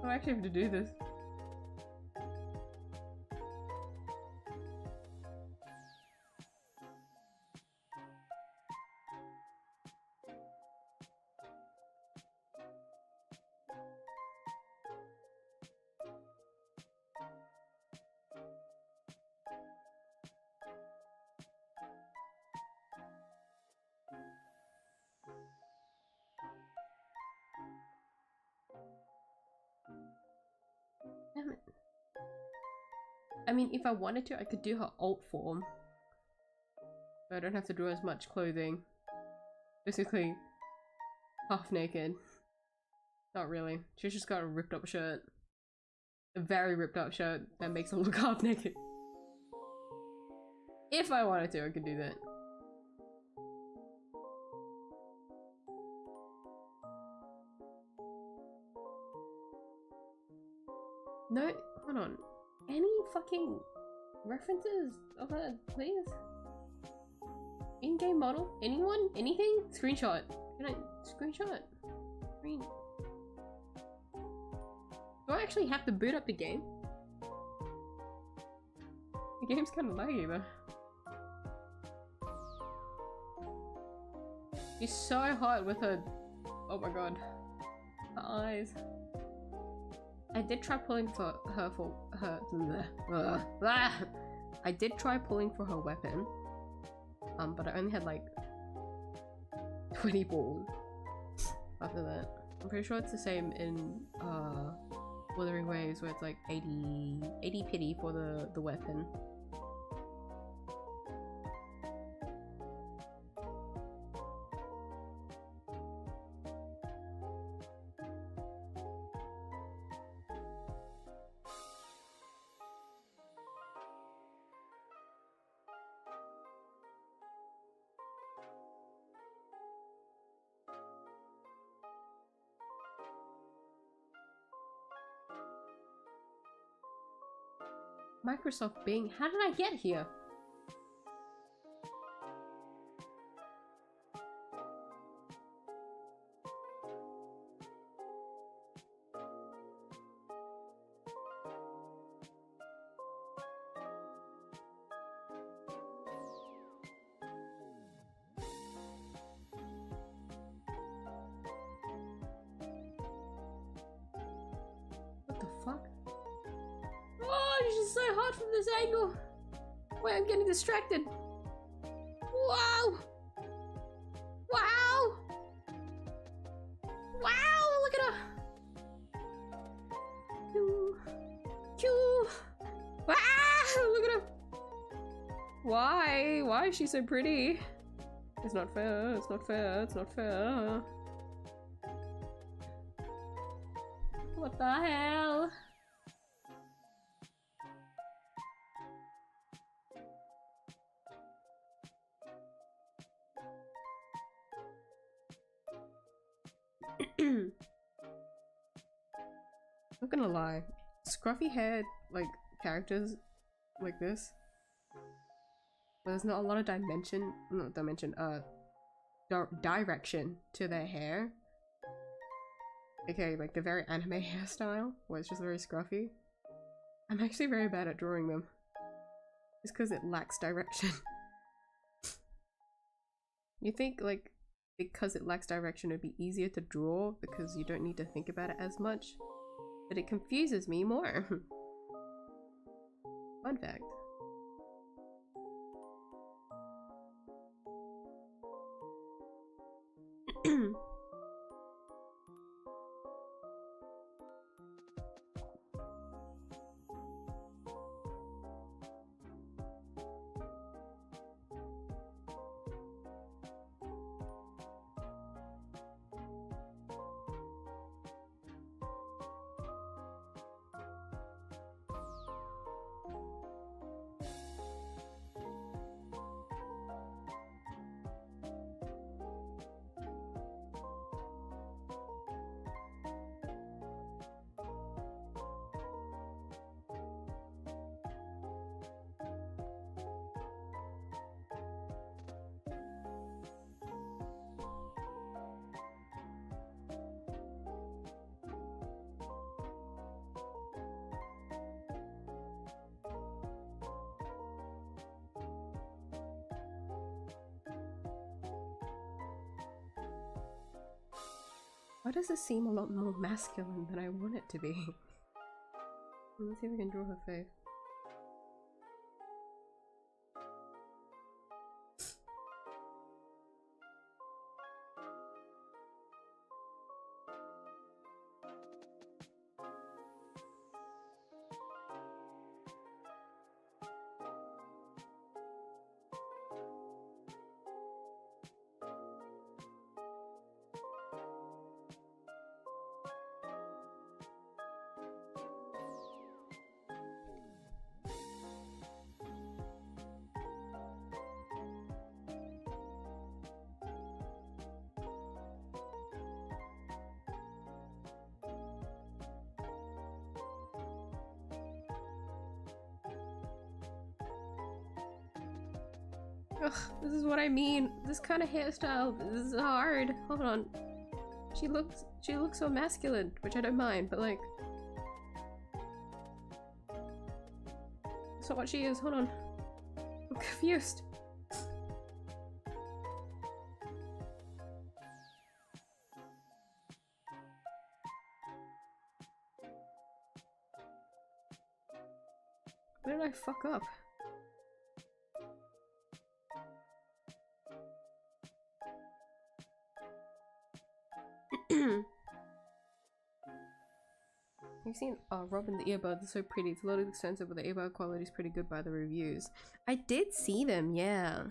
I actually have to do this. Damn it. I mean, if I wanted to, I could do her alt form. So I don't have to do as much clothing. Basically, half naked. Not really. She's just got a ripped up shirt. A very ripped up shirt that makes her look half naked. If I wanted to, I could do that. No, hold on. Any fucking references of her, please? In-game model? Anyone? Anything? Screenshot. Can I screenshot? Screen. Do I actually have to boot up the game? The game's kind of laggy though. She's so hot with her. Oh my god. Her eyes. I did try pulling for her I did try pulling for her weapon. But I only had like 20 balls after that. I'm pretty sure it's the same in Wuthering Waves where it's like 80 pity for the weapon. Microsoft Bing? How did I get here? What the fuck? Oh, it's just so hard from this angle. Wait, I'm getting distracted. Wow! Wow! Wow! Look at her! Choo! Choo! Ah! Look at her! Why? Why is she so pretty? It's not fair, it's not fair, it's not fair. What the hell? Not gonna lie, scruffy haired like characters like this, where there's not a lot of direction to their hair. Okay, like the very anime hairstyle, where it's just very scruffy. I'm actually very bad at drawing them. It's because it lacks direction. You think like because it lacks direction it'd be easier to draw because you don't need to think about it as much, but it confuses me more. Fun fact. Why does it seem a lot more masculine than I want it to be? Let's see if we can draw her face. Ugh, this is what I mean. This kind of hairstyle, this is hard. Hold on. She looks so masculine, which I don't mind, but like that's not what she is. Hold on. I'm confused. Where did I fuck up? You've seen Robin the earbuds are so pretty. It's a little expensive, but the earbud quality is pretty good by the reviews. I did see them, yeah.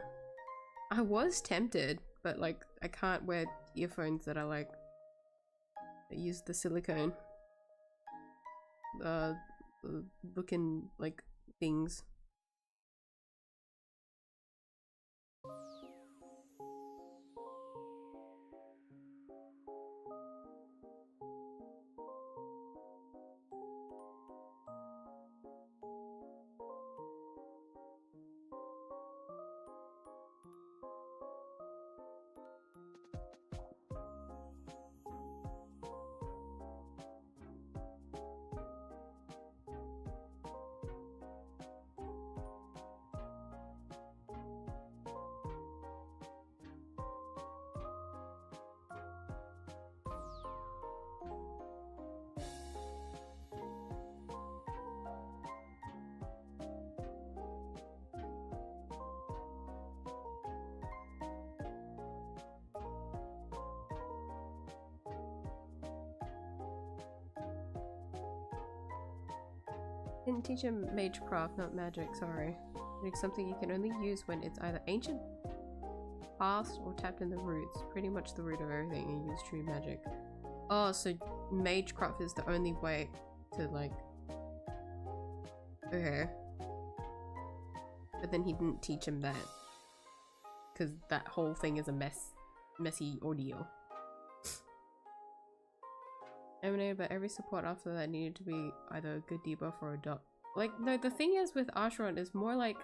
I was tempted, but like I can't wear earphones that are like that use the silicone looking like things. Didn't teach him magecraft, not magic, sorry. It's something you can only use when it's either ancient, past, or tapped in the roots. Pretty much the root of everything, you use true magic. Oh, so magecraft is the only way to like... Okay. But then he didn't teach him that. Because that whole thing is a messy ordeal. Emanated, but every support after that needed to be either a good debuff or a dot. Like, no, the thing is with Acheron is more like...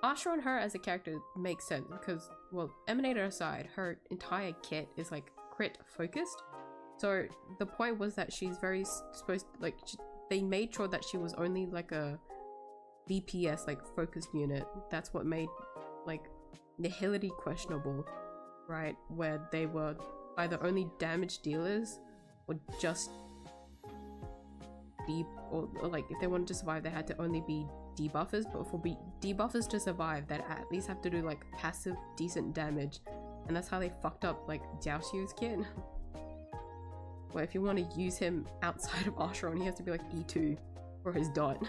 Acheron, her as a character makes sense because, well, Emanator aside, her entire kit is like crit focused. So the point was that she's very supposed to, like, they made sure that she was only like a DPS, like focused unit. That's what made like Nihility questionable, right? Where they were either only damage dealers or just or like if they wanted to survive they had to only be debuffers, but for debuffers to survive they'd at least have to do like passive decent damage, and that's how they fucked up like 𝐢𝐧𝐟𝐨's kit. Where if you want to use him outside of Acheron he has to be like E2 for his dot.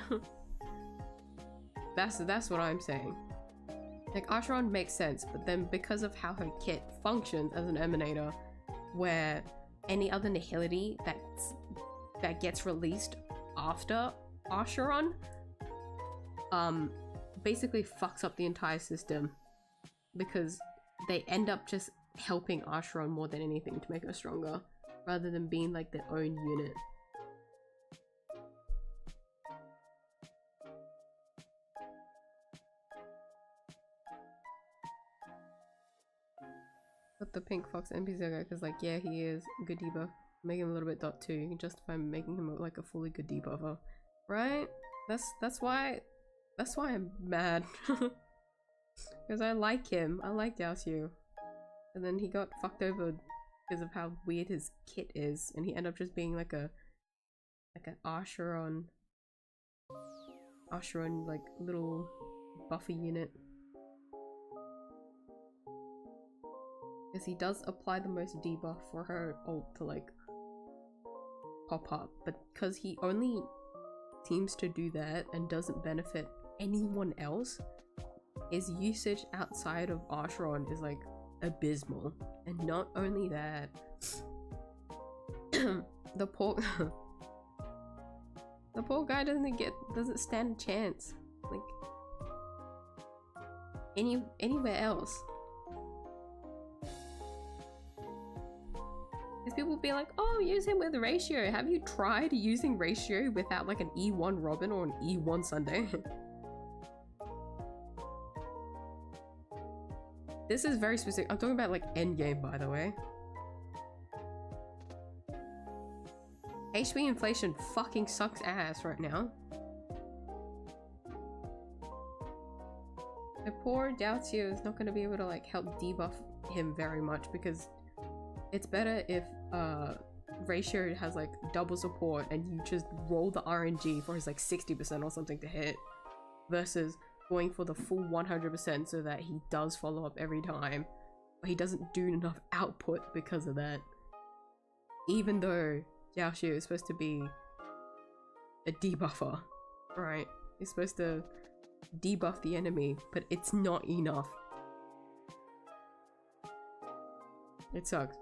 That's what I'm saying. Like Acheron makes sense, but then because of how her kit functions as an emanator, where any other nihility that gets released after Acheron basically fucks up the entire system, because they end up just helping Acheron more than anything to make her stronger, rather than being like their own unit. But the pink fox NPC guy, because like yeah he is a good debuff. Make him a little bit dot too. You can justify making him like a fully good debuffer, right? That's why I'm mad. Because I like him. I like 𝐢𝐽, and then he got fucked over because of how weird his kit is, and he ended up just being like an Acheron like little buffer unit. Because he does apply the most debuff for her ult to like pop up, but because he only seems to do that and doesn't benefit anyone else, his usage outside of Acheron is like abysmal. And not only that, the poor guy doesn't stand a chance like anywhere else. Because people be like, oh, use him with ratio. Have you tried using ratio without like an E1 Robin or an E1 Sunday? This is very specific. I'm talking about like endgame, by the way. HP inflation fucking sucks ass right now. The poor 𝐢𝐽 is not going to be able to like help debuff him very much, because it's better if ratio has like double support and you just roll the RNG for his like 60% or something to hit, versus going for the full 100% so that he does follow up every time, but he doesn't do enough output because of that. Even though 𝐢𝐽 is supposed to be a debuffer, right? He's supposed to debuff the enemy, but it's not enough. It sucks.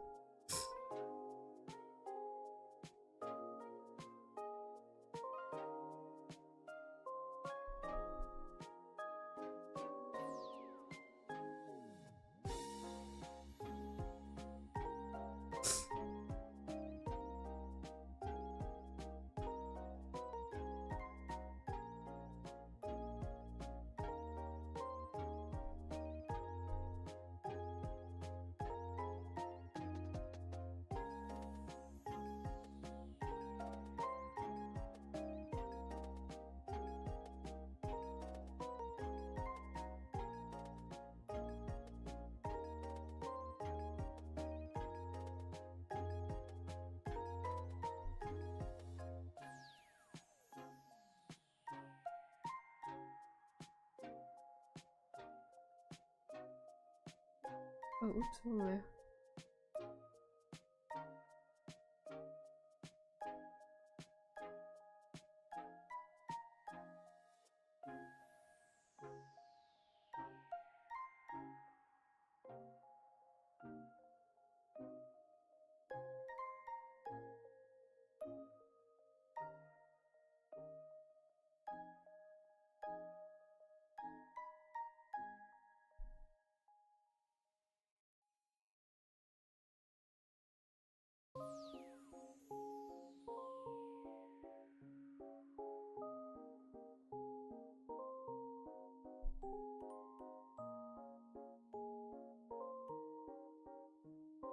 Oh, oops, wrong way.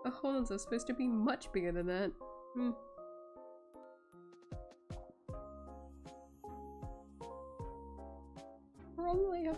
The holes are supposed to be much bigger than that. Hmm. Probably.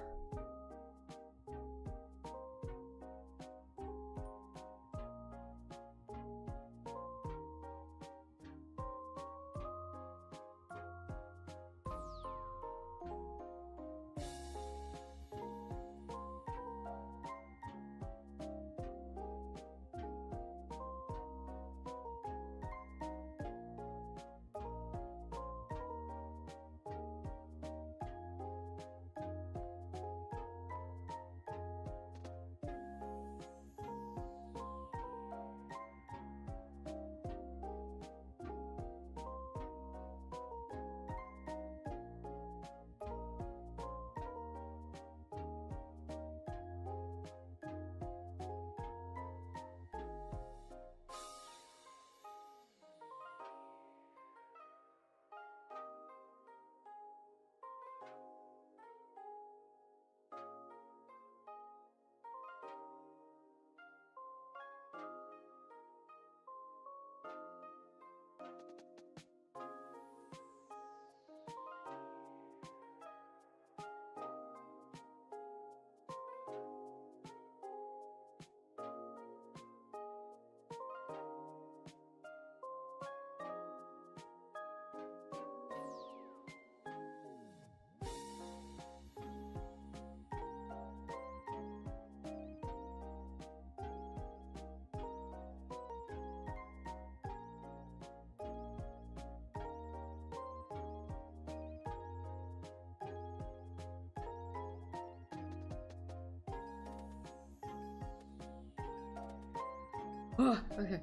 Oh, okay.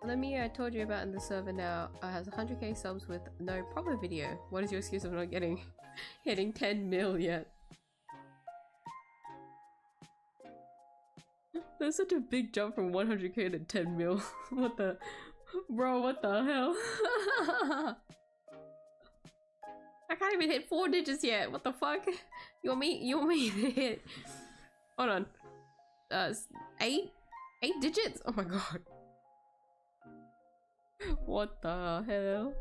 The miyuu I told you about in the server now has 100k subs with no proper video. What is your excuse of not hitting 10 mil yet? There's such a big jump from 100k to 10 mil. What the... Bro, what the hell? I can't even hit 4 digits yet. What the fuck? You want me to hit... Hold on. 8 digits? Oh my god. What the hell?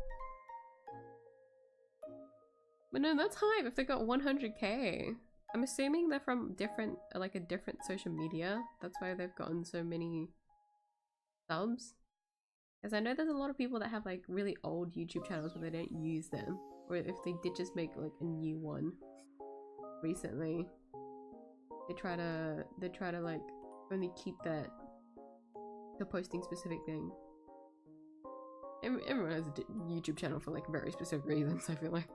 But no, that's hype if they got 100k. I'm assuming they're from different, like a different social media. That's why they've gotten so many subs. Because I know there's a lot of people that have like really old YouTube channels where they don't use them. Or if they did just make like a new one recently, they try to like only keep the posting specific thing. Everyone has a YouTube channel for like very specific reasons, I feel like.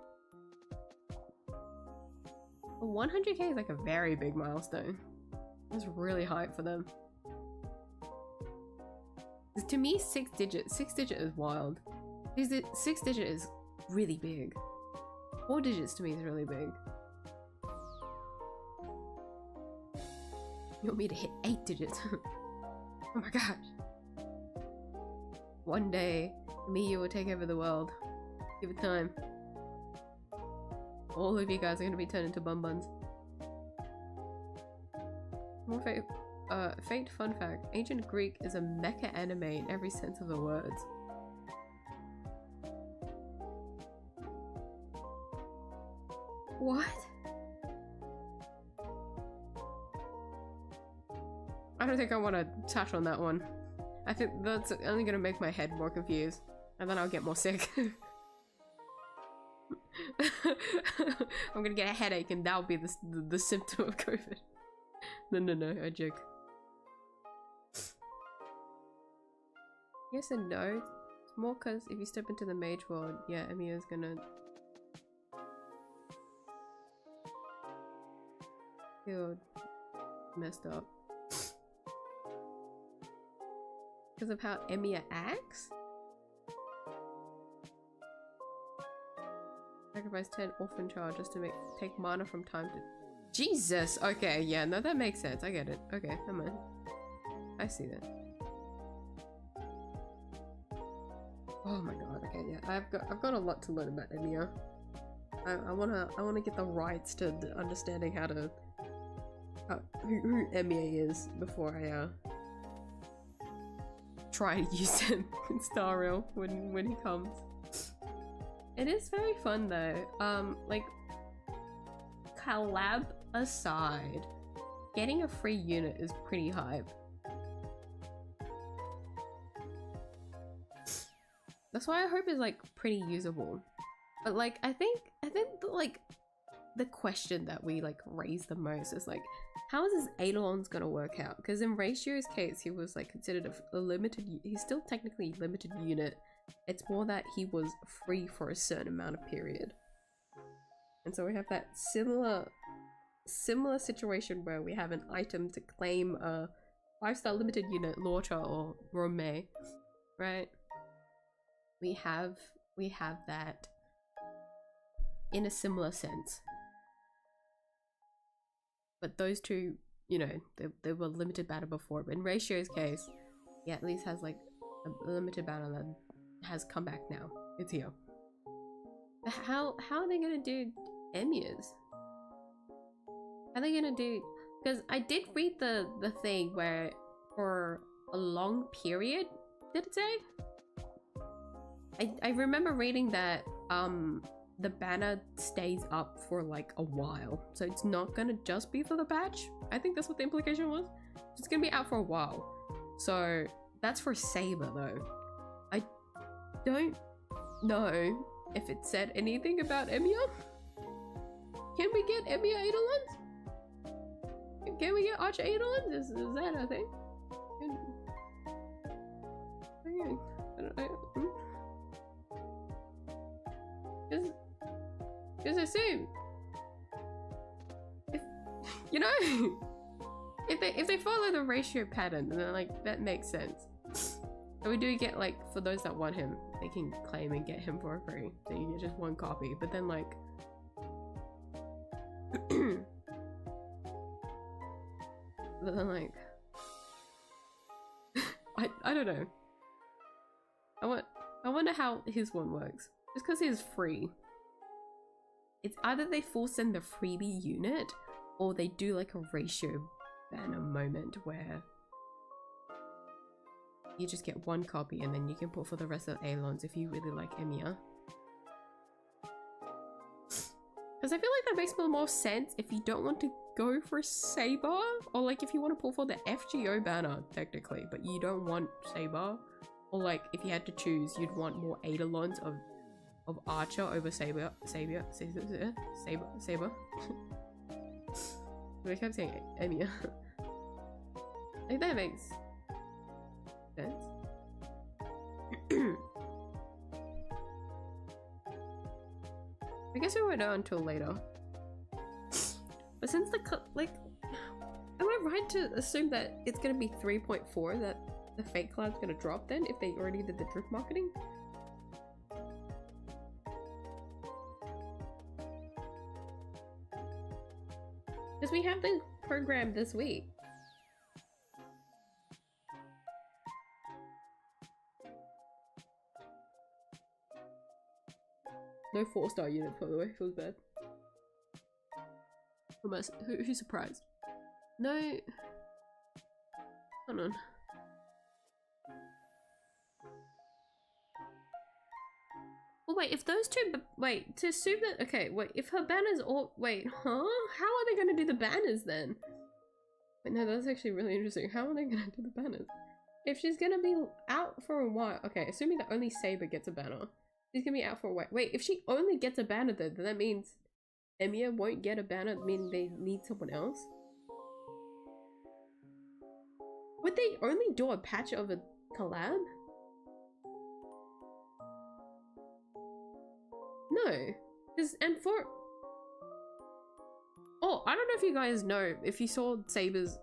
But 100k is like a very big milestone. That's really hype for them. To me, 6 digit is wild. 6 digit is really big. 4 digits to me is really big. You want me to hit 8 digits? Oh my gosh. One day, miyuu will take over the world. Give it time. All of you guys are gonna be turned into bum buns. More faint fun fact. Ancient Greek is a mecha anime in every sense of the words. What? I don't think I want to touch on that one. I think that's only gonna make my head more confused, and then I'll get more sick. I'm gonna get a headache, and that'll be the symptom of COVID. No, I joke. Yes and no. It's more because if you step into the mage world, yeah, Emiya's gonna feel messed up. Because of how Emiya acts? Sacrifice 10 orphan child just to take mana from time to... Jesus! Okay, yeah, no, that makes sense. I get it. Okay, never mind. I see that. Oh my god, okay, yeah. I've got a lot to learn about Emiya. I wanna get the rights to understanding how to who 𝐢𝐴 is before I try to use him in 𝐢𝐼 when he comes. It is very fun though. Like collab aside, getting a free unit is pretty hype. That's why I hope it's like pretty usable. But like I think like the question that we like raise the most is like, how is this Eidolon's gonna work out? Because in Ratio's case, he was like considered a limited. He's still technically a limited unit. It's more that he was free for a certain amount of period. And so we have that similar situation where we have an item to claim a 5-star limited unit, Lorcha or Rome, right? We have that in a similar sense. But those two, you know, they were limited banner before. But in Ratio's case, he at least has like a limited banner that has come back now. It's here. But how are they gonna do 𝐢𝐴s? How are they gonna do? Because I did read the thing where for a long period, did it say? I remember reading that the banner stays up for like a while, so it's not gonna just be for the patch. I think that's what the implication was. It's gonna be out for a while. So that's for Saber though. I don't know if it said anything about 𝐢𝐴. Can we get 𝐢𝐴 Eidolons? Can we get Archer Eidolons? Is that a thing? Just assume, if you know, if they follow the ratio pattern, then like that makes sense. So we do get like, for those that want him, they can claim and get him for free. So you get just one copy, but then like but then like I don't know. I wonder how his one works. Just because he's free. It's either they full send the freebie unit, or they do like a ratio banner moment where you just get one copy and then you can put for the rest of the Eidolons if you really like 𝐢𝐴. Because I feel like that makes more sense if you don't want to go for Saber, or like if you want to pull for the FGO banner technically, but you don't want Saber, or like if you had to choose, you'd want more Eidolons of Archer over Saber. I kept saying 𝐢𝐴. I think that makes sense. I guess we won't know until later. But since the like, am I right to assume that it's gonna be 3.4 that the fake cloud's gonna drop then if they already did the drip marketing? Because we have the program this week. No 4-star units, by the way. Feels bad. Who's surprised? No. Hold on. Oh wait, if those two, wait, to assume that, okay, wait, if her banners all, wait, huh? How are they gonna do the banners then? Wait, no, that's actually really interesting. How are they gonna do the banners? If she's gonna be out for a while, okay, assuming that only Saber gets a banner, she's gonna be out for a while. Wait, if she only gets a banner then that means 𝐢𝐴 won't get a banner, meaning they need someone else? Would they only do a patch of a collab? No, and for, oh, I don't know if you guys know, if you saw Saber's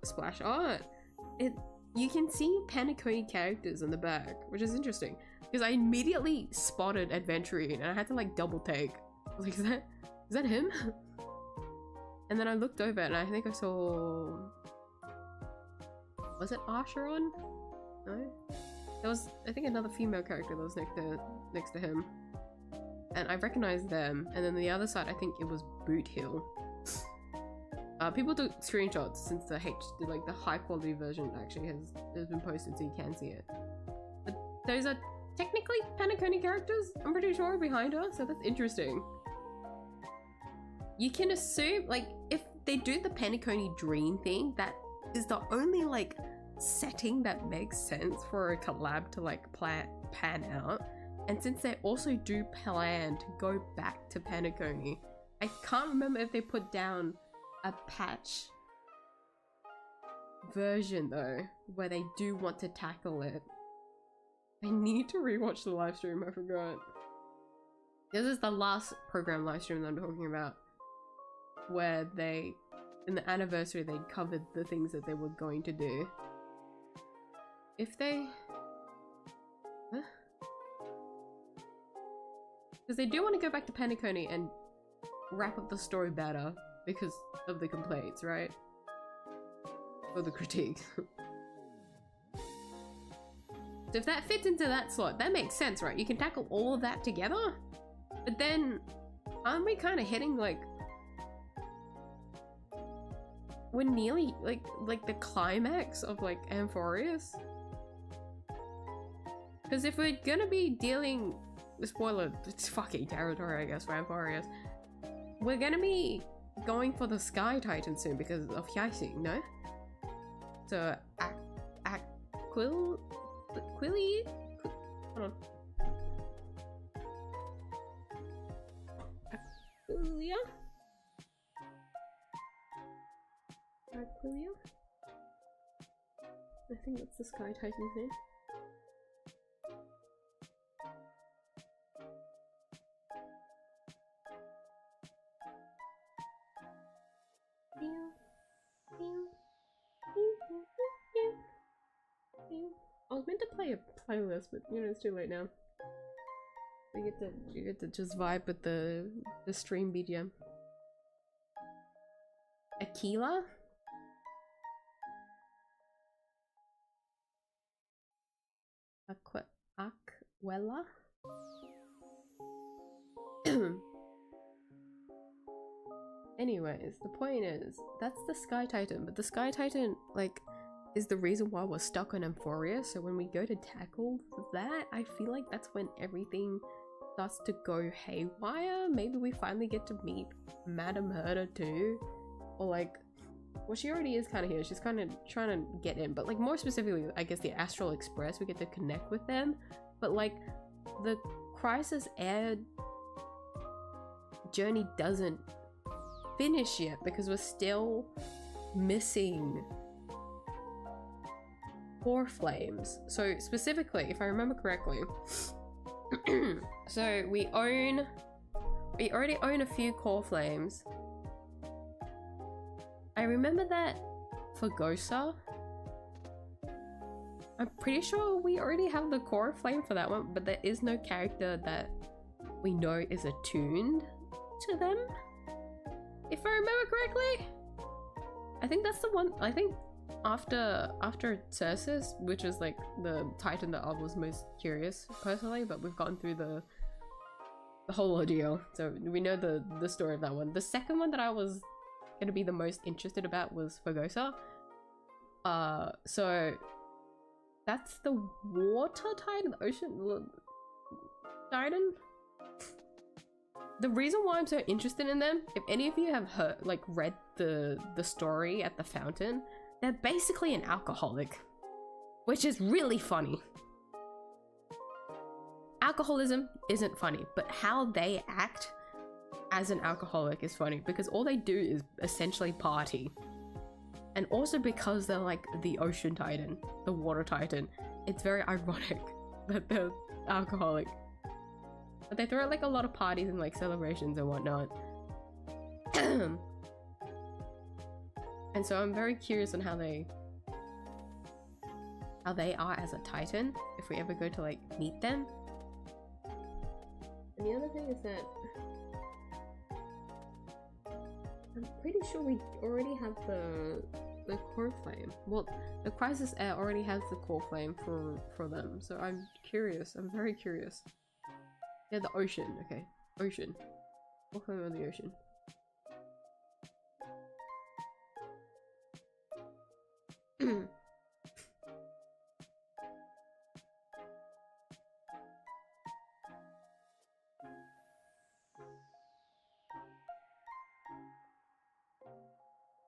splash art, you can see Panaconi characters in the back, which is interesting because I immediately spotted Adventurine and I had to like double take. I was like, is that him? And then I looked over and I think I saw, was it Acheron? No, there was, I think, another female character that was next to him. and I recognized them, and then the other side I think it was Boot Hill. People took screenshots since the the high quality version actually has been posted so you can see it. But those are technically Penacony characters, I'm pretty sure, behind her, so that's interesting. You can assume, like, if they do the Penacony dream thing, that is the only, like, setting that makes sense for a collab to, like, pan out. And since they also do plan to go back to Penacony, I can't remember if they put down a patch version though, where they do want to tackle it. I need to rewatch the live stream, I forgot. This is the last program live stream that I'm talking about, where they, in the anniversary, they covered the things that they were going to do. If they... Huh? Because they do want to go back to Penacony and wrap up the story better because of the complaints, right? Or the critiques. So if that fits into that slot, that makes sense, right? You can tackle all of that together, but then aren't we kind of hitting like... We're nearly like the climax of like Amphorius? Because if we're gonna be dealing... Spoiler, it's fucking territory, I guess, for Amphorius. We're gonna be going for the Sky Titan soon because of 𝐢𝐧𝐼, no? So, Quilly? Hold on. Aquilia? Aquilia? I think that's the Sky Titan's name. I was meant to play a playlist, but you know it's too late now. You get to just vibe with the stream BGM. Aquila? Aquella? Anyways, the point is, that's the Sky Titan, but the Sky Titan, like, is the reason why we're stuck on Amphorius, so when we go to tackle that, I feel like that's when everything starts to go haywire. Maybe we finally get to meet Madam Herder too, or like, well, she already is kind of here, she's kind of trying to get in, but like more specifically, I guess the Astral Express, we get to connect with them, but like, the �crisis_Air journey doesn't finish yet because we're still missing core flames. So specifically, if I remember correctly, so we already own a few core flames. I remember that for 𝐢𝐧𝐼, I'm pretty sure we already have the core flame for that one, but there is no character that we know is attuned to them, if I remember correctly. I think that's the one. I think after 𝐷𝐶𝑟𝐶, which is like the Titan that I was most curious personally, but we've gotten through the whole ordeal, so we know the story of that one. The second one that I was gonna be the most interested about was for 𝐷𝐶𝑟𝐶. So that's the water Titan, the ocean Titan. The reason why I'm so interested in them, if any of you have heard, like, read the story at the fountain, they're basically an alcoholic, which is really funny. Alcoholism isn't funny, but how they act as an alcoholic is funny because all they do is essentially party. And also because they're like the ocean Titan, the water Titan, it's very ironic that they're alcoholic. But they throw like a lot of parties and like celebrations and whatnot. And so I'm very curious on how they are as a Titan, if we ever go to like meet them. And the other thing is that I'm pretty sure we already have the core flame. Well, the �crisis_Air already has the core flame for them, so I'm curious. I'm very curious. Yeah, the ocean, okay. Ocean. Core flame of the ocean.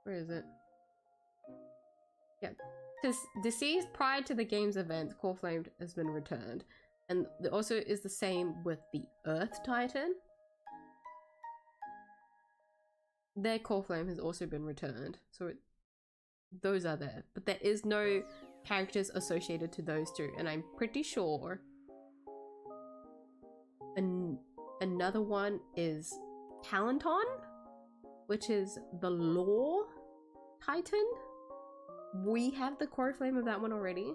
Where is it? Yeah. Deceased prior to the game's event, Core Flame has been returned. And also is the same with the Earth Titan. Their Core Flame has also been returned. So those are there. But there is no characters associated to those two. And I'm pretty sure another one is Talenton, which is the Law Titan. We have the Core Flame of that one already.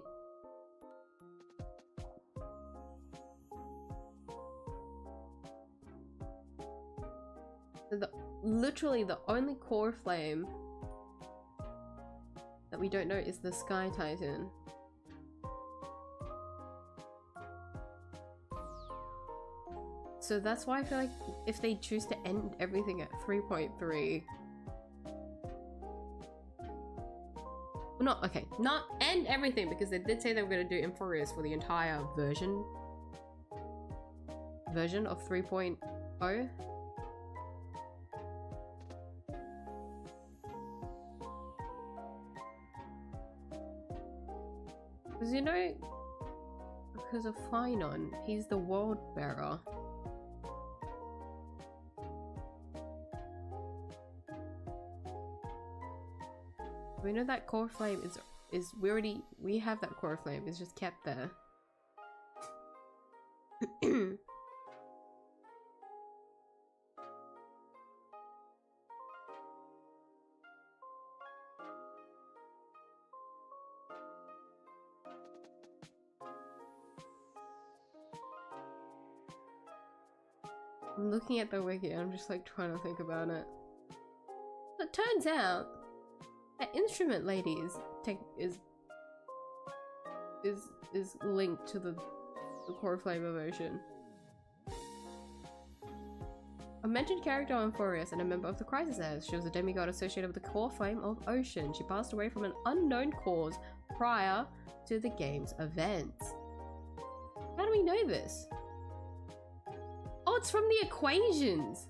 Literally the only Core Flame that we don't know is the Sky Titan. So that's why I feel like if they choose to end everything at 3.3, not end everything, because they did say they were going to do Infurious for the entire version of 3.0. Because you know, because of Finon, he's the world bearer. We know that Core Flame is we have that Core Flame, it's just kept there. I'm looking at the wiki and I'm just like trying to think about it. It turns out that Instrument Lady is linked to the Core Flame of Ocean. A mentioned character on Infurious and a member of the Crisis Heirs. She was a demigod associated with the Core Flame of Ocean. She passed away from an unknown cause prior to the game's events. How do we know this? Oh, it's from the equations!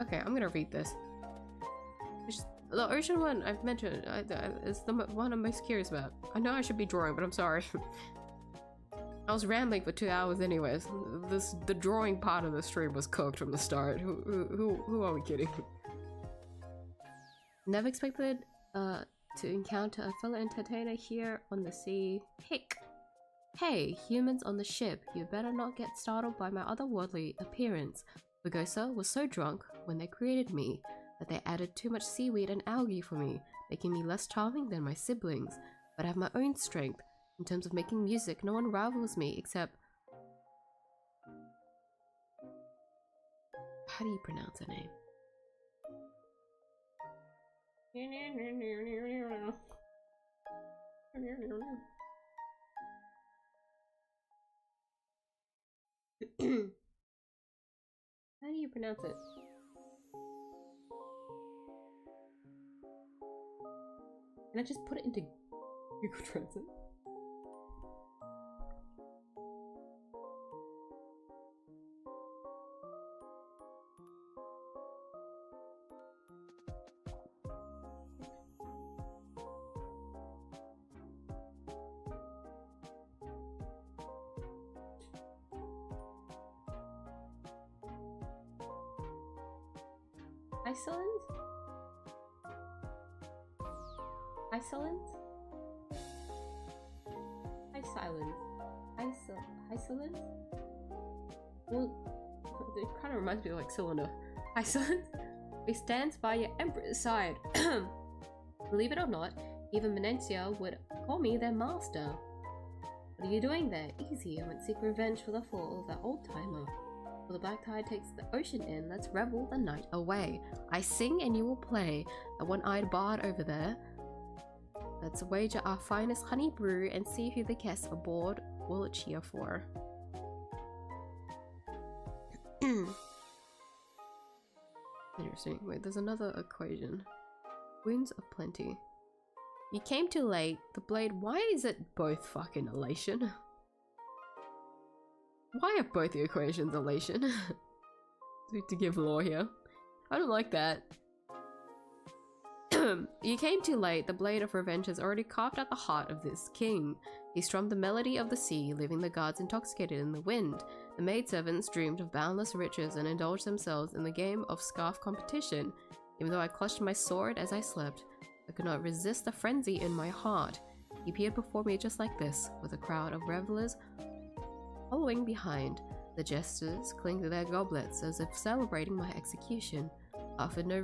Okay, I'm gonna read this. The ocean one I've mentioned is the one I'm most curious about. I know I should be drawing, but I'm sorry. I was rambling for 2 hours anyways. The drawing part of the stream was cooked from the start. Who are we kidding? Never expected to encounter a fellow entertainer here on the sea. Hick! Hey, humans on the ship, you better not get startled by my otherworldly appearance. Lugosa was so drunk when they created me that they added too much seaweed and algae for me, making me less charming than my siblings. But I have my own strength. In terms of making music, no one rivals me except... How do you pronounce her name? How do you pronounce it? Can I just put it into Google Translate? Iceland? Iceland? Iceland? Well, it kind of reminds me of like cylinder. Iceland? It stands by your emperor's side. Believe it or not, even Menencia would call me their master. What are you doing there? Easy, I went seek revenge for the fall of that old timer. Well, the black tide takes the ocean in, let's revel the night away. I sing and you will play. That one-eyed bard over there. Let's wager our finest honey brew and see who the guests aboard will cheer for. Interesting. Wait, there's another equation. Winds of plenty. You came too late. The blade. Why is it both fucking elation? Why are both the equations elation? To give law here. I don't like that. You came too late. The blade of revenge has already carved out the heart of this king. He strummed the melody of the sea, leaving the guards intoxicated in the wind. The maidservants dreamed of boundless riches and indulged themselves in the game of scarf competition. Even though I clutched my sword as I slept, I could not resist the frenzy in my heart. He appeared before me just like this, with a crowd of revelers following behind. The jesters clinged to their goblets as if celebrating my execution. Offered no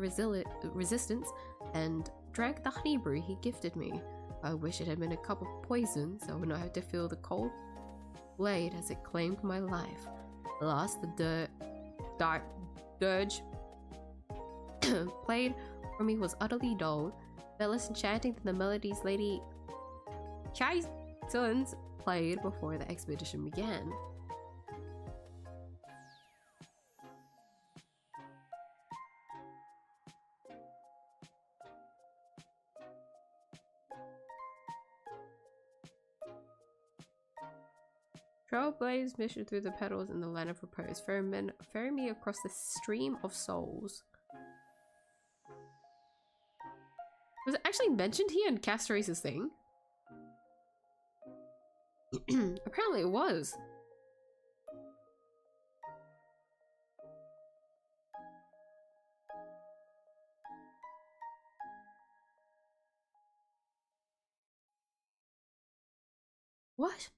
resistance and drank the honey brew he gifted me. I wish it had been a cup of poison so I would not have to feel the cold blade as it claimed my life. Alas, the dirge played for me was utterly dull. Less enchanting than the melodies Lady Chaisons played before the expedition began. Trailblaze mission through the petals in the land of repose. Ferry me across the stream of souls. Was it actually mentioned here in Casterace's thing? Apparently it was. What?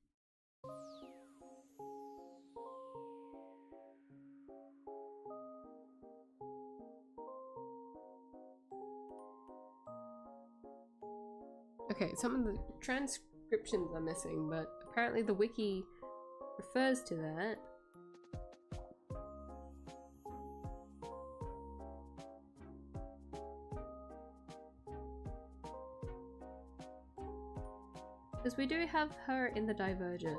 Okay, some of the transcriptions are missing, but apparently the wiki refers to that. Because we do have her in the Divergent.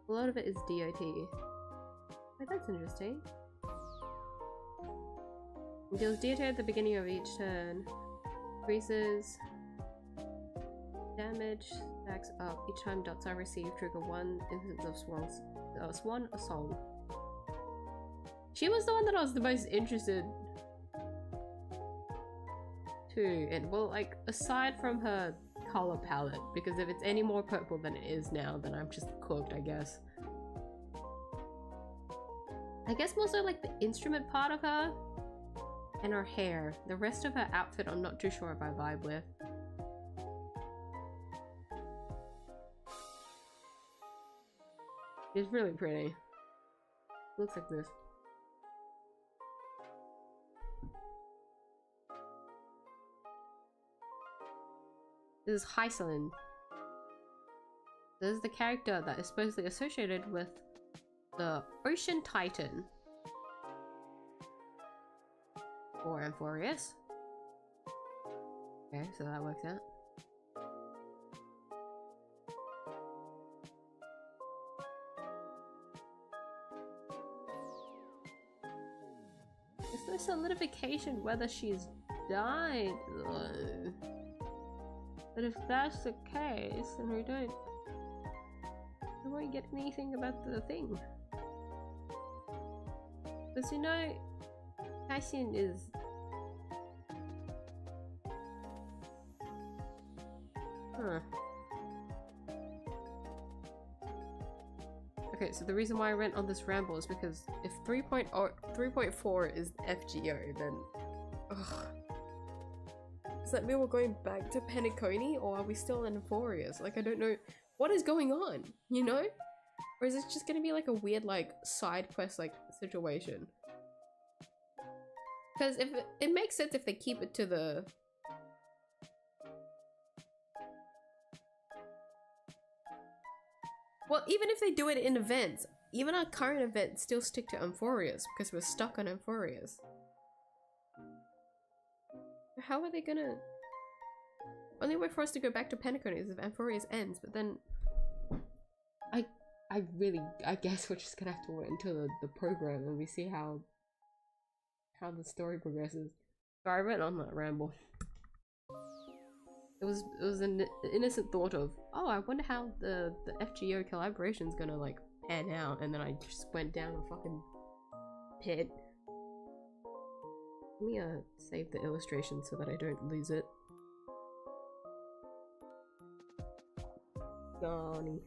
A lot of it is DOT. Wait, that's interesting. It deals DOT at the beginning of each turn. Increases damage, stacks up. Each time dots are received, trigger one instance of Swan a song. She was the one that I was the most interested to, and well, like, aside from her color palette, because if it's any more purple than it is now, then I'm just cooked, I guess. I guess more so like the instrument part of her and her hair. The rest of her outfit I'm not too sure if I vibe with. It's really pretty. Looks like this. This is 𝐢𝐧𝐟𝐨. This is the character that is supposedly associated with the Ocean Titan. Or Amphoreus. Okay, so that works out. There's no solidification whether she's died though. But if that's the case, then we won't get anything about the thing. Because you know, Cassian is... Huh. Okay, so the reason why I went on this ramble is because if 3.4 is FGO, then... Ugh. Does that mean we're going back to Penacony, or are we still in Amphoreus? Like, I don't know. What is going on, you know? Or is it just gonna be like a weird, like, side quest, like, situation? Because if it makes sense if they keep it to the... Well, even if they do it in events, even our current events still stick to Amphoreus, because we're stuck on Amphoreus. How are they gonna... Only way for us to go back to Penacony is if Amphoreus ends, but then... I guess we're just gonna have to wait until the program and we see how the story progresses. But I went on that ramble. It was an innocent thought of, oh, I wonder how the FGO collaboration's gonna like pan out, and then I just went down a fucking pit. Let me save the illustration so that I don't lose it. Garny.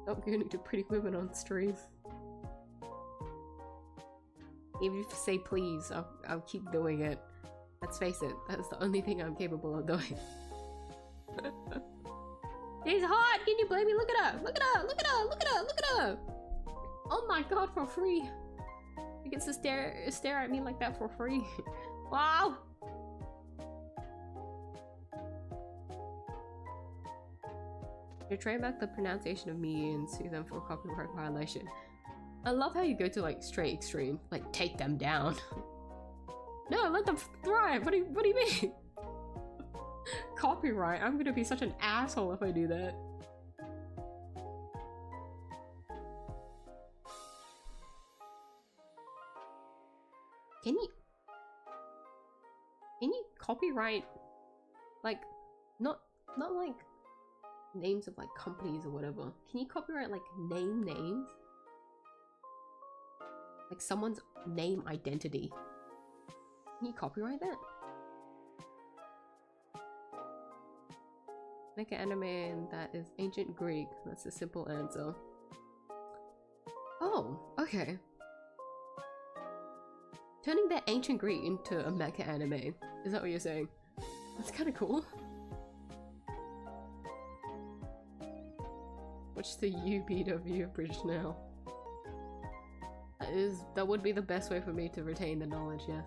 Stop going to pretty women on stream. Even if you say please, I'll keep doing it. Let's face it, that's the only thing I'm capable of doing. She's hot! Can you blame me? Look at her! Look at her! Look at her! Look at her! Look at her! Oh my god, for free! She gets to stare at me like that for free. Wow! You trademark the pronunciation of miyuu and sue them for copyright violation. I love how you go to like straight extreme, like take them down. No, let them thrive. What do you mean? Copyright. I'm gonna be such an asshole if I do that. Can you copyright like not like names of like companies or whatever? Can you copyright like names? Like someone's name identity. Can you copyright that? Make an anime and that is ancient Greek. That's a simple answer. Oh, okay. Turning that ancient Greek into a mecha anime. Is that what you're saying? That's kind of cool. Watch the UBW abridged now. That would be the best way for me to retain the knowledge, yes.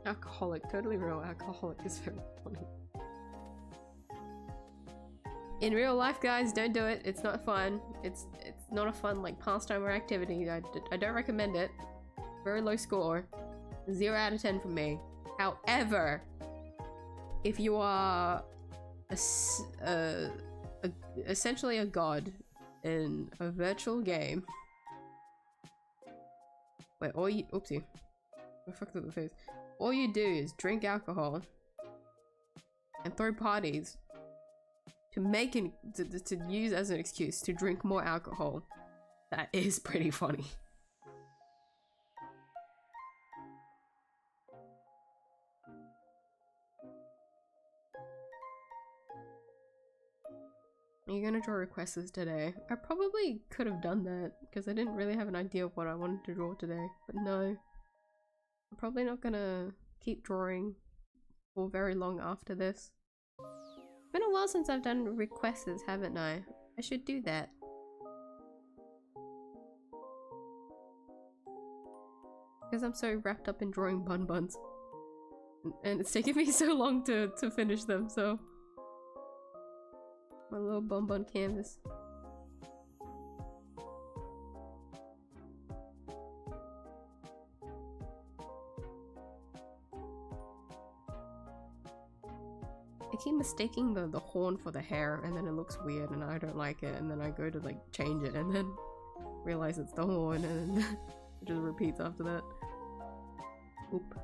Alcoholic, totally real alcoholic is very funny. In real life, guys, don't do it. It's not fun. It's not a fun like pastime or activity. I don't recommend it. Very low score. 0 out of 10 from me. However, if you are essentially a god in a virtual game. Wait, oopsie. I fucked up the face. All you do is drink alcohol and throw parties to use as an excuse to drink more alcohol. That is pretty funny. Are you gonna draw requests today? I probably could have done that because I didn't really have an idea of what I wanted to draw today, but no. I'm probably not gonna keep drawing for very long after this. It's been a while since I've done requests, haven't I? I should do that. Because I'm so wrapped up in drawing bun buns. And it's taken me so long to finish them, so... My little bun bun canvas. I keep mistaking the horn for the hair, and then it looks weird and I don't like it, and then I go to like change it and then realize it's the horn, and then it just repeats after that. Oop.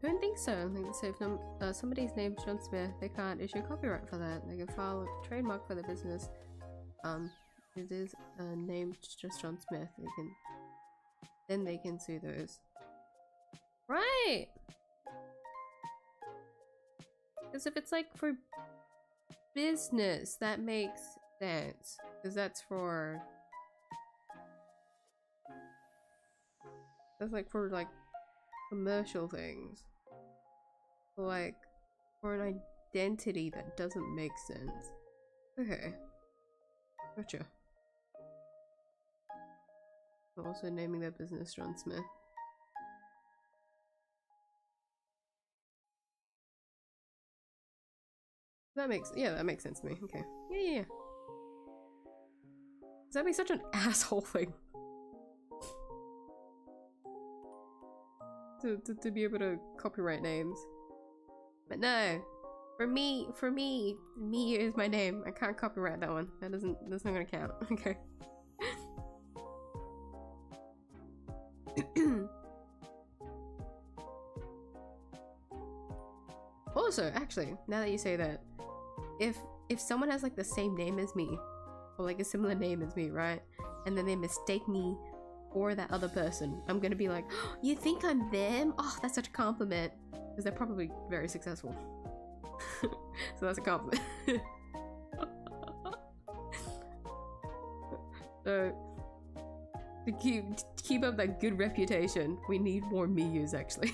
Don't think so. I think so. If somebody's named John Smith, they can't issue copyright for that. They can file a trademark for the business. It is named just John Smith. Then they can sue those. Right. Because if it's like for business, that makes sense. Because that's like for like commercial things. Like for an identity that doesn't make sense. Okay. Gotcha. Also naming their business John Smith. That makes sense to me. Okay. Yeah. That'd be such an asshole thing. To be able to copyright names. But no. For me, Miyuu is my name. I can't copyright that one. That's not gonna count. Okay. Also, actually, now that you say that, if someone has like the same name as me, or like a similar name as me, right? And then they mistake me for that other person, I'm gonna be like, oh, you think I'm them? Oh, that's such a compliment. Because they're probably very successful. So that's a compliment. So to keep up that good reputation, we need more Miyus actually.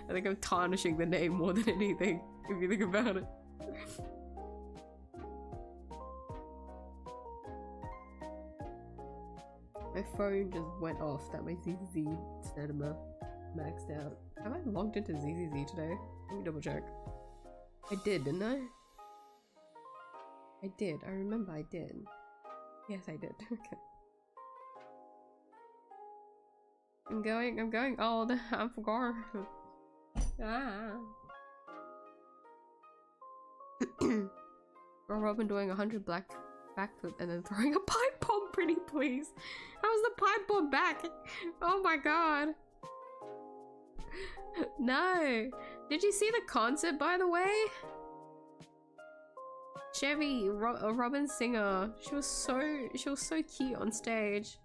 I think I'm tarnishing the name more than anything, if you think about it. My phone just went off that my 𝐢𝐧𝐟𝐨 cinema maxed out. Have I logged into 𝐢𝐧𝐟𝐨 today? Let me double check. I did, didn't I? I did. I remember I did. Yes, I did. Okay. I'm going old. I forgot. Ah. Or Robin doing 100 backflip and then throwing a pipe bomb, pretty please. How's the pipe bomb back? Oh my god. No. Did you see the concert, by the way? Chevy, Robin singer. She was so cute on stage.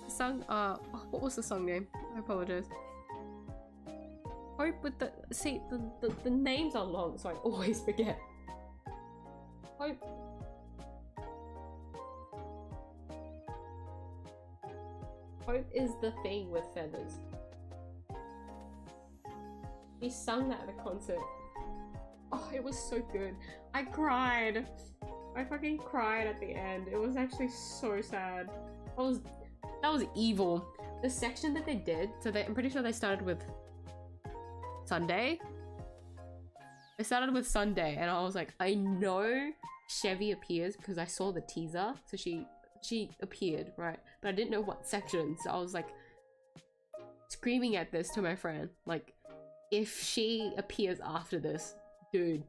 Sung what was the song name? I apologize. Hope with the the names are long, so I always forget. Hope is the thing with feathers. He sung that at the concert. Oh, it was so good. I cried. I fucking cried at the end. It was actually so sad. That was evil. The section that they did, so I'm pretty sure they started with Sunday. They started with Sunday, and I was like, I know Chevy appears because I saw the teaser. So she appeared, right? But I didn't know what section, so I was like screaming at this to my friend, like, if she appears after this, dude.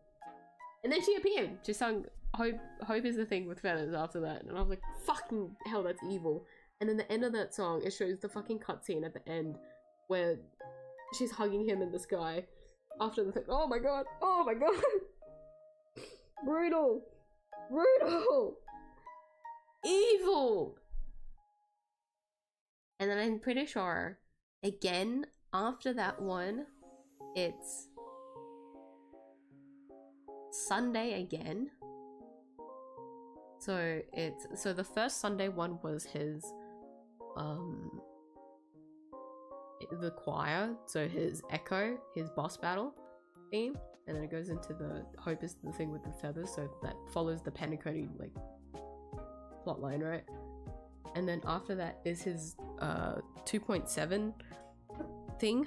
And then she appeared. She sung Hope is the thing with feathers after that, and I was like, fucking hell, that's evil. And then the end of that song, it shows the fucking cutscene at the end where she's hugging him in the sky after the thing. Oh my god, oh my god. Brutal, evil. And then I'm pretty sure again after that one, it's Sunday again. So the first Sunday one was his the choir, so his echo, his boss battle theme, and then it goes into the Hope is the thing with the feathers, so that follows the Penacony like plotline, right? And then after that is his 2.7 thing,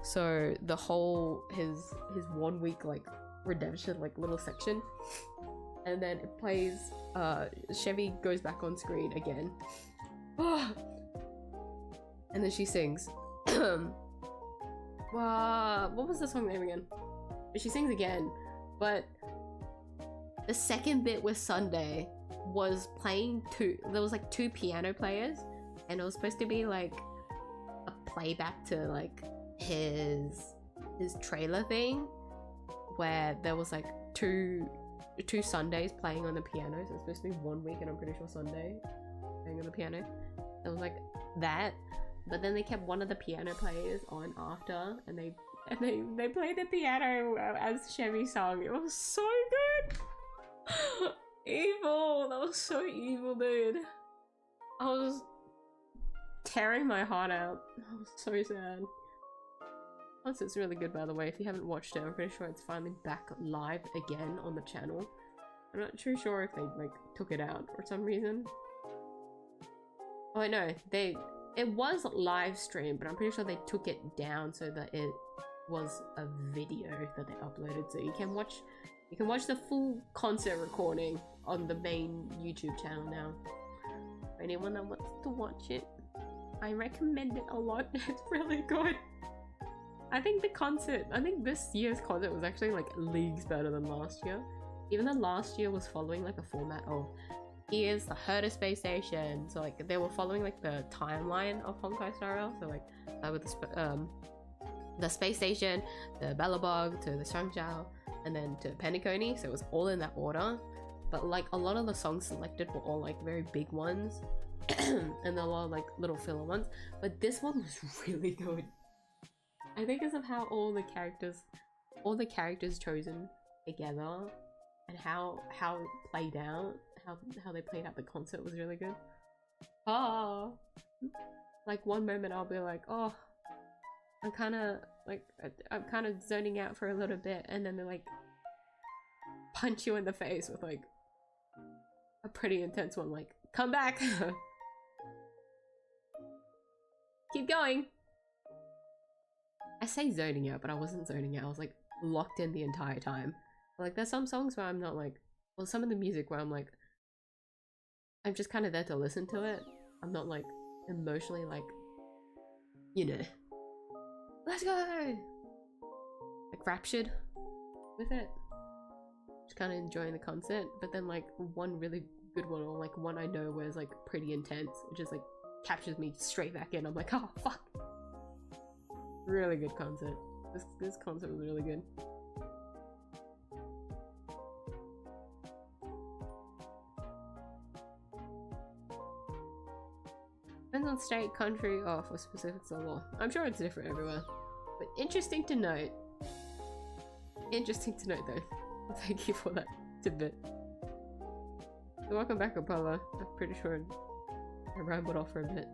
so the whole his 1 week like redemption like little section, and then it plays Chevy goes back on screen again. And then she sings what was the song name again? She sings again, but the second bit with Sunday was playing there was like 2 piano players, and it was supposed to be like a playback to like his this trailer thing where there was like two Sundays playing on the piano. So it's supposed to be 1 week, and I'm pretty sure Sunday playing on the piano. It was like that, but then they kept one of the piano players on after, and they played the piano as Chevy song. It was so good. Evil. That was so evil, dude. I was tearing my heart out. I was so sad. Plus, it's really good, by the way. If you haven't watched it, I'm pretty sure it's finally back live again on the channel. I'm not too sure if they like took it out for some reason. Oh, I know it was live stream, but I'm pretty sure they took it down so that it was a video that they uploaded. So you can watch the full concert recording on the main YouTube channel now. For anyone that wants to watch it, I recommend it a lot. It's really good. I think this year's concert was actually like leagues better than last year. Even though last year was following like a format of here's the Herder space station, so like they were following like the timeline of 𝐢𝐧𝐼. So like with the space station, the Bellabog to the 𝐢𝐧𝐼, and then to Penacony. So it was all in that order. But like a lot of the songs selected were all like very big ones, and a lot of like little filler ones. But this one was really good. I think because of how all the characters chosen together, and how it played out, how they played out the concert was really good. Oh, like one moment I'll be like, oh, I'm kind of zoning out for a little bit, and then they like punch you in the face with like a pretty intense one, like come back. Keep going. I say zoning out, but I wasn't zoning out. I was like locked in the entire time. Like there's some songs where I'm not like, well, some of the music where I'm like, I'm just kind of there to listen to it. I'm not like emotionally like, you know, let's go, like raptured with it. Just kind of enjoying the concert. But then like one really good one, or like one I know where it's like pretty intense, it just like captures me straight back in. I'm like, oh fuck. Really good concert. This concert was really good. Depends on state, country, or for specifics or law. I'm sure it's different everywhere. But interesting to note. Interesting to note though. Thank you for that tidbit. So welcome back, Apollo. I'm pretty sure I rambled off for a bit.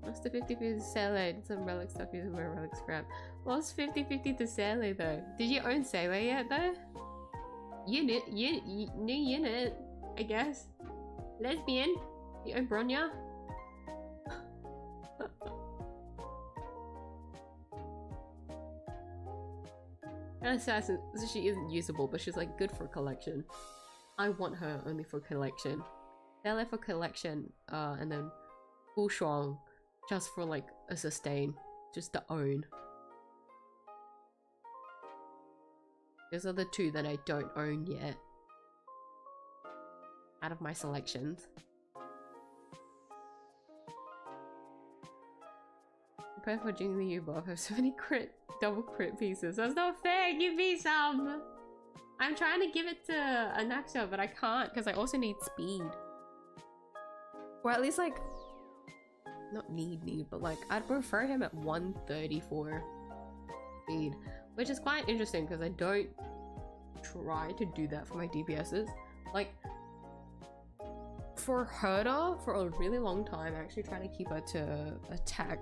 Lost to 50-50 to 𝐲𝐿. Did some relic stuff using my relic scrap. Lost 50-50 to 𝐲𝐿 though. Did you own 𝐲𝐿 yet though? New unit, I guess. Lesbian? You own Bronya? Assassin, so she isn't usable, but she's like good for collection. I want her only for collection. 𝐲𝐿 for collection, and then 𝐢𝐧𝐼 just for like a sustain, just to own. Those are the two that I don't own yet out of my selections. Prepare for Jing the U-buff. I have so many double crit pieces. That's not fair! Give me some! I'm trying to give it to anaxa, but I can't because I also need speed. Or at least like, not need, but like I'd prefer him at 134 speed, which is quite interesting because I don't try to do that for my DPSs. Like for Herder, for a really long time I actually tried to keep her to attack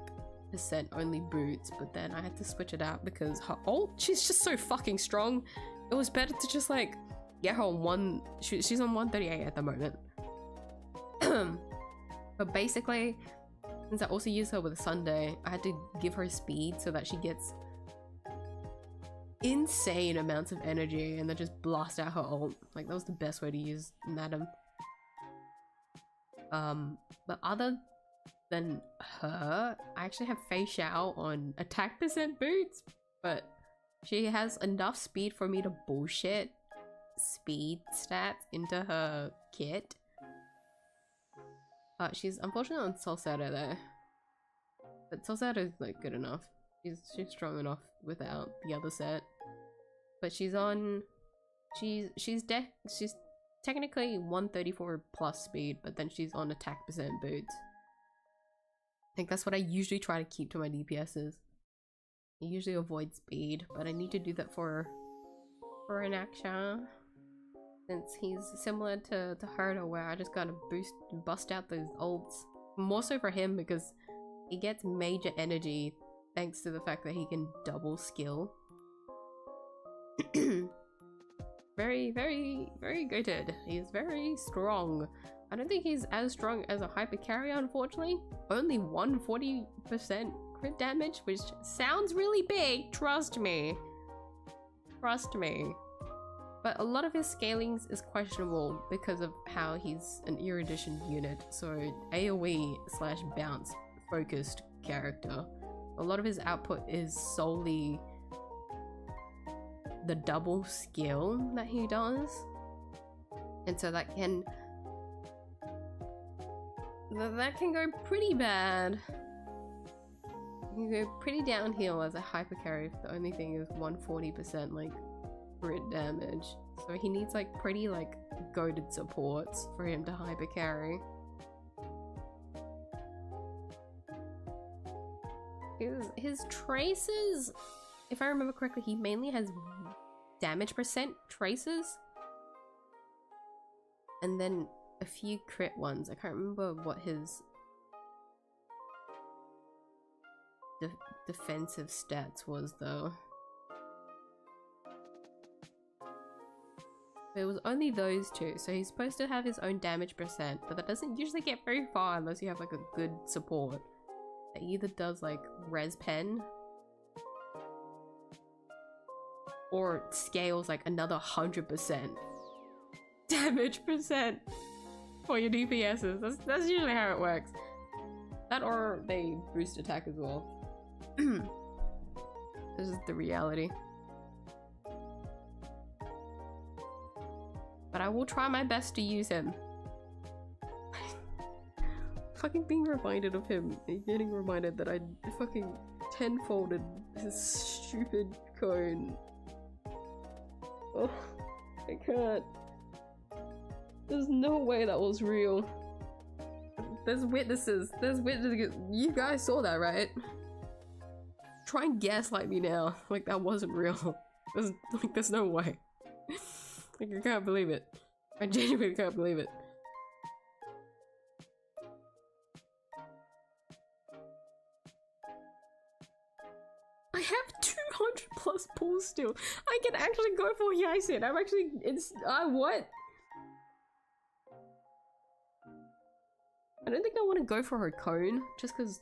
percent only boots, but then I had to switch it out because her ult, she's just so fucking strong. It was better to just like get her on she's on 138 at the moment. But basically, since I also use her with Sunday, I had to give her speed so that she gets insane amounts of energy and then just blast out her ult. Like that was the best way to use Madam. But other than her, I actually have Fei Xiao on attack percent boots, but she has enough speed for me to bullshit speed stats into her kit. She's unfortunately on Salsetta though. But Sosada is like good enough. She's strong enough without the other set. But she's on she's technically 134 plus speed, but then she's on attack percent boots. I think that's what I usually try to keep to my DPSs. I usually avoid speed, but I need to do that for anaxa, since he's similar to 𝐢𝐴, where I just gotta bust out those ults. More so for him because he gets major energy thanks to the fact that he can double skill. Very, very, very goated. He's very strong. I don't think he's as strong as a hyper carrier, unfortunately. Only 140% crit damage, which sounds really big, trust me. Trust me. But a lot of his scalings is questionable because of how he's an erudition unit, so AoE / bounce focused character. A lot of his output is solely the double skill that he does, and so that can go pretty bad. It can go pretty downhill as a hyper carry if the only thing is 140% like crit damage. So he needs like pretty like goated supports for him to hyper carry. His traces, if I remember correctly, he mainly has damage percent traces, and then a few crit ones. I can't remember what his defensive stats was though. It was only those two, so he's supposed to have his own damage percent, but that doesn't usually get very far unless you have like a good support that either does like res pen or scales like another 100% damage percent for your DPSs. That's usually how it works. That or they boost attack as well. This is the reality. But I will try my best to use him. Fucking being reminded of him, getting reminded that I fucking 10-folded his stupid cone. Oh, I can't. There's no way that was real. There's witnesses. There's witnesses. You guys saw that, right? Try and gaslight me now. Like that wasn't real. There's no way. Like I can't believe it. I genuinely can't believe it. I have 200 plus pulls still. I can actually go for 𝐢𝐴. I'm actually, what? I don't think I want to go for her cone, just because.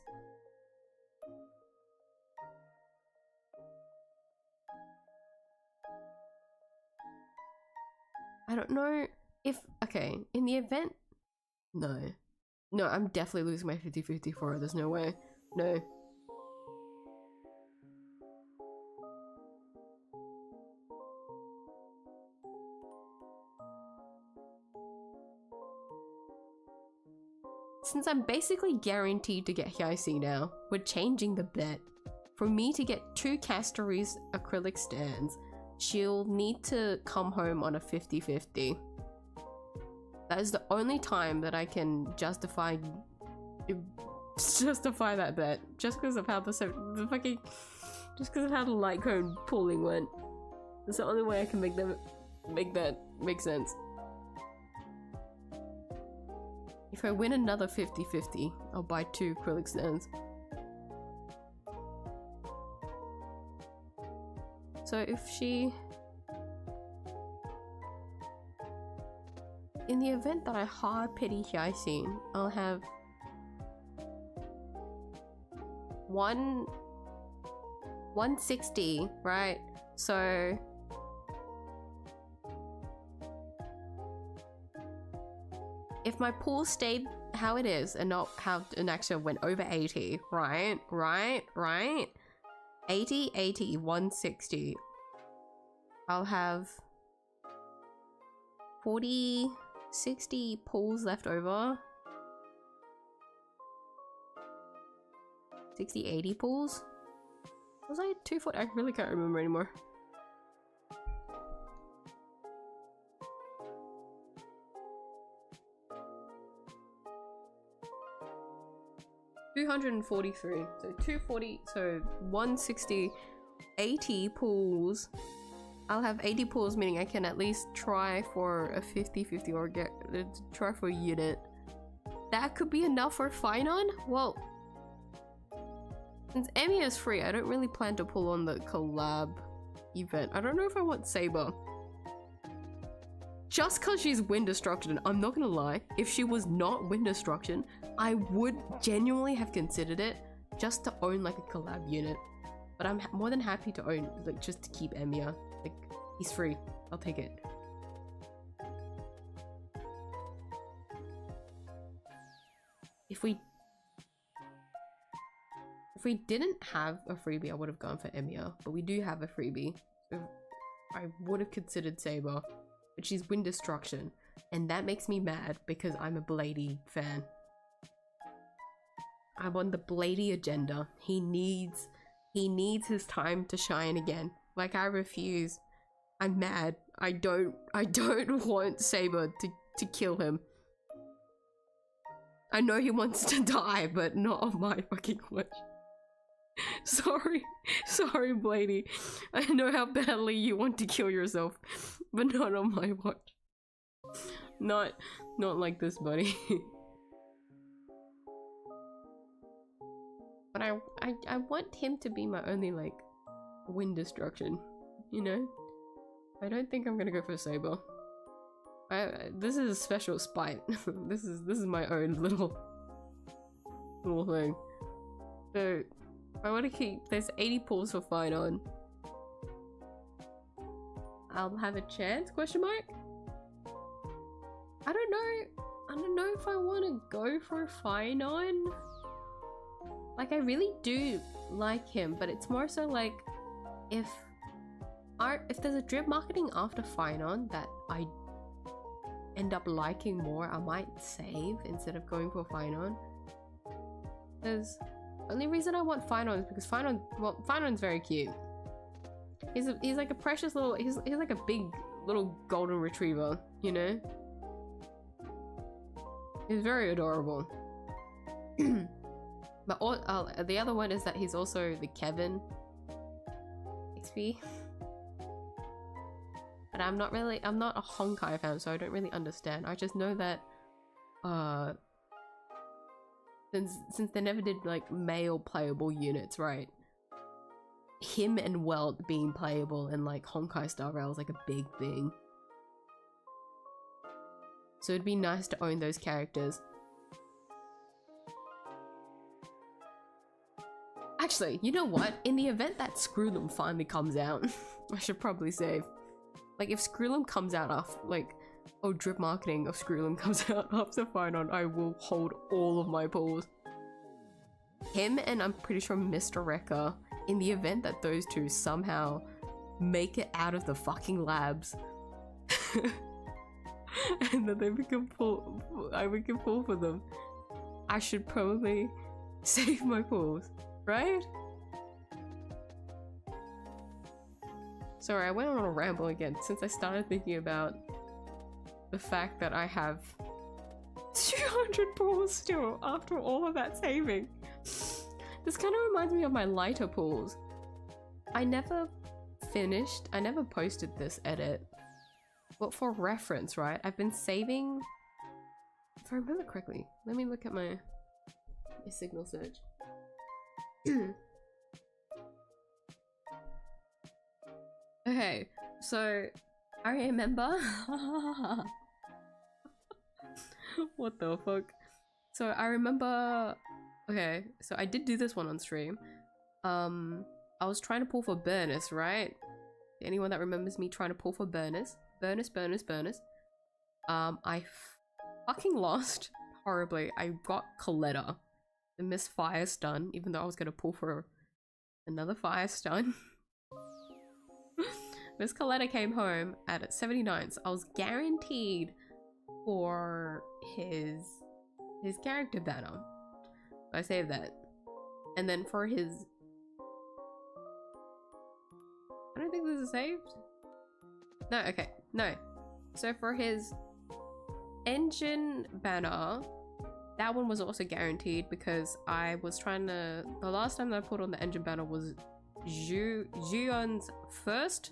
I don't know if, okay, in the event, no, I'm definitely losing my 50-50 for her. There's no way. No. Since I'm basically guaranteed to get 𝐢𝐴 now, we're changing the bet. For me to get 2 Castories acrylic stands, she'll need to come home on a 50-50. That is the only time that I can justify that bet. Just because of how just because of how the light cone pooling went. That's the only way I can make that make sense. If I win another 50-50, I'll buy 2 acrylic stands. So if she... In the event that I hard pity 𝐢𝐴, I'll have 160, right? So if my pool stayed how it is and not how anaxa went over 80, right? 80, 80, 160. I'll have 40, 60 pools left over. 60, 80 pulls? Was I 240? I really can't remember anymore. $243. So 240. So 160, 80 pulls. I'll have 80 pulls, meaning I can at least try for a 50-50 or try for a unit. That could be enough for Finon? Well, since Emmy is free, I don't really plan to pull on the collab event. I don't know if I want Saber. Just because she's Wind Destruction, I'm not gonna lie, if she was not Wind Destruction, I would genuinely have considered it just to own like a collab unit. But I'm more than happy to own, like, just to keep Emiya. Like, he's free. I'll take it. If we didn't have a freebie, I would have gone for Emiya. But we do have a freebie. So I would have considered Saber. But she's Wind Destruction. And that makes me mad because I'm a Blady fan. I'm on the Blady agenda. He needs his time to shine again. Like, I refuse. I'm mad. I don't want Saber to kill him. I know he wants to die, but not on my fucking watch. Sorry, Blady. I know how badly you want to kill yourself, but not on my watch. Not like this, buddy. But I want him to be my only, like, Wind Destruction, you know? I don't think I'm gonna go for Saber. This is a special spite. this is my own little thing. So I want to keep. There's 80 pulls for Finon. I'll have a chance? Question mark. I don't know if I want to go for Finon. Like, I really do like him, but it's more so like if there's a drip marketing after Finon that I end up liking more, I might save instead of going for Finon. Because the only reason I want Finon is because Finon's very cute. He's like a precious little, he's like a big little golden retriever, you know? He's very adorable. But the other one is that he's also the Kevin XP. But I'm not a Honkai fan, so I don't really understand. I just know that since they never did like male playable units, right? Him and Welt being playable in like Honkai Star Rail is like a big thing. So it'd be nice to own those characters. Actually, you know what? In the event that Screwlum finally comes out, I should probably save. Like, if Screwlum comes out after, like, drip marketing of Screwlum comes out after Finon, I will hold all of my pulls. Him and I'm pretty sure Mr. Rekka, in the event that those two somehow make it out of the fucking labs, and that we can pull for them, I should probably save my pulls, right? Sorry, I went on a ramble again since I started thinking about the fact that I have 200 pulls still after all of that saving. This kind of reminds me of my lighter pulls. I never posted this edit. But for reference, right? I've been saving, if I remember correctly, let me look at my signal search. Okay, so I remember what the fuck? So I remember, okay, so I did do this one on stream. I was trying to pull for Burnus, right? Anyone that remembers me trying to pull for Burnus? Burnus. I fucking lost horribly. I got Coletta, the Miss Fire Stun, even though I was gonna pull for another Fire Stun. Miss Coletta came home at 79, so I was guaranteed for his character banner. I saved that. And then for his... I don't think this is saved. No, okay, no. So for his engine banner, that one was also guaranteed because I was trying to... The last time that I put on the engine banner was 𝐢𝐧𝐟𝐨's first,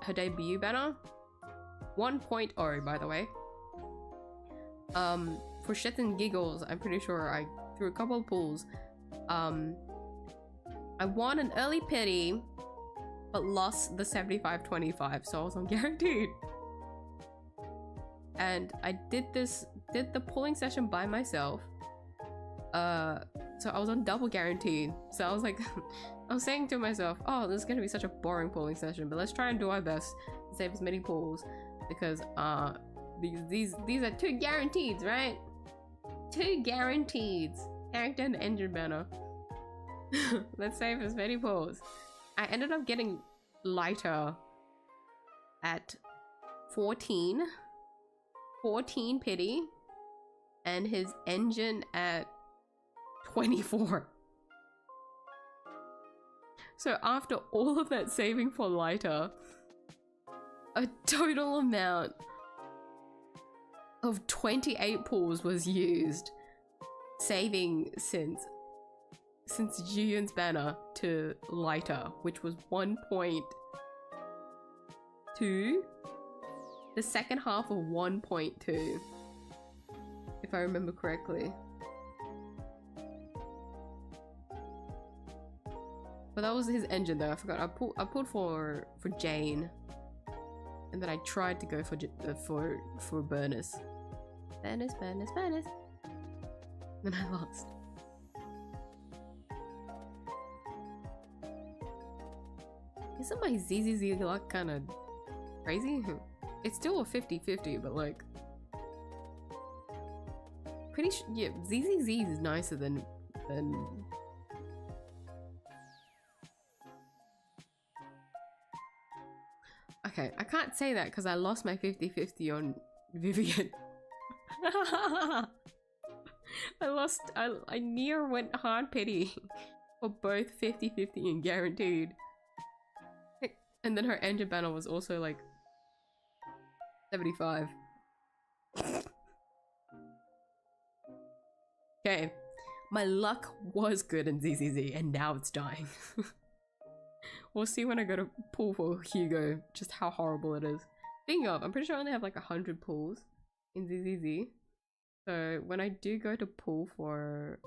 her debut banner. 1.0, by the way. For shits and giggles, I'm pretty sure I threw a couple of pulls. I won an early pity, but lost the 75-25, so I was on guaranteed. And I did the pulling session by myself. So I was on double guaranteed. So I was like, I was saying to myself, oh, this is gonna be such a boring pulling session, but let's try and do our best to save as many pulls because these are 2 guaranteeds, right? 2 guaranteeds. Character and engine banner. Let's save as many pulls. I ended up getting lighter at 14 pity and his engine at 24. So after all of that saving for lighter, a total amount of 28 pulls was used, saving since 𝐢𝐧𝐟𝐨's banner to lighter, which was 1.2, the second half of 1.2, if I remember correctly. But that was his engine though. I forgot. I pulled for Jane, and then I tried to go for Burnus. Burnus. Then I lost. Isn't my 𝐢𝐧𝐟𝐨 luck kind of crazy? It's still a 50-50, but like, pretty sure, yeah, 𝐢𝐧𝐟𝐨 is nicer than. Okay, I can't say that because I lost my 50-50 on Vivian. I near went hard pity for both 50-50 and guaranteed. And then her engine banner was also like 75. Okay, my luck was good in 𝐢𝐧𝐟𝐨 and now it's dying. We'll see when I go to pull for Hugo just how horrible it is. Speaking of, I'm pretty sure I only have like 100 pulls in 𝐢𝐧𝐟𝐨. So when I do go to pull for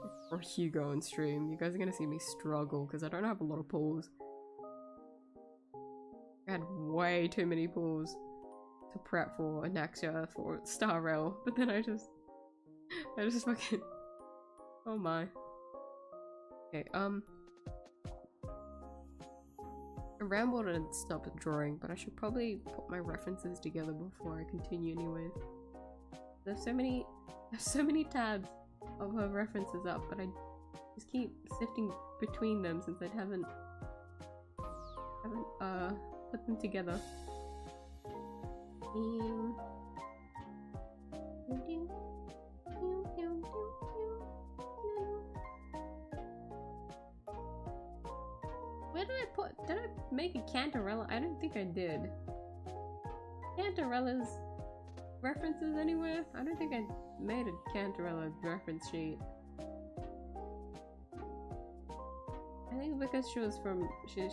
Hugo on stream, you guys are gonna see me struggle because I don't have a lot of pulls. I had way too many pulls to prep for anaxa for 𝐢𝐧𝐟𝐨, but then I just fucking, oh my. Okay, I rambled and stopped drawing, but I should probably put my references together before I continue anyways. There's so many tabs of her references up, but I just keep sifting between them since I haven't put them together. Where did I put? Did I make a Cantarella? I don't think I did. Cantarella's references anywhere? I don't think I made a Cantarella reference sheet. I think because she was from she's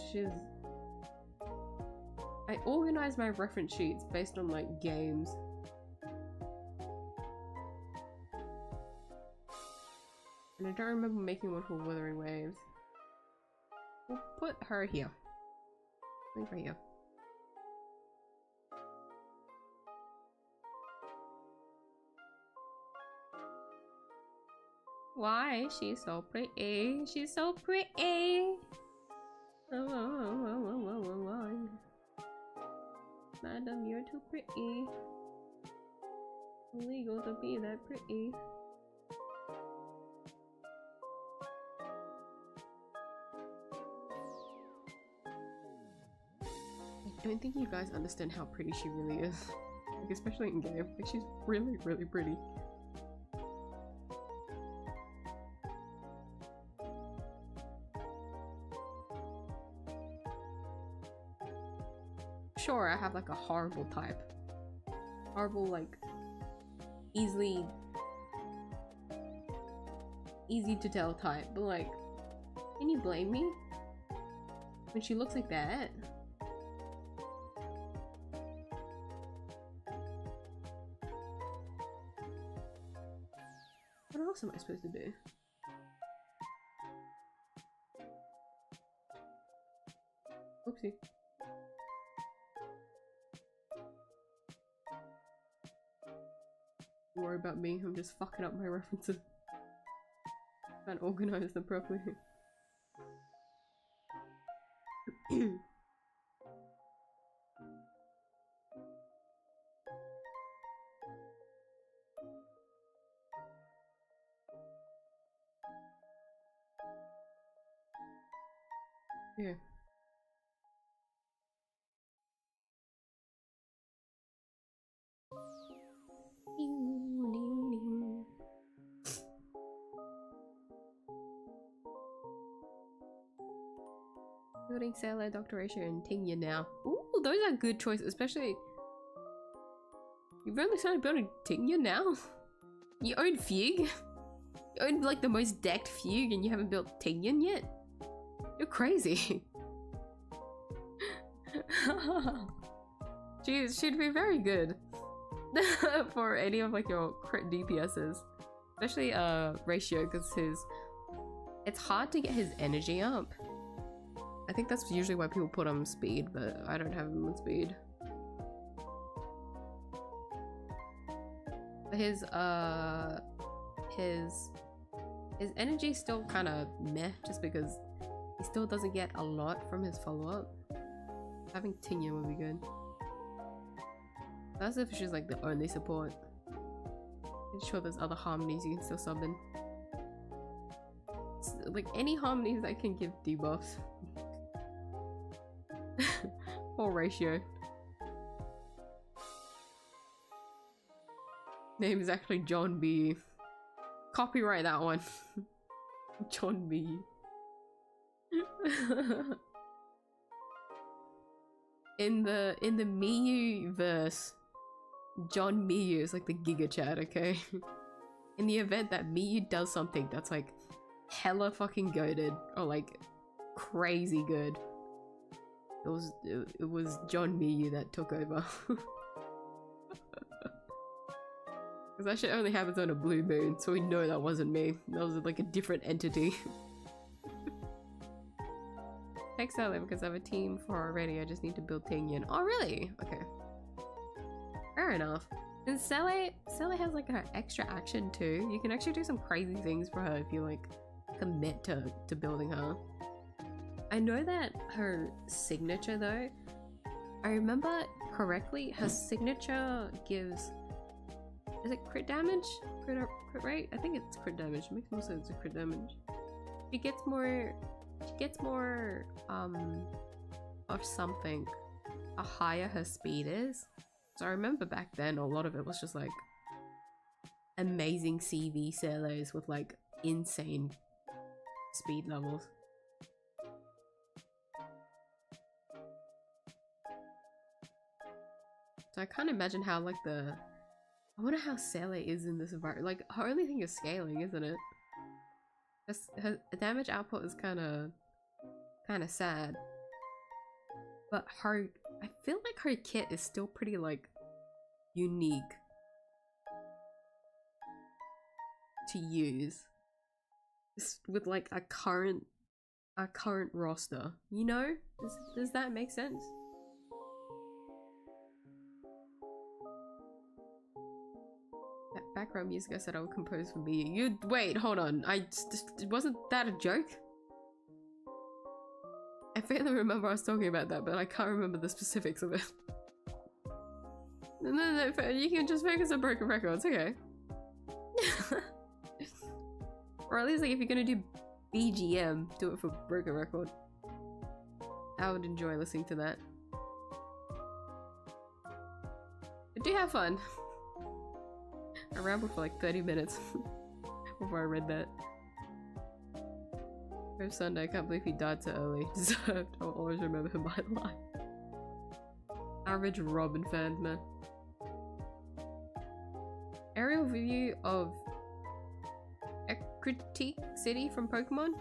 I organized my reference sheets based on like games. And I don't remember making one for Wuthering Waves. We'll put her here. I think right here. Why? She's so pretty. She's so pretty. Oh, Madam, you're too pretty. Illegal to be that pretty. I don't think you guys understand how pretty she really is. Like, especially in game. Like, she's really, really pretty. Sure, I have like a horrible type. Horrible, like, easy to tell type, but like, can you blame me? When she looks like that? What else am I supposed to do? Oopsie. Don't worry about me, I'm just fucking up my references. Can't organize them properly. Yeah. Building Sailor, Dr. Ratio, and Tingya now. Ooh, those are good choices, especially... You've only started building Tingya now? You own Fugue? You own like the most decked Fugue and you haven't built Tingyan yet? You're crazy. She'd be very good for any of like your crit DPSs. Especially Ratio, because it's hard to get his energy up. I think that's usually why people put him speed, but I don't have him on speed. His energy's still kind of meh, just because he still doesn't get a lot from his follow-up. Having Tingya would be good. That's if she's like the only support. I'm sure there's other harmonies you can still sub in. It's like any harmonies that can give debuffs. Or Ratio. Name is actually John B. Copyright that one. John B. In the Miyuu verse, John Miyuu is like the Giga Chat, okay? In the event that Miyuu does something that's like hella fucking goated or like crazy good, it was John Miyuu that took over. Because that shit only happens on a blue moon, so we know that wasn't me. That was like a different entity. Text earlier because I have a team for already. I just need to build Tingyan. Oh really? Okay. Fair enough. And Sele has like her extra action too. You can actually do some crazy things for her if you like commit to building her. I know that her signature though, I remember correctly, her signature gives, is it crit damage? Crit rate? I think it's crit damage. It makes more sense with crit damage. She gets more of something the higher her speed is. So I remember back then a lot of it was just like amazing CV Celos with like insane speed levels. So I can't imagine how like I wonder how Cele is in this environment. Like her only thing is scaling, isn't it? Her damage output is kind of sad, but I feel like her kit is still pretty like unique to use with like a current roster, you know? Does that make sense? That background music I said I would compose for me. You wait, hold on. Wasn't that a joke? I faintly remember I was talking about that, but I can't remember the specifics of it. No, you can just focus on Broken Records, okay. Or at least like if you're gonna do BGM, do it for Broken Record. I would enjoy listening to that. But do have fun. I rambled for like 30 minutes before I read that. First Sunday, I can't believe he died so early. Deserved. I'll always remember him by life. Average Robin fans, man. Aerial view of 𝐢𝐧𝐟𝐨 City from Pokemon?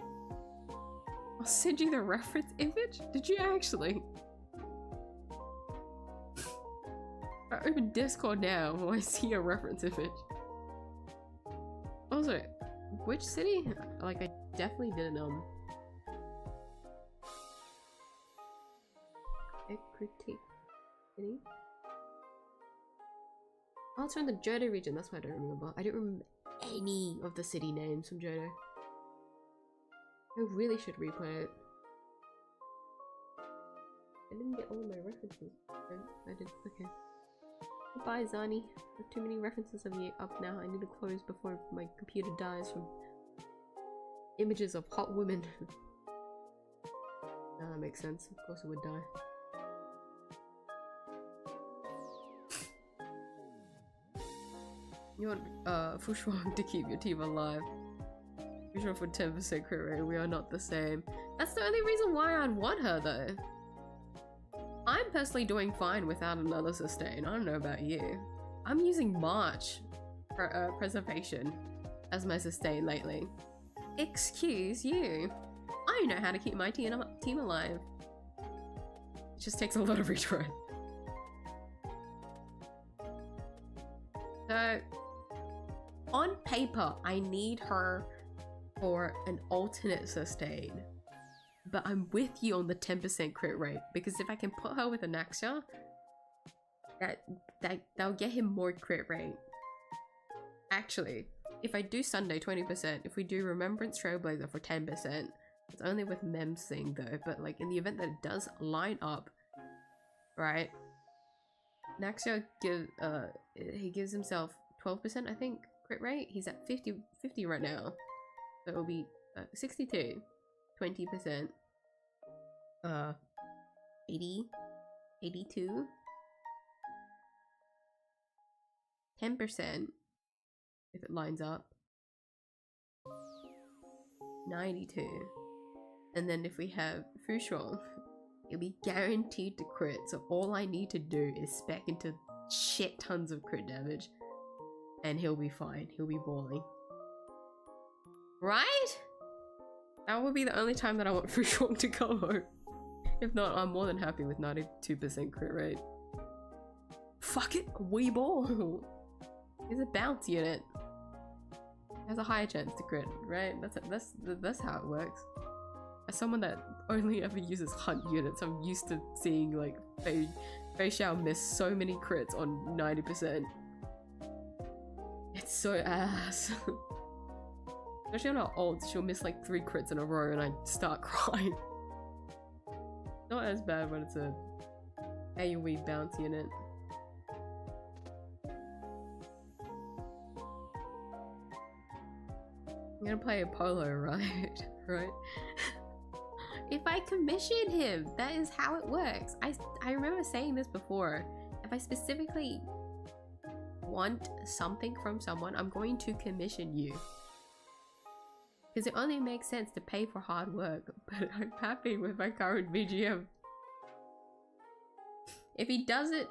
I'll send you the reference image? Did you actually? I open Discord now when I see a reference image. Also, which city? Like, I definitely didn't 𝐢𝐧𝐟𝐨 City? Oh, it's from the Johto region, that's why I don't remember. I don't remember any of the city names from Johto. I really should replay it. I didn't get all my references. I did, okay. Goodbye, Zani. I have too many references of you up now. I need to close before my computer dies from images of hot women. No, that makes sense. Of course it would die. You want Fushuang to keep your team alive. Fushua for 10% crit rate. We are not the same. That's the only reason why I'd want her though. I'm personally doing fine without another sustain. I don't know about you. I'm using March for preservation as my sustain lately. Excuse you. I know how to keep my team alive. It just takes a lot of retry. So, on paper, I need her for an alternate sustain. But I'm with you on the 10% crit rate, because if I can put her with anaxa, that'll get him more crit rate. Actually, if I do Sunday 20%, if we do Remembrance Trailblazer for 10%, it's only with Mem's thing though, but like in the event that it does line up, right? Anaxa he gives himself 12%, I think, crit rate. He's at 50 right now, so it'll be 62. 20%, 80, 82, 10% if it lines up, 92, and then if we have Fushuang, it'll be guaranteed to crit, so all I need to do is spec into shit tons of crit damage and he'll be fine, he'll be balling. Right? That would be the only time that I want Fushuang to go home. If not, I'm more than happy with 92% crit rate. Fuck it, we ball. He's a bounce unit. Has a higher chance to crit, right? That's how it works. As someone that only ever uses hunt units, I'm used to seeing like Fei Xiao miss so many crits on 90%. It's so ass. Especially on her ults, she'll miss like 3 crits in a row and I start crying. Not as bad when it's a AoE bounce unit. I'm gonna play Apollo, right? Right? If I commission him, that is how it works. I remember saying this before. If I specifically want something from someone, I'm going to commission you. Because it only makes sense to pay for hard work, but I'm happy with my current VGM. If he does it,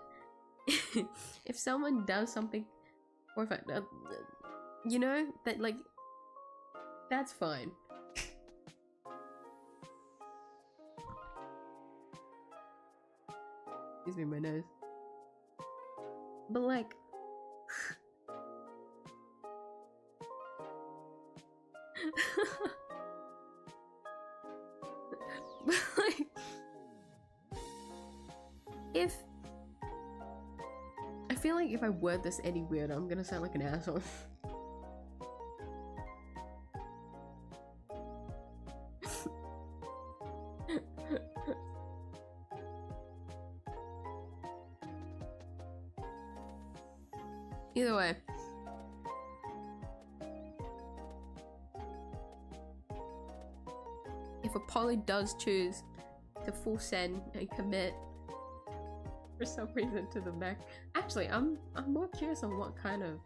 if someone does something, or if I, you know, that like, that's fine. Excuse me, my nose. But like, like, if I feel like if I word this any weirder, I'm gonna sound like an asshole. Either way. If Apollo does choose to full send and commit for some reason to the back, actually, I'm more curious on what kind of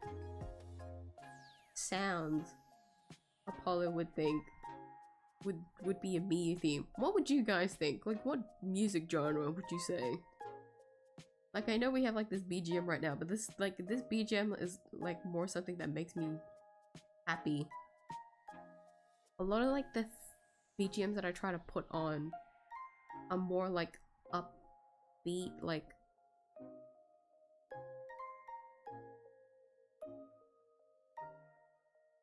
sounds Apollo would think would be a Miyuu theme. What would you guys think? Like, what music genre would you say? Like, I know we have like this BGM right now, but this BGM is like more something that makes me happy. A lot of like the BGMs that I try to put on are more like upbeat, like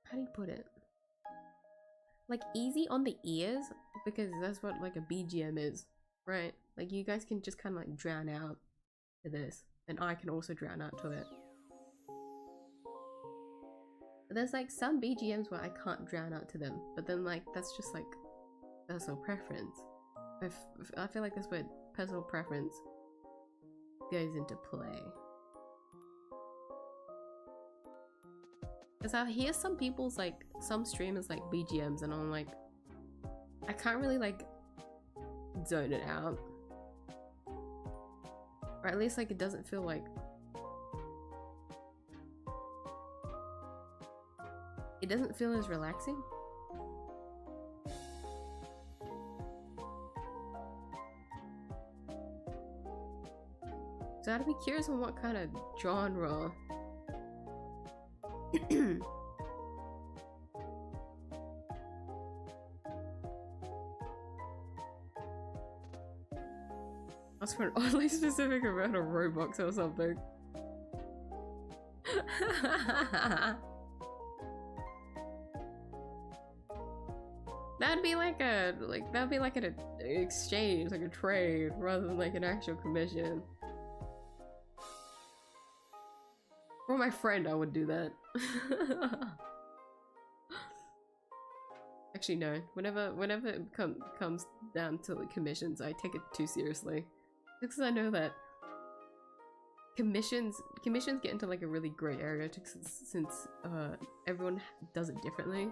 how do you put it? Like easy on the ears, because that's what like a BGM is, right? Like you guys can just kind of like drown out to this, and I can also drown out to it. But there's like some BGMs where I can't drown out to them, but then like that's just like personal preference. I feel like that's where personal preference goes into play. Because I hear some people's like, some streamers like BGMs and I'm like, I can't really like zone it out. Or at least like it doesn't feel like, it doesn't feel as relaxing. So I'd be curious on what kind of genre. Ask for an oddly specific amount of Robux or something. That'd be like an exchange, like a trade, rather than like an actual commission. For my friend, I would do that. Actually, no. Whenever it comes down to like commissions, I take it too seriously. Because I know that commissions get into like a really gray area since everyone does it differently.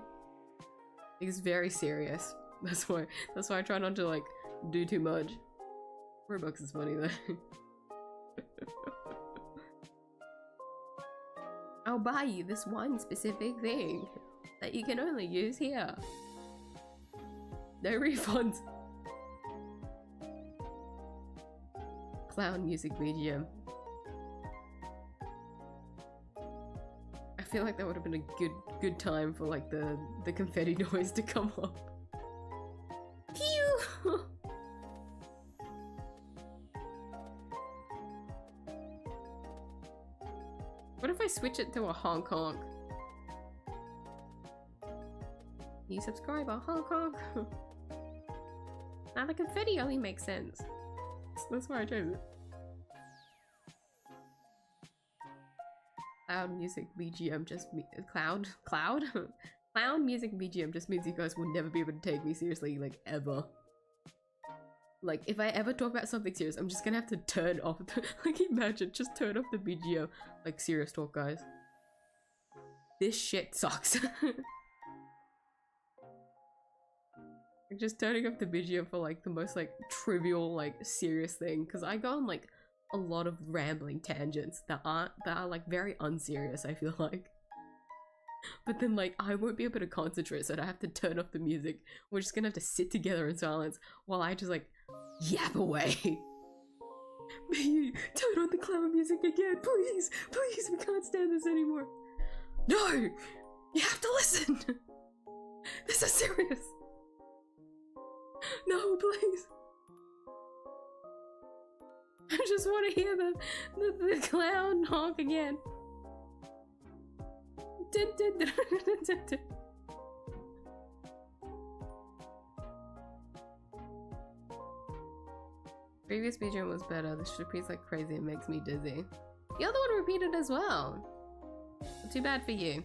It's very serious. That's why I try not to like do too much. Robux is funny though. I'll buy you this one specific thing that you can only use here. No refunds. Clown music BGM. I feel like that would have been a good time for like the confetti noise to come up. Pew! What if I switch it to a honk honk? New subscriber, honk honk. Now the confetti only makes sense. That's why I chose it. Cloud music BGM just cloud music BGM just means you guys will never be able to take me seriously, like ever. Like if I ever talk about something serious, I'm just gonna have to turn off the, like imagine, just turn off the BGM. Like serious talk, guys. This shit sucks. Like just turning off the BGM for like the most like trivial like serious thing, because I go on like a lot of rambling tangents that are like very unserious, I feel like. But then like I won't be able to concentrate, so I have to turn off the music. We're just gonna have to sit together in silence while I just like yap away. Miyuu, turn on the clown music again, please, please, we can't stand this anymore. No, you have to listen. This is serious. No, please. I just want to hear the clown honk again. Previous BGM was better. This repeats like crazy and makes me dizzy. The other one repeated as well. Too bad for you.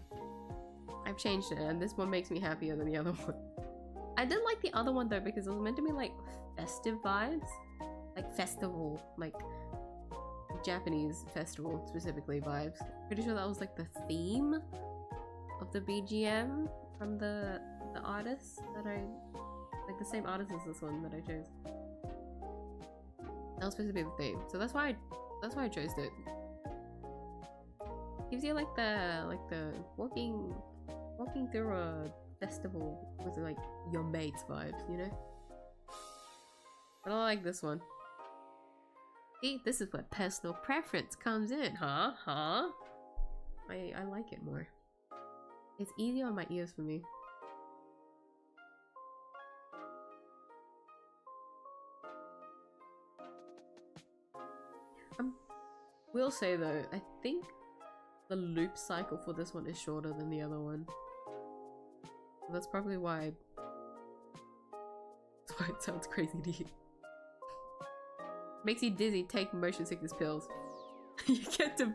I've changed it and this one makes me happier than the other one. I did like the other one though because it was meant to be like festive vibes. Like festival, like Japanese festival specifically vibes. Pretty sure that was like the theme of the BGM from the artist that I like, the same artist as this one that I chose. That was supposed to be the theme, so that's why I chose it. Gives you like the walking through a festival with like your mates vibes, you know. But I like this one. See, this is where personal preference comes in, huh? I like it more. It's easier on my ears for me. Will say though, I think the loop cycle for this one is shorter than the other one. That's probably why. That's why it sounds crazy to you. Makes you dizzy. Take motion sickness pills. You get to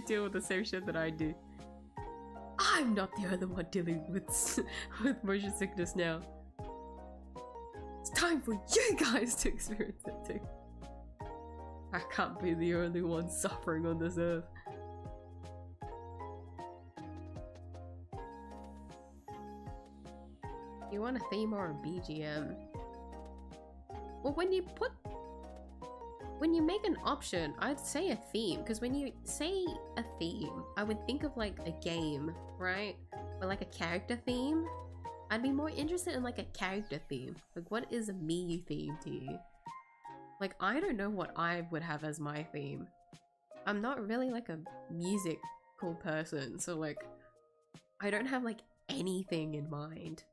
deal with the same shit that I do. I'm not the only one dealing with motion sickness now. It's time for you guys to experience it too. I can't be the only one suffering on this earth. You want a theme or a BGM? Well, when you make an option, I'd say a theme, because when you say a theme, I would think of like a game, right? Or like a character theme. I'd be more interested in like a character theme. Like, what is a Miyuu theme to you? Like, I don't know what I would have as my theme. I'm not really like a musical person, so like, I don't have like anything in mind.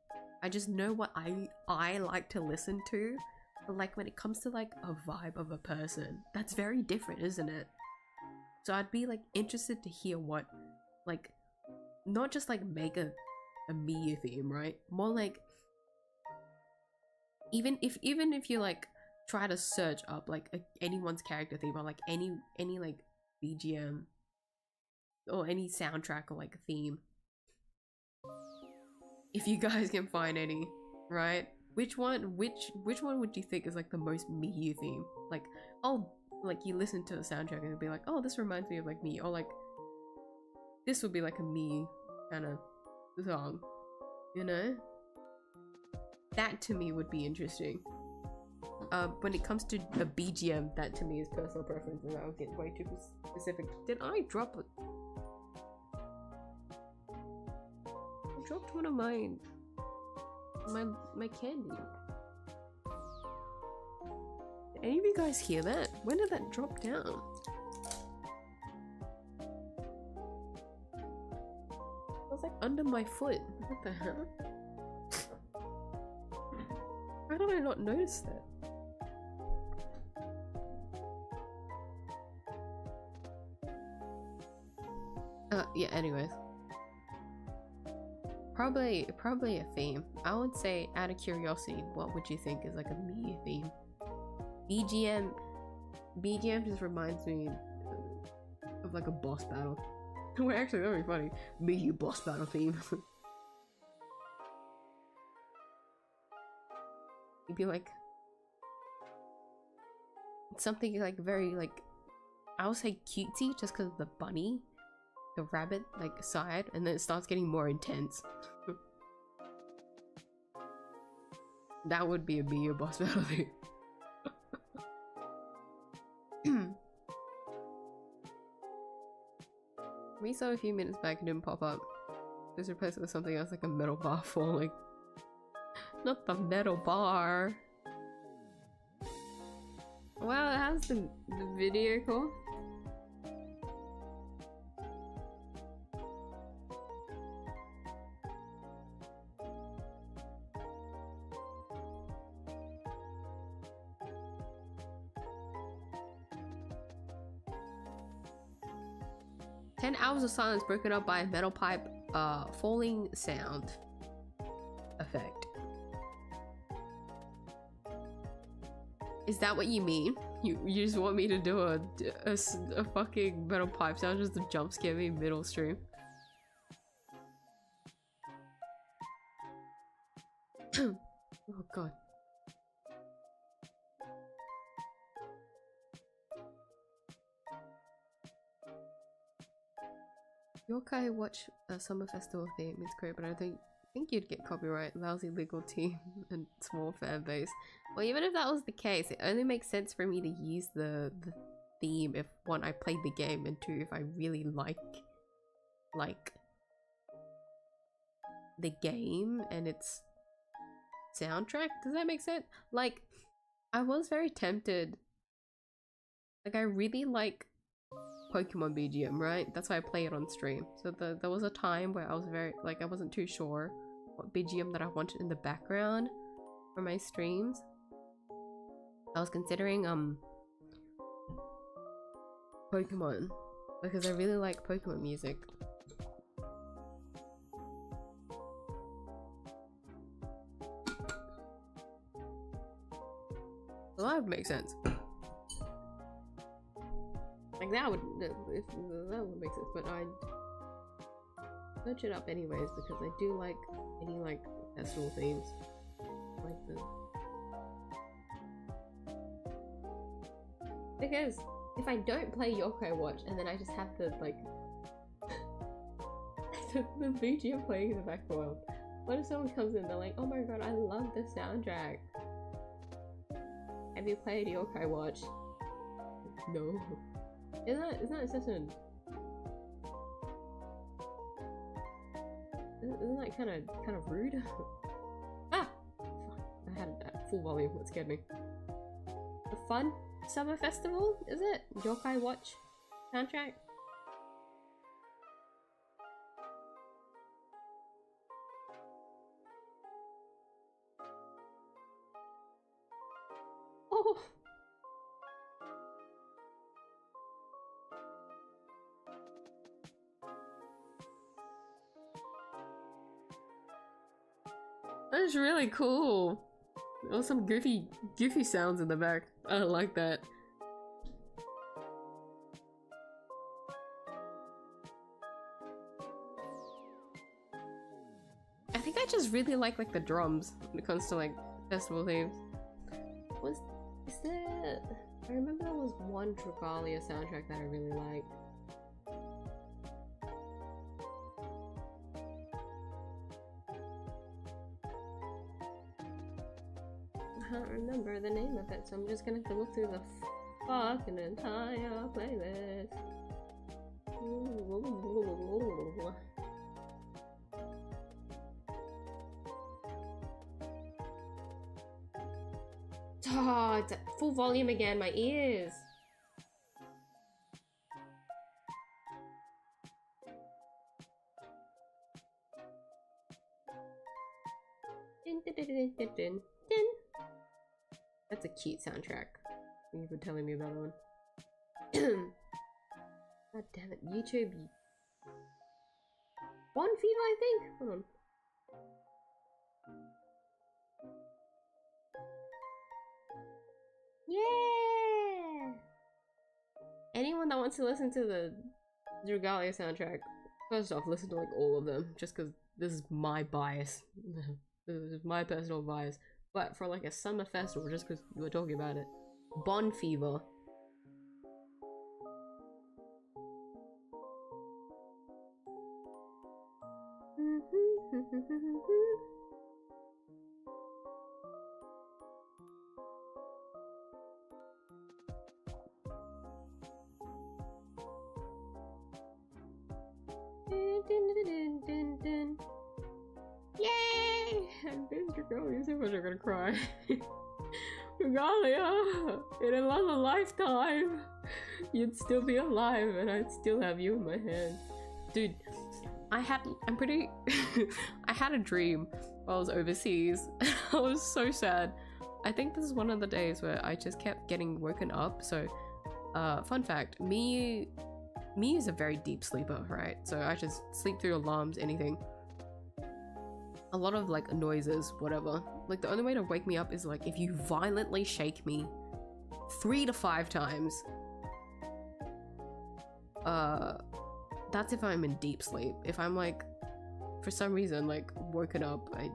I just know what I like to listen to, but like when it comes to like a vibe of a person, that's very different, isn't it? So I'd be like interested to hear what, like, not just like make a Miyuu theme, right? More like, even if you like try to search up like anyone's character theme or like any like BGM or any soundtrack or like theme, if you guys can find any, right? Which one would you think is like the most Miyuu theme? Like, oh, like you listen to the soundtrack and it'd be like, oh, this reminds me of like me, or like this would be like a Miyuu kind of song, you know? That to me would be interesting. When it comes to the BGM, that to me is personal preference, and I'll get way too specific. Did I drop it? I dropped one of my candy. Did any of you guys hear that? When did that drop down? It was like under my foot. What the hell? How did I not notice that? Yeah, anyways. Probably a theme. I would say, out of curiosity, what would you think is like a Miyuu theme? BGM just reminds me of like a boss battle. Well, actually, that would be funny. Miyuu boss battle theme. You'd be like something like very like, I would say cutesy, just because of the bunny, the rabbit like side, and then it starts getting more intense. That would be a Miyuu boss battle theme. We saw a few minutes back, it didn't pop up. It was replaced with something else, like a metal bar falling. Not the metal bar. Wow, how's the video cool? Hours of silence broken up by a metal pipe falling sound effect. Is that what you mean? You just want me to do a fucking metal pipe sound just to jump scare me middle stream? Oh god. Yokai watch a summer festival theme. It's great, but I think you'd get copyright. Lousy legal team and small fan base. Well, even if that was the case, it only makes sense for me to use the theme if one, I played the game, and two, if I really like the game and its soundtrack. Does that make sense? Like, I was very tempted Like I really like Pokemon BGM, right? That's why I play it on stream. So there was a time where I was very like I wasn't too sure what BGM that I wanted in the background for my streams. I was considering Pokemon because I really like Pokemon music. Well, that would make sense. Like that would make sense, but I search it up anyways because I do like any like festival themes like this. Because if I don't play Yokai Watch and then I just have the like the BGM playing in the background, what if someone comes in, they're like, oh my god, I love the soundtrack. Have you played Yokai Watch? No. Isn't that such an... Isn't that kind of rude? Ah! I had it at full volume, that scared me. The fun summer festival, is it? Yokai Watch soundtrack? Oh! That's really cool. There was some goofy sounds in the back. I like that. I think I just really like the drums when it comes to like festival themes. Is there... I remember there was one Dragalia soundtrack that I really liked. I can't remember the name of it, so I'm just gonna have to look through the fucking entire playlist. Oh, it's at full volume again, my ears. That's a cute soundtrack. You were telling me about that one. God damn it, YouTube. One Fever, I think? Hold on. Yeah! Anyone that wants to listen to the Dragalia soundtrack, first off, listen to like all of them, just because this is my bias. This is my personal bias. But for like a summer festival, just because we were talking about it, Bon Fever. Yay! I'm Dragalia so much I'm gonna cry. Dragalia! In another lifetime, you'd still be alive and I'd still have you in my hand. Dude, I had a dream while I was overseas. I was so sad. I think this is one of the days where I just kept getting woken up. So, fun fact, me is a very deep sleeper, right? So I just sleep through alarms, anything. A lot of like noises, whatever. Like the only way to wake me up is like if you violently shake me 3 to 5 times. That's if I'm in deep sleep. If I'm like, for some reason, like woken up, I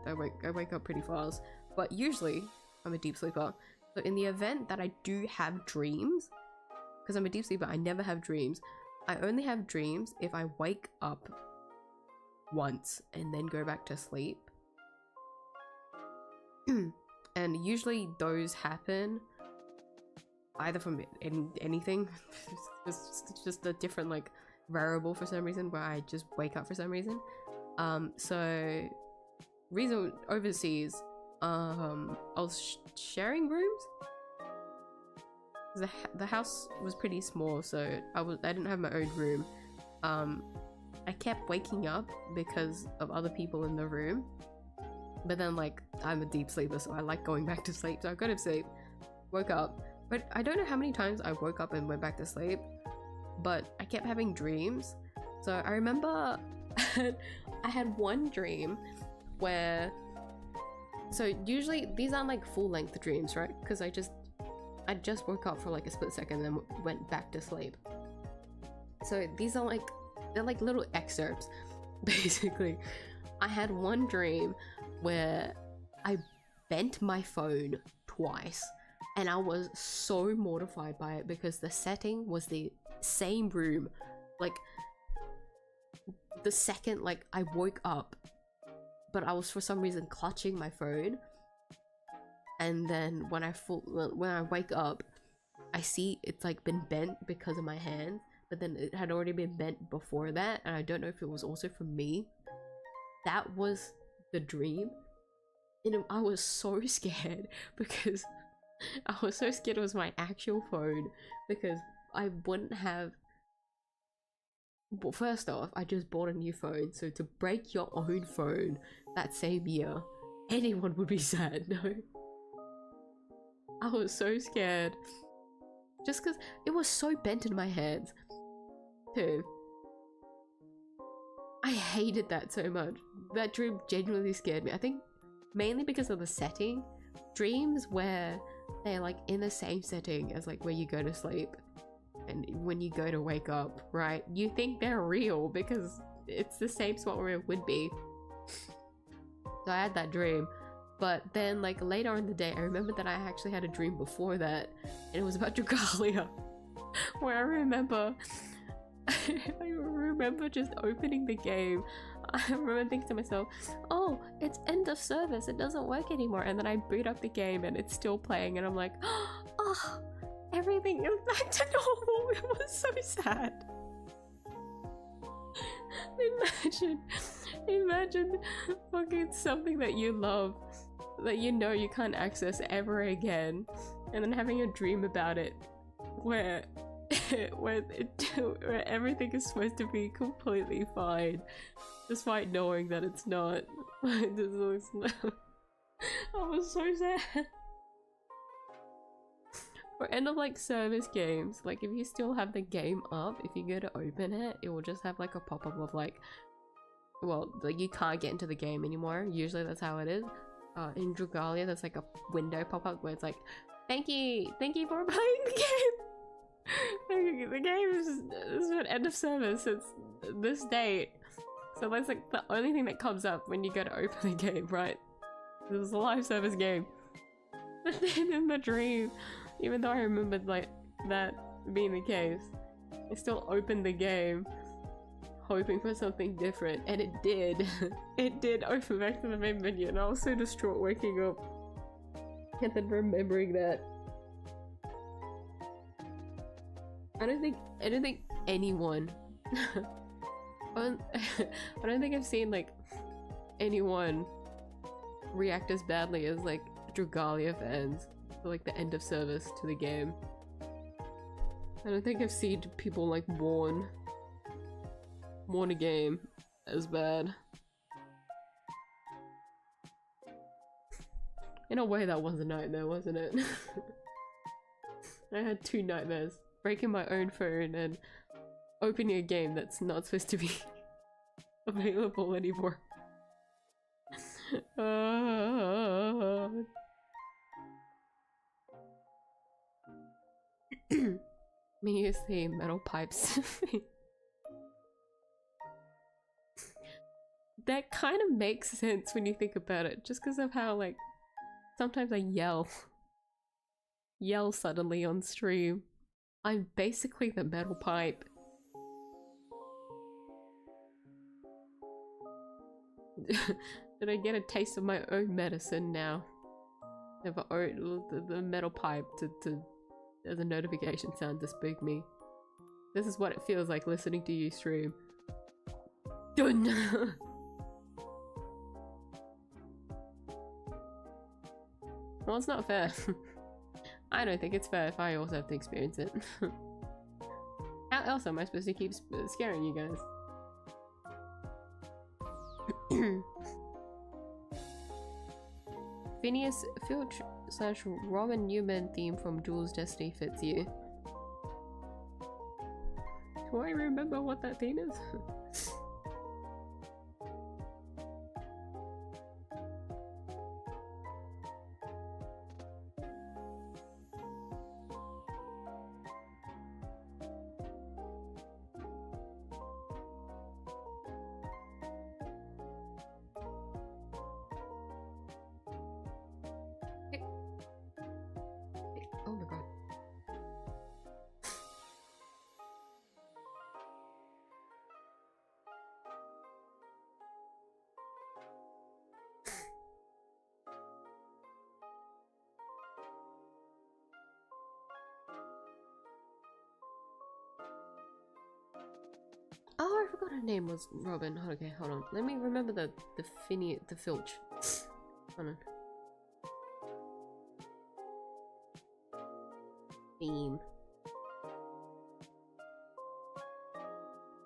wake up pretty fast. But usually I'm a deep sleeper. So in the event that I do have dreams, because I'm a deep sleeper, I never have dreams. I only have dreams if I wake up once and then go back to sleep. And usually those happen either from anything. It's just a different like variable for some reason where I just wake up for some reason. So reason overseas, I was sharing rooms. the house was pretty small, so I didn't have my own room. I kept waking up because of other people in the room, but then like I'm a deep sleeper, so I like going back to sleep. So I got to sleep, woke up, but I don't know how many times I woke up and went back to sleep, but I kept having dreams. So I remember I had one dream where, so usually these aren't like full-length dreams, right? Because I just woke up for like a split second and then went back to sleep. So these are like, they're like little excerpts. Basically, I had one dream where I bent my phone twice, and I was so mortified by it because the setting was the same room. Like the second like I woke up, but I was for some reason clutching my phone, and then when I wake up, I see it's like been bent because of my hand, but then it had already been bent before that, and I don't know if it was also from me. That was the dream, and I was so scared because I was so scared it was my actual phone, because I wouldn't have. But first off, I just bought a new phone, so to break your own phone that same year, anyone would be sad, no? I was so scared. Just because it was so bent in my hands, too. I hated that so much. That dream genuinely scared me. I think mainly because of the setting. Dreams where they're like in the same setting as like where you go to sleep and when you go to wake up, right? You think they're real because it's the same spot where it would be. So I had that dream, but then like later in the day I remember that I actually had a dream before that, and it was about Dragalia, where I remember just opening the game. I remember thinking to myself, oh, it's end of service, it doesn't work anymore, and then I boot up the game and it's still playing, and I'm like, oh, everything is back to normal. It was so sad. Imagine fucking something that you love, that you know you can't access ever again, and then having a dream about it where where everything is supposed to be completely fine, despite knowing that it's not. I was so sad. Or end of like service games, like if you still have the game up, if you go to open it, it will just have like a pop-up of like, well, like you can't get into the game anymore. Usually that's how it is. In Dragalia, there's like a window pop-up where it's like, thank you for playing the game. The game is at end of service. It's this date. So that's like the only thing that comes up when you go to open the game, right? This is a live service game. But then in the dream, even though I remembered like that being the case, I still opened the game hoping for something different, and it did. It did open back to the main menu, and I was so distraught waking up and then remembering that. I don't think anyone I don't think I've seen like anyone react as badly as like Dragalia fans for like the end of service to the game. I don't think I've seen people like mourn a game as bad. In a way, that was a nightmare, wasn't it? I had two nightmares: breaking my own phone and opening a game that's not supposed to be available anymore. Miyuu's theme, metal pipes. That kind of makes sense when you think about it, just because of how like sometimes I yell suddenly on stream. I'm basically the metal pipe. Did I get a taste of my own medicine now? Have the metal pipe to as a notification sound to spook me. This is what it feels like listening to you stream. Done. Well, it's not fair. I don't think it's fair if I also have to experience it. How else am I supposed to keep scaring you guys? Phineas Filch / Robin Newman theme from 𝐢𝐧𝐟𝐨 Destiny fits you. Do I remember what that theme is? Oh my god. Oh, I forgot her name was Robin. Okay, hold on. Let me remember the Filch. Hold on. Theme.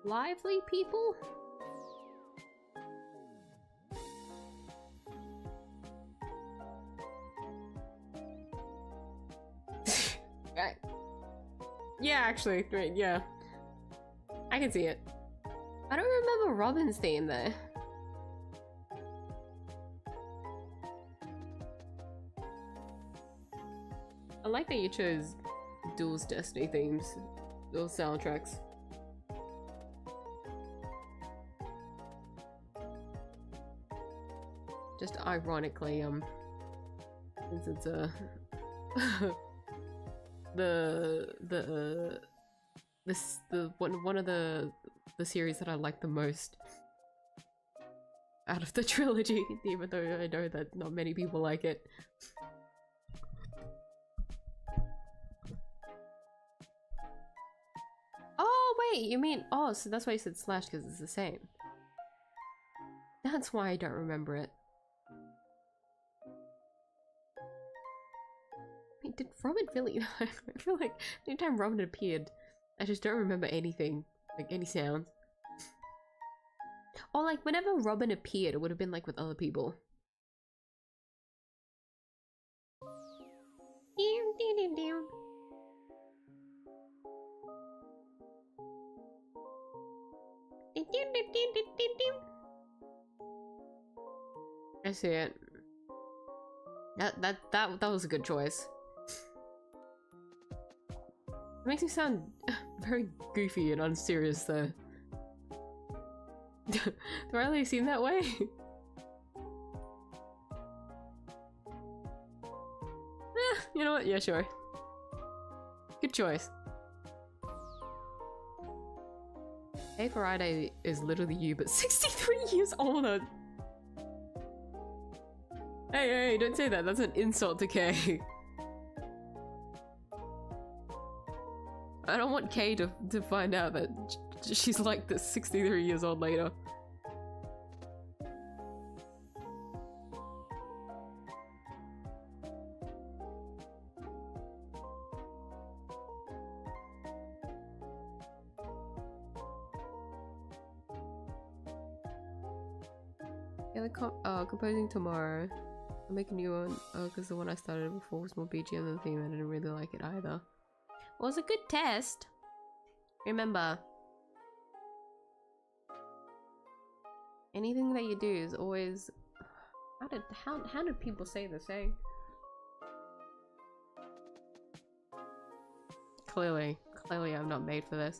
Lively people? Right. Yeah, actually, right, yeah. I can see it. I don't remember Robin's theme though. I like that you chose 𝐢𝐧𝐟𝐨 Destiny themes, those soundtracks. Just ironically, since it's one of the series that I like the most out of the trilogy, even though I know that not many people like it. Oh wait, you mean, oh, so that's why you said slash, because it's the same. That's why I don't remember it. Wait, did Robin really? I feel like anytime Robin appeared, I just don't remember anything, like any sounds. Or like whenever Robin appeared, it would have been like with other people. I see it. That was a good choice. It makes me sound very goofy and unserious though. Do I really seem that way? You know what? Yeah, sure. Good choice. 𝐢𝐴 is literally you, but 63 years older. Hey, don't say that. That's an insult to Kay. I don't want Kay to find out that she's like this 63 years old later. Yeah, composing tomorrow. I'll make a new one because the one I started before was more BG than the theme and I didn't really like it either. Well, it was a good test. Remember, anything that you do is always. How did people say this? Eh? Clearly, I'm not made for this.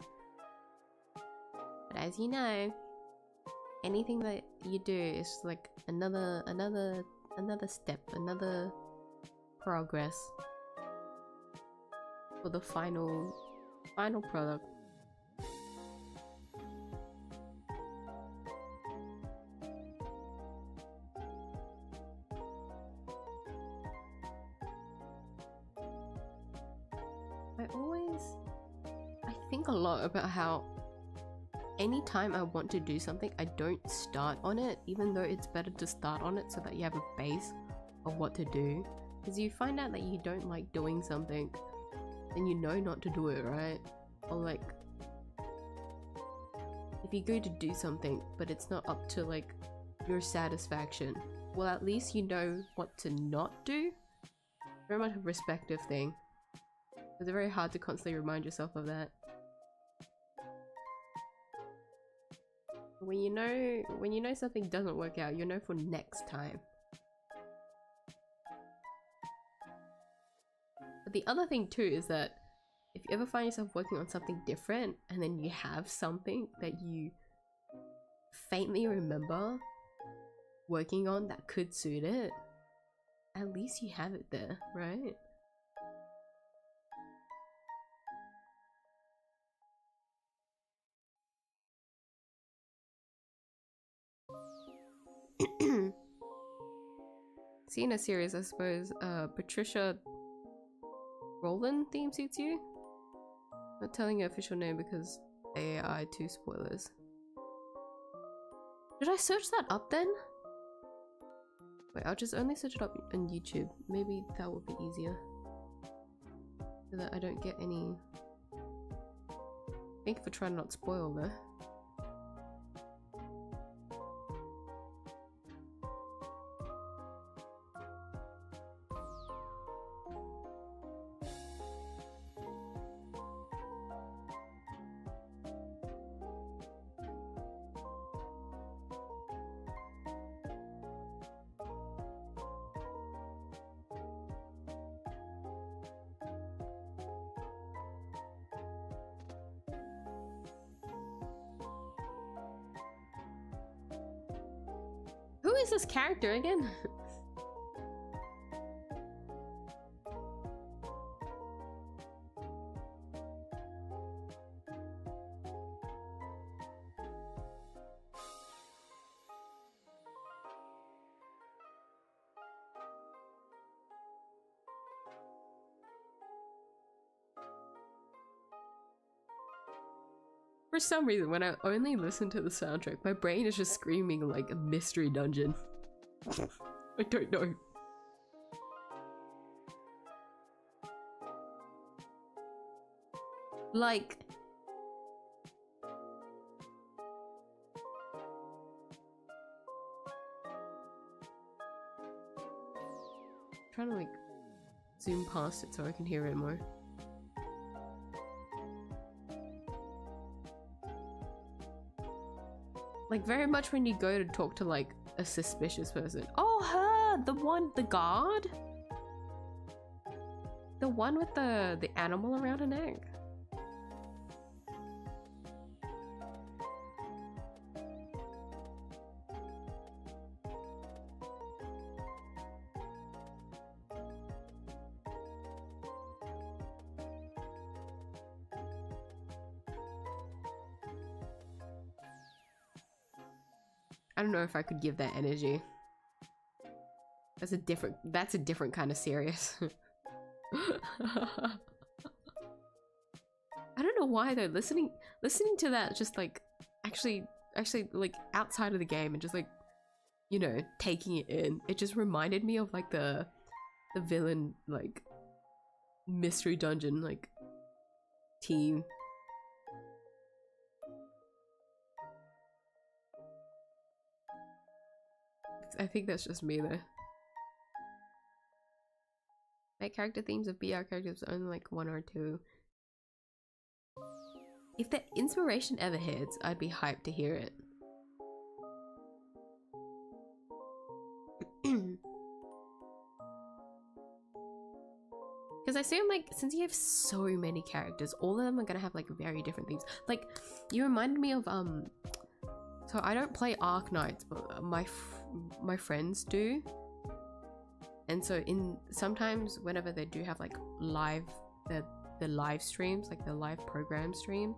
But as you know, anything that you do is like another step, another progress for the final product. I think a lot about how anytime I want to do something, I don't start on it, even though it's better to start on it so that you have a base of what to do. Because you find out that you don't like doing something, then you know not to do it, right? Or like, if you go to do something, but it's not up to like your satisfaction, well, at least you know what to not do. Very much a perspective thing. It's very hard to constantly remind yourself of that. When you know something doesn't work out, you know for next time. But the other thing too is that if you ever find yourself working on something different and then you have something that you faintly remember working on that could suit it, at least you have it there, right? Seeing a series, I suppose, Patricia Rowland theme suits you? Not telling your official name because AI 2 spoilers. Did I search that up then? Wait, I'll just only search it up on YouTube. Maybe that would be easier. So that I don't get any... Thank you for trying to not spoil though. Who is this character again? For some reason, when I only listen to the soundtrack, my brain is just screaming like a mystery dungeon. I don't know. Like... I'm trying to like zoom past it so I can hear it more. Like very much when you go to talk to like a suspicious person. Oh, her! The one, the guard? The one with the animal around her neck? I don't know if I could give that energy. That's a different kind of serious. I don't know why though, listening to that just like actually like outside of the game and just like, you know, taking it in, it just reminded me of like the villain like mystery dungeon like team. I think that's just me though. Make character themes of BR characters only like 1 or 2. If the inspiration ever hits, I'd be hyped to hear it. Because I assume like since you have so many characters, all of them are gonna have like very different themes. Like you reminded me of so I don't play Arc Knights, but my friends do, and so sometimes whenever they do have like the live streams, like the live program stream,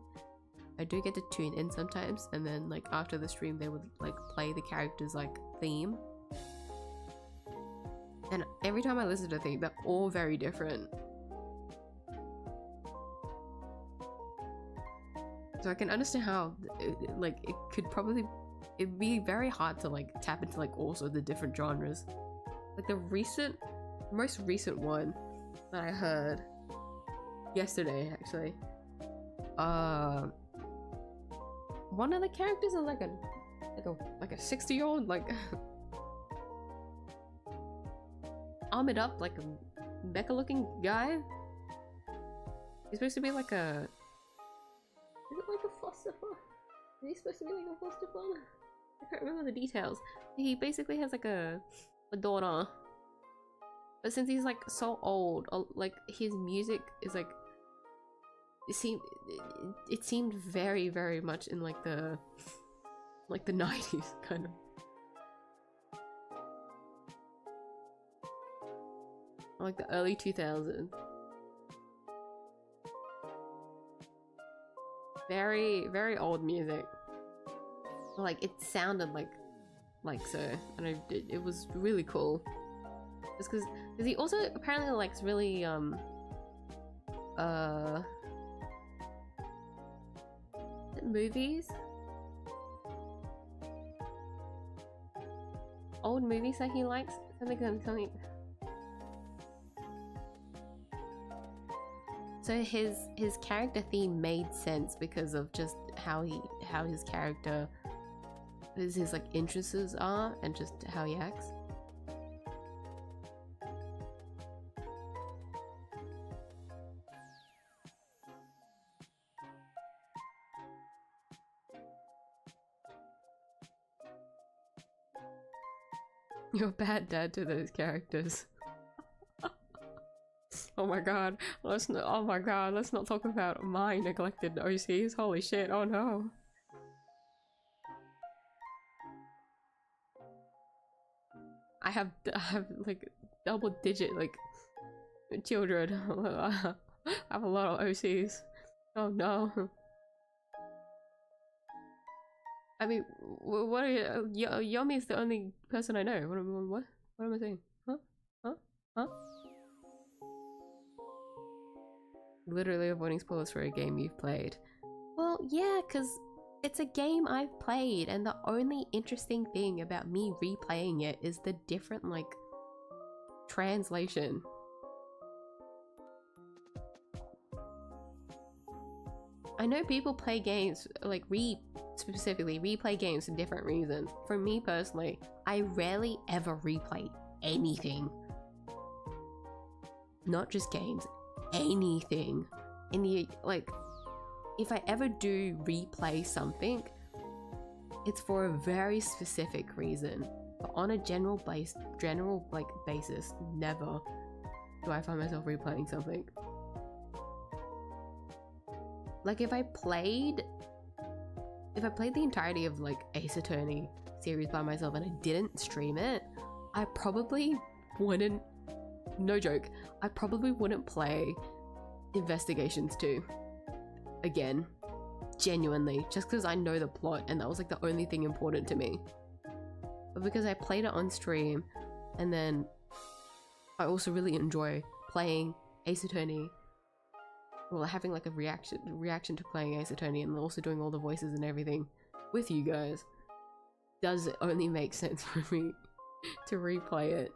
I do get to tune in sometimes, and then like after the stream they would like play the characters like theme, and every time I listen to a theme they're all very different. So I can understand how like it'd be very hard to like tap into like all sorts of different genres. Like the recent most recent one that I heard yesterday, actually. One of the characters is like a 60-year-old, like armored up, like a mecha-looking guy. He's supposed to be like a. Is it like a foster father? Is he supposed to be like a foster father? I can't remember the details. He basically has like a daughter, but since he's like so old, like his music is like it seemed very, very much in like the 90s kind of. Like the early 2000s. Very, very old music. Like it sounded like so, and it was really cool. Just because he also apparently likes really movies, old movies that he likes. Something. So his character theme made sense because of just how his character, his like interests are, and just how he acts. You're a bad dad to those characters. Oh my god, let's not talk about my neglected OCs. Holy shit, oh no. I have like double digit like children. I have a lot of OCs. Oh no. I mean, what are you? Yomi is the only person I know. What am I saying? Huh? Literally avoiding spoilers for a game you've played. Well, yeah, because it's a game I've played, and the only interesting thing about me replaying it is the different, like, translation. I know people play games, like, specifically replay games for different reasons. For me personally, I rarely ever replay anything. Not just games, anything. In the, like, if I ever do replay something, it's for a very specific reason. But on a general basis, never do I find myself replaying something. Like if I played the entirety of like Ace Attorney series by myself and I didn't stream it, I probably wouldn't, no joke, I probably wouldn't play Investigations 2 again, genuinely, just because I know the plot and that was like the only thing important to me. But because I played it on stream, and then I also really enjoy playing Ace Attorney, well, having like a reaction to playing Ace Attorney and also doing all the voices and everything with you guys, does it only make sense for me to replay it.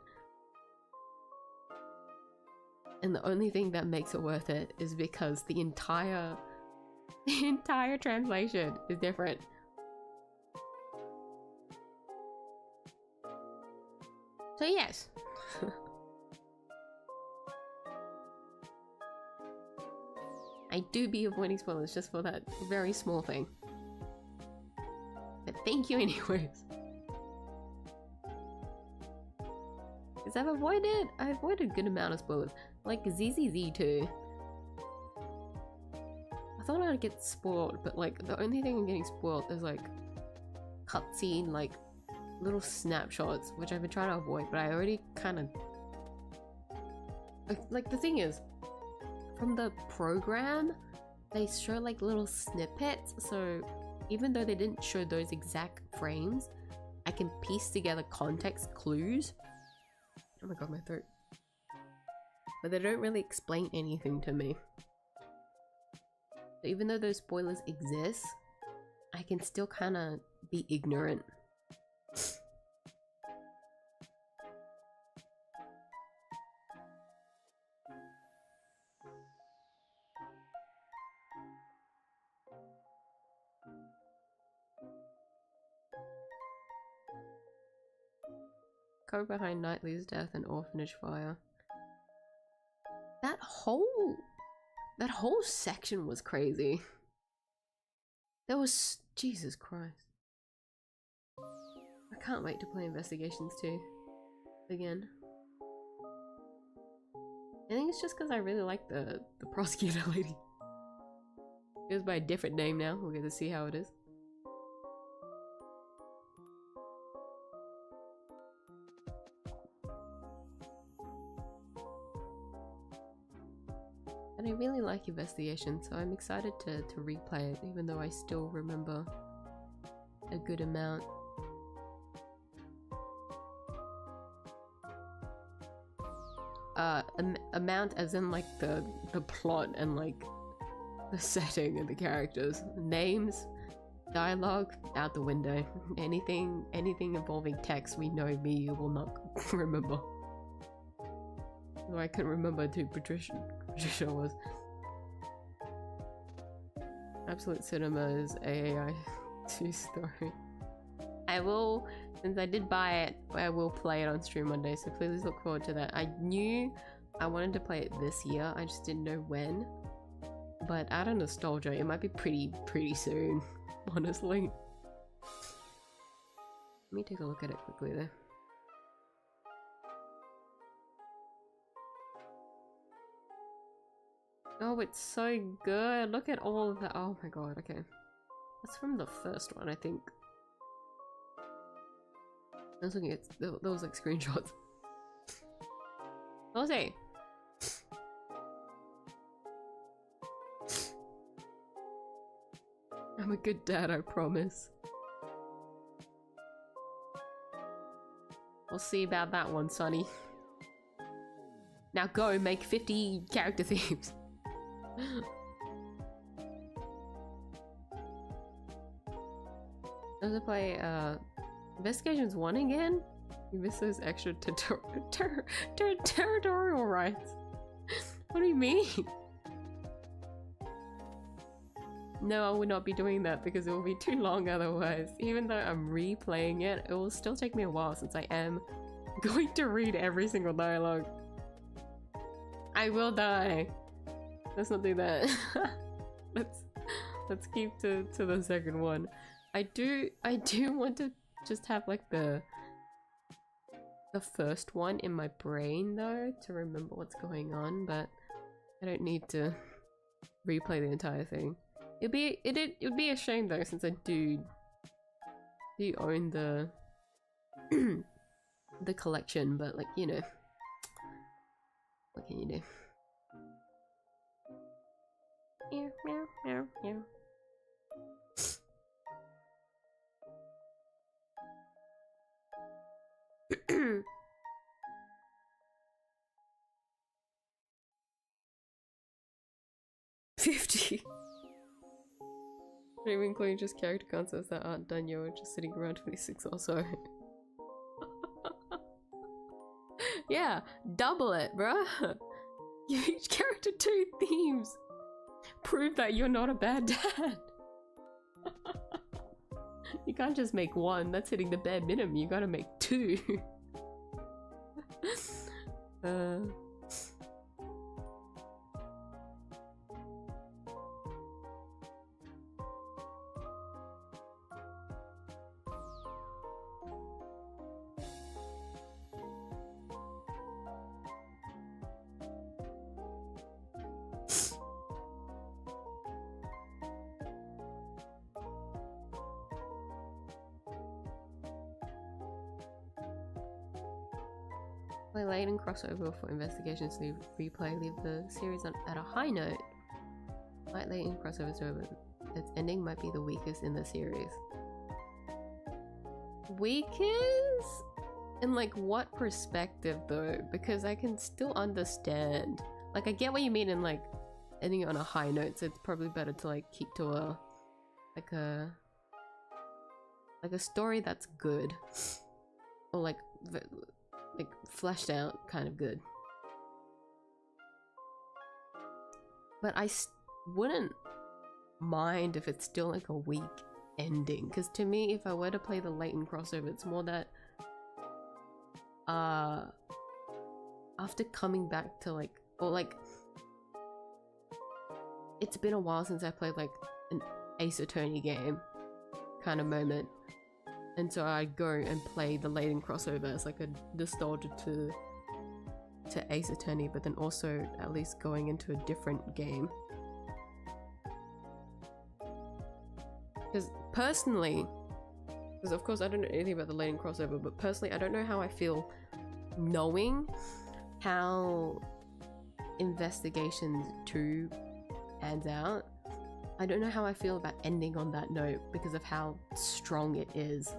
And the only thing that makes it worth it is because the entire translation is different. So yes. I do be avoiding spoilers just for that very small thing. But thank you anyways. Because I avoided a good amount of spoilers. Like 𝐢𝐧𝐟𝐨 too. I thought I'd get spoiled, but like the only thing I'm getting spoiled is like cutscene, like little snapshots, which I've been trying to avoid, but I already kind of like the thing is, from the program they show like little snippets, so even though they didn't show those exact frames, I can piece together context clues. Oh my god, my throat. But they don't really explain anything to me. So even though those spoilers exist, I can still kind of be ignorant. cover behind Knightley's death and orphanage fire. That whole section was crazy. There was Jesus Christ. I can't wait to play Investigations 2 again. I think it's just because I really like the prosecutor lady. It goes by a different name now. We'll get to see how it is. And I really like Investigation, so I'm excited to replay it, even though I still remember a good amount. Amount as in like the plot and like the setting and the characters. Names, dialogue, out the window. Anything involving text, we know you will not remember. So I couldn't remember who Patricia was. Absolute Cinema is AAI 2 story. I will, since I did buy it, I will play it on stream Monday, so please look forward to that. I knew I wanted to play it this year, I just didn't know when. But out of nostalgia, it might be pretty soon, honestly. Let me take a look at it quickly though. Oh, it's so good. Look at all of that. Oh my god, okay. That's from the first one, I think. I was looking at those like screenshots. Jose! I'm a good dad, I promise. We'll see about that one, Sonny. Now go make 50 character themes. Does it play Investigations 1 again? You miss those extra territorial rights. What do you mean? No, I would not be doing that because it will be too long otherwise. Even though I'm replaying it, it will still take me a while since I am going to read every single dialogue. I will die. Let's not do that. let's keep to the second one. I do want to just have like the first one in my brain though to remember what's going on, but I don't need to replay the entire thing. It would be a shame though, since I do own the the collection, but like, you know, what can you do? Meow, meow, meow, meow. $50. Not even including just character concepts that aren't done yet, we're just sitting around 26 or so. Yeah, double it, bruh. Give each character 2 themes. Prove that you're not a bad dad. You can't just make 1, that's hitting the bare minimum, you gotta make 2. Play late and crossover for Investigations to replay. Leave the series at a high note. Light late and crossover so its ending might be the weakest in the series. Weakest? In like what perspective though? Because I can still understand. Like I get what you mean in like ending on a high note, so it's probably better to like keep to a story that's good. Or like fleshed out kind of good. But I wouldn't mind if it's still like a weak ending, because to me, if I were to play the latent crossover, it's more that after coming back to like, or like, it's been a while since I played like an Ace Attorney game kind of moment, and so I'd go and play the Layton crossover as like a nostalgia to Ace Attorney, but then also at least going into a different game. Because personally, because of course I don't know anything about the Layton crossover, but personally I don't know how I feel knowing how Investigations 2 pans out. I don't know how I feel about ending on that note because of how strong it is.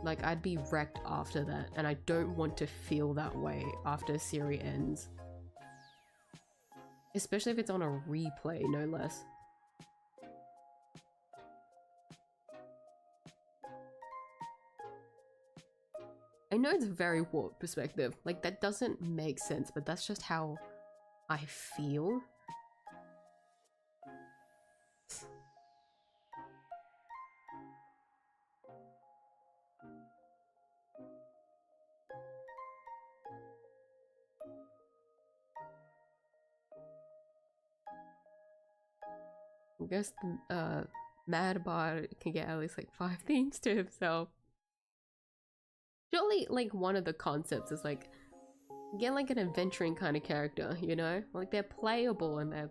Like, I'd be wrecked after that, and I don't want to feel that way after a series ends. Especially if it's on a replay, no less. I know it's a very warped perspective, like that doesn't make sense, but that's just how I feel. I guess the Mad Bard can get at least like 5 themes to himself. Surely like one of the concepts is like get like an adventuring kind of character, you know? Like they're playable and they're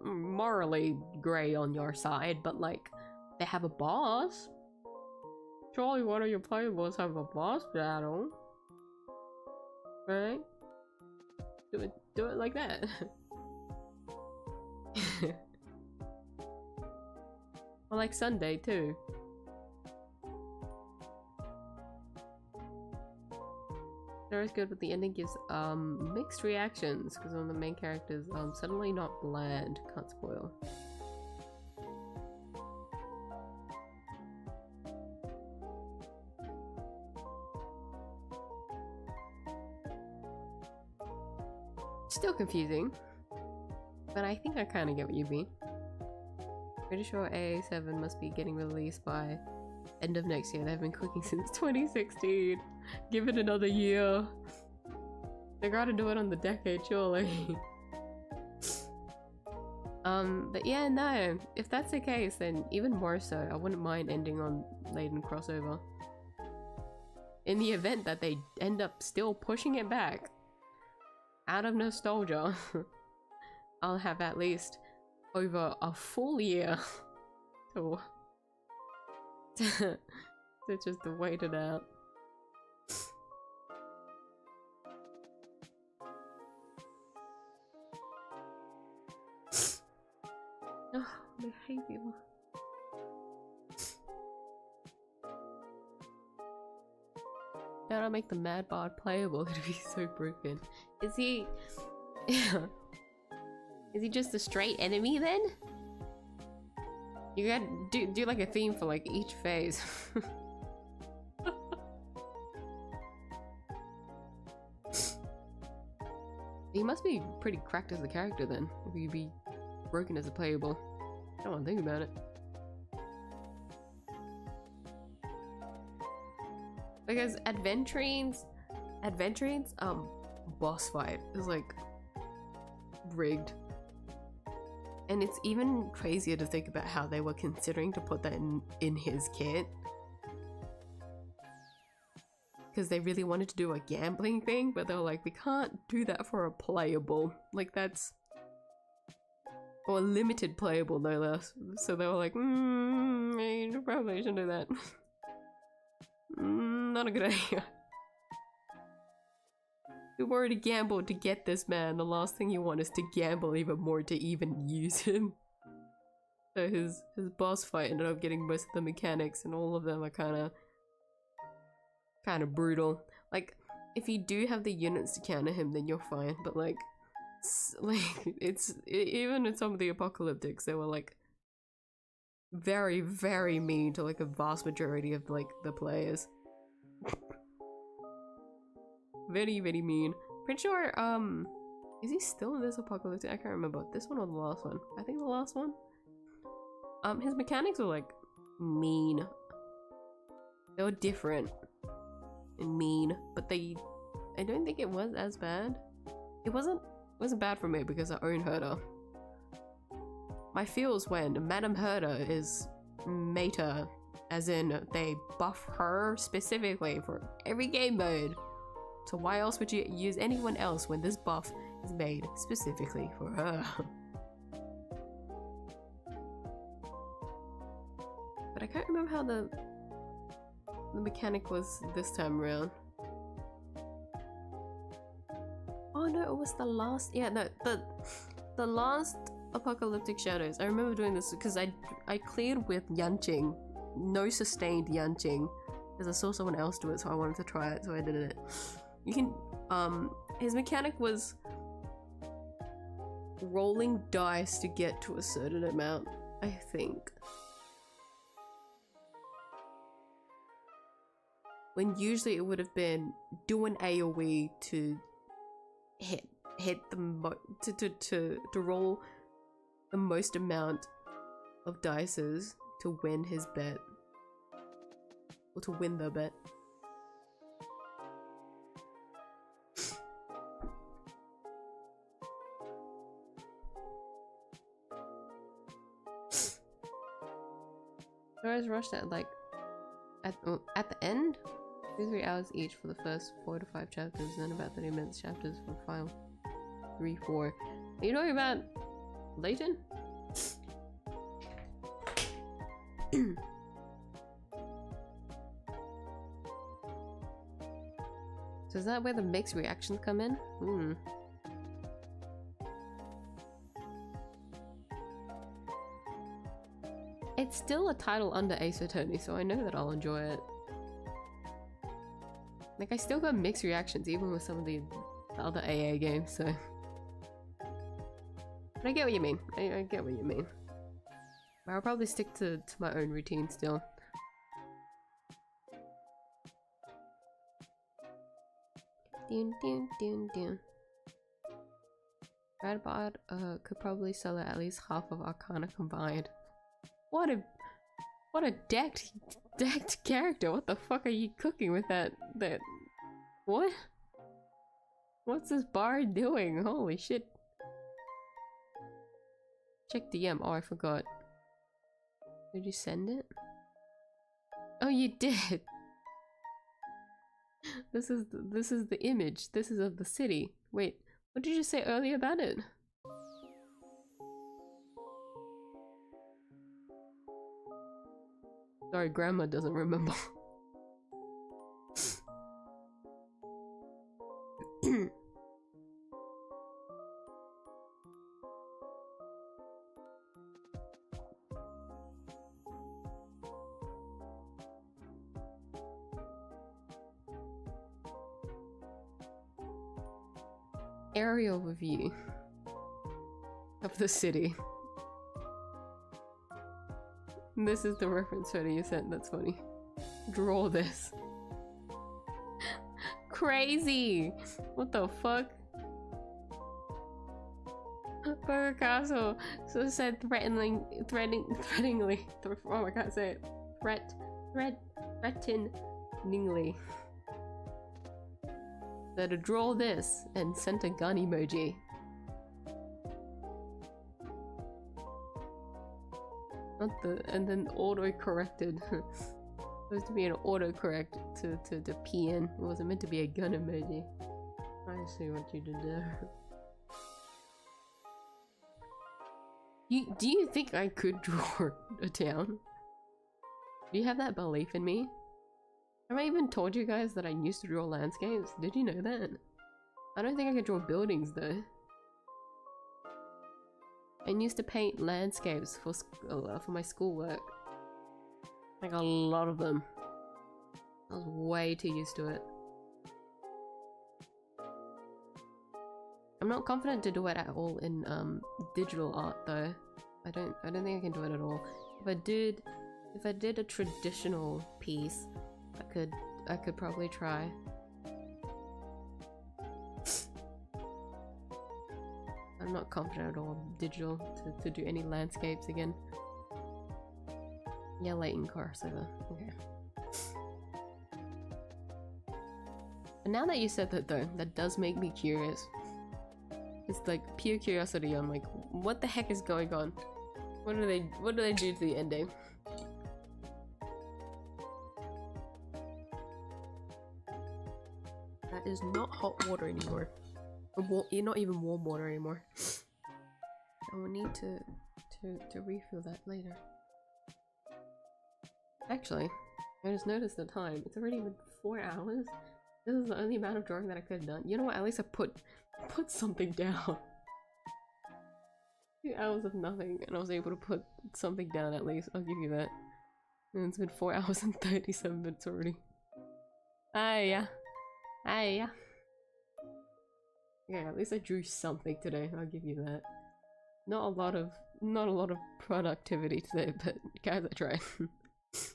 morally grey on your side, but like they have a boss. Surely one of your playables have a boss battle, right? Do it like that. Or like Sunday too. It's good, but the ending gives mixed reactions because one of the main characters suddenly not bland. Can't spoil. Still confusing, but I think I kind of get what you mean. Pretty sure AA7 must be getting released by end of next year. They've been cooking since 2016. Give it another year. They gotta do it on the decade, surely. But yeah, no. If that's the case, then even more so, I wouldn't mind ending on Layton crossover. In the event that they end up still pushing it back, out of nostalgia, I'll have at least over a full year to just wait it out. Oh, I hate you. That'll make the Mad Bard playable. It'd be so broken. Is he? Is he just a straight enemy then? You gotta do like a theme for like each phase. He must be pretty cracked as a character then, if he'd be broken as a playable. I don't want to think about it. Because Adventurine's boss fight is like rigged. And it's even crazier to think about how they were considering to put that in his kit. Because they really wanted to do a gambling thing, but they were like, we can't do that for a playable. Like that's... Or a limited playable, no less. So they were like, you probably shouldn't do that. Not a good idea. We've already gambled to get this man. The last thing you want is to gamble even more to even use him. So his boss fight ended up getting most of the mechanics, and all of them are kind of brutal. Like, if you do have the units to counter him, then you're fine. But like even in some of the apocalyptics, they were like very, very mean to like a vast majority of like the players. Very, very mean. Pretty sure, is he still in this apocalyptic? I can't remember. This one or the last one? I think the last one. His mechanics were like mean. They were different. and mean, but I don't think it was as bad. It wasn't bad for me because I own Herder. My feels when Madam Herder is meta, as in they buff her specifically for every game mode. So why else would you use anyone else when this buff is made specifically for her? But I can't remember how the mechanic was this time around. Oh no, it was the last, yeah, no, the last Apocalyptic Shadows. I remember doing this because I cleared with Yanqing, no sustained Yanqing, because I saw someone else do it, so I wanted to try it, so I did it. You can, his mechanic was rolling dice to get to a certain amount, I think. When usually it would have been do an AoE to hit the to roll the most amount of dices to win his bet, or to win the bet. I always rushed at like at the end. 2-3 hours each for the first 4 to 5 chapters, and then about 30 minutes chapters for the final 3-4. Are you talking about Layton? So is that where the mixed reactions come in? It's still a title under Ace Attorney, so I know that I'll enjoy it. Like, I still got mixed reactions even with some of the other AA games, so... But I get what you mean. I get what you mean. But I'll probably stick to my own routine still. Dun dun dun dun. Radbot could probably sell at least half of Arcana combined. What a decked character. What the fuck are you cooking with that what? What's this bard doing? Holy shit. Check DM. Oh, I forgot. Did you send it? Oh, you did. This is the image. This is of the city. Wait, what did you say earlier about it? Sorry, grandma doesn't remember. Aerial review of the city. This is the reference photo you sent, that's funny. Draw this. Crazy! What the fuck? Burger Castle so said threateningly, oh I can't say it. Threateningly. So to draw this and sent a gun emoji. Not the, and then auto-corrected. Supposed to be an autocorrect to P in. It wasn't meant to be a gun emoji. I see what you did there. Do you think I could draw a town? Do you have that belief in me? Have I even told you guys that I used to draw landscapes? Did you know that? I don't think I could draw buildings though. I used to paint landscapes for my schoolwork. Like a lot of them. I was way too used to it. I'm not confident to do it at all in digital art though. I don't think I can do it at all. If I did a traditional piece, I could probably try. I'm not confident at all digital to do any landscapes again. Yeah, Leighton Carsover. Okay. But now that you said that though, that does make me curious. It's like pure curiosity. I'm like, what the heck is going on? What do they do to the ending? That is not hot water anymore. You're not even warm water anymore. I will need to refill that later. Actually, I just noticed the time. It's already been 4 hours. This is the only amount of drawing that I could have done. You know what? At least I put something down. 2 hours of nothing, and I was able to put something down at least. I'll give you that. And it's been 4 hours and 37 minutes already. Yeah. Yeah, at least I drew something today. I'll give you that. Not a lot of productivity today, but guys, I tried.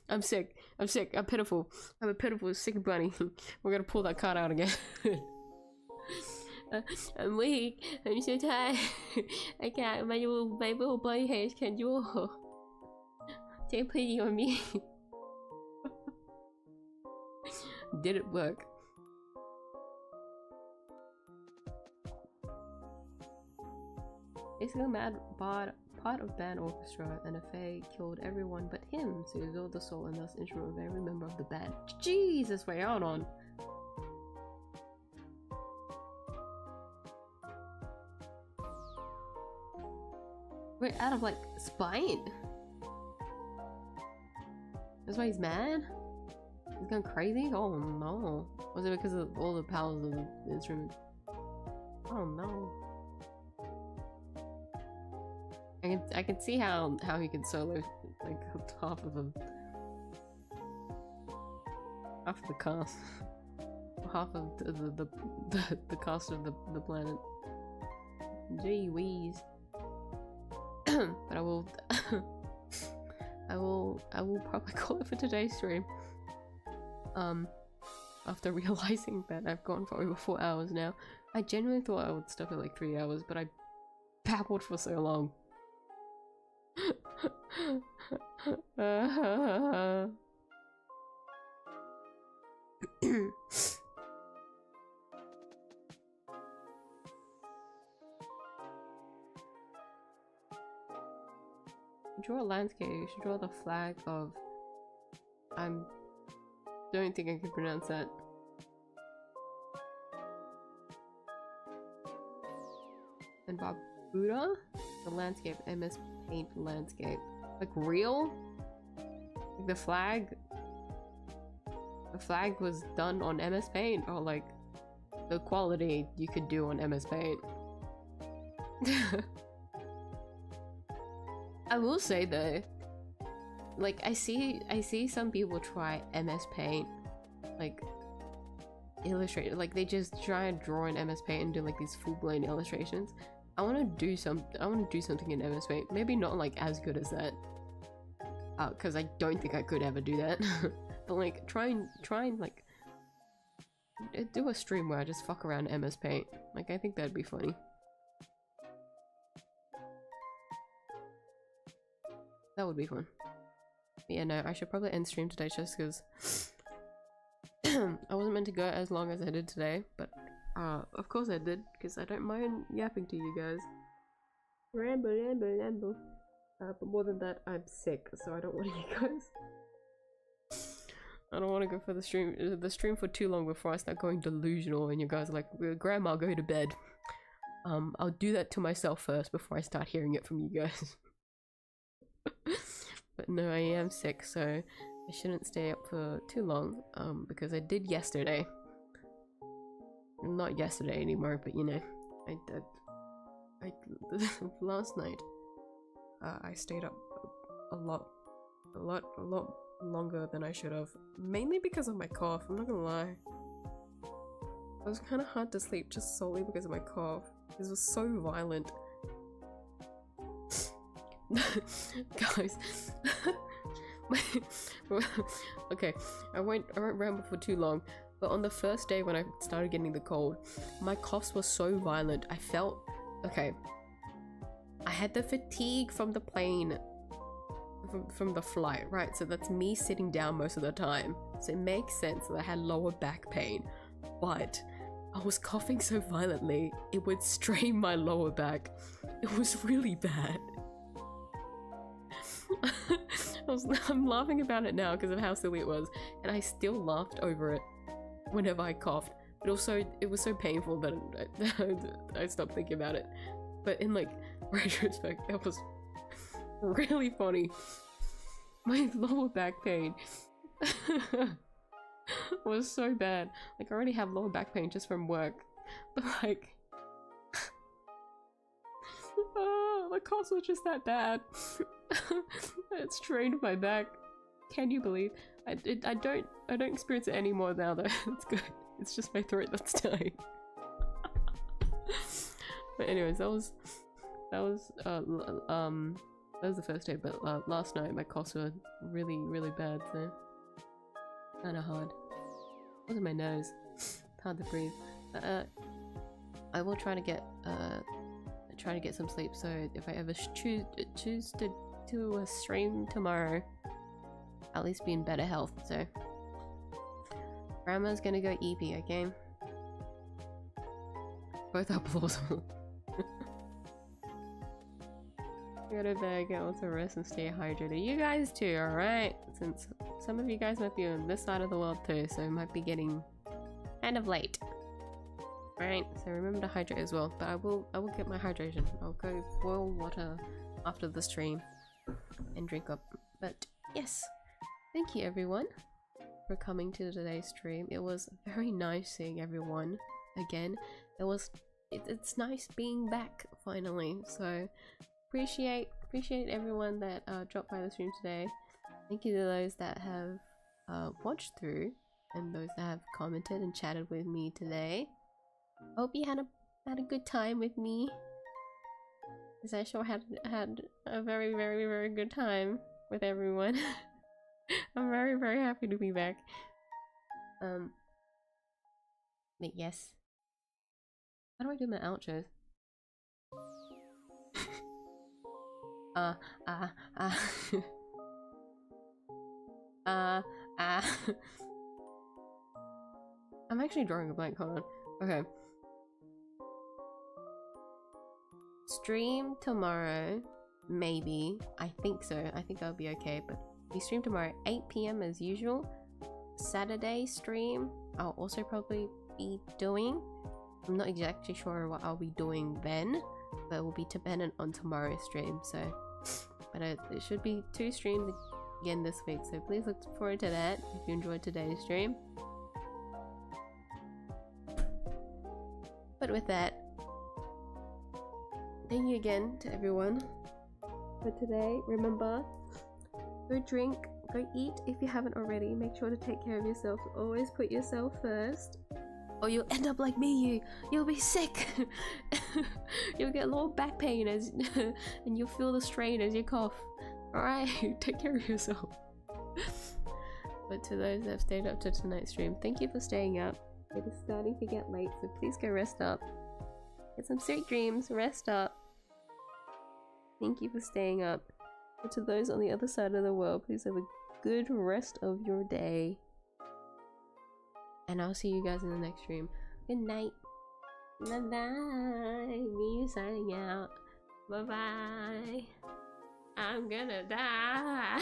I'm sick. I'm pitiful. I'm a pitiful sick bunny. We're gonna pull that card out again. I'm weak. I'm so tired. I can't. My little bunny hairs can't draw. Take pity on me. Did it work? Basically, part of band orchestra, and a fae killed everyone but him, so he absorbed the soul and thus instrument of every member of the band. Jesus, wait, hold on. Wait, out of like spite? That's why he's mad? He's going crazy? Oh no. Was it because of all the powers of the instrument? Oh no. I can see how he can solo like half of the cast, half of the cast of the planet. Gee whiz. But I will probably call it for today's stream. After realizing that I've gone for over 4 hours now, I genuinely thought I would stop at like 3 hours, but I babbled for so long. Draw a landscape. You should draw the flag of. Don't think I can pronounce that. And Barbuda? The landscape, MS Paint landscape. Like real? Like the flag? The flag was done on MS Paint, or like the quality you could do on MS Paint. I will say though, like I see some people try MS Paint, like illustrate, like they just try and draw in MS Paint and do like these full-blown illustrations. I want to do something in MS Paint. Maybe not like as good as that, because I don't think I could ever do that. But like try and like do a stream where I just fuck around MS Paint. Like I think that'd be funny. That would be fun. But yeah, no, I should probably end stream today just because I wasn't meant to go as long as I did today, but of course I did, because I don't mind yapping to you guys. Ramble. But more than that, I'm sick, so I don't want you guys. I don't want to go for the stream for too long before I start going delusional and you guys are like, Grandma, go to bed. I'll do that to myself first before I start hearing it from you guys. But no, I am sick, so I shouldn't stay up for too long, because I did yesterday. Not yesterday anymore, but you know, I last night I stayed up a lot longer than I should have, mainly because of my cough. I'm not gonna lie, it was kind of hard to sleep just solely because of my cough. This was so violent. Guys, okay, I won't ramble for too long, but on the first day when I started getting the cold, my coughs were so violent. I felt, okay, I had the fatigue from the plane, from the flight, right? So that's me sitting down most of the time, so it makes sense that I had lower back pain. but I was coughing so violently it would strain my lower back. It was really bad. I'm laughing about it now because of how silly it was, and I still laughed over it whenever I coughed. But also, it was so painful that I stopped thinking about it. But in like retrospect, that was really funny. My lower back pain was so bad. Like, I already have lower back pain just from work, but like, the cough was just that bad. It strained my back. Can you believe? I don't experience it anymore now though. It's good. It's just my throat that's dying. But anyways, that was the first day. But last night my coughs were really bad, so kinda hard. It was in my nose. It's hard to breathe. I will try to get some sleep. So if I ever choose to do a stream tomorrow, at least be in better health. So Grandma's gonna go EP, okay? Both are plausible. Go to bed, get lots of rest, and stay hydrated. You guys too, alright? Since some of you guys might be on this side of the world too, so it might be getting kind of late. Right, so remember to hydrate as well. But I will get my hydration. I'll go boil water after the stream and drink up. But yes, thank you everyone for coming to today's stream. It was very nice seeing everyone again. It's nice being back finally. So appreciate everyone that dropped by the stream today. Thank you to those that have watched through and those that have commented and chatted with me today. Hope you had a good time with me, because I sure had a very good time with everyone. I'm very happy to be back. But yes, how do I do my outros? I'm actually drawing a blank. Hold on. Okay. Stream tomorrow, maybe. I think so. I think I'll be okay. But we stream tomorrow at 8 PM as usual. Saturday stream, I'll also probably be doing. I'm not exactly sure what I'll be doing then, but it will be dependent on tomorrow's stream. So, but it should be 2 streams again this week. So please look forward to that if you enjoyed today's stream. But with that, thank you again to everyone for today. Remember, go drink, go eat if you haven't already. Make sure to take care of yourself. Always put yourself first, or you'll end up like me. You'll be sick. You'll get low back pain and you'll feel the strain as you cough. Alright, take care of yourself. But to those that have stayed up to tonight's stream, thank you for staying up. It is starting to get late, so please go rest up. Get some sweet dreams, rest up. Thank you for staying up. But to those on the other side of the world, please have a good rest of your day. And I'll see you guys in the next stream. Good night. Bye bye. Me signing out. Bye bye. I'm gonna die.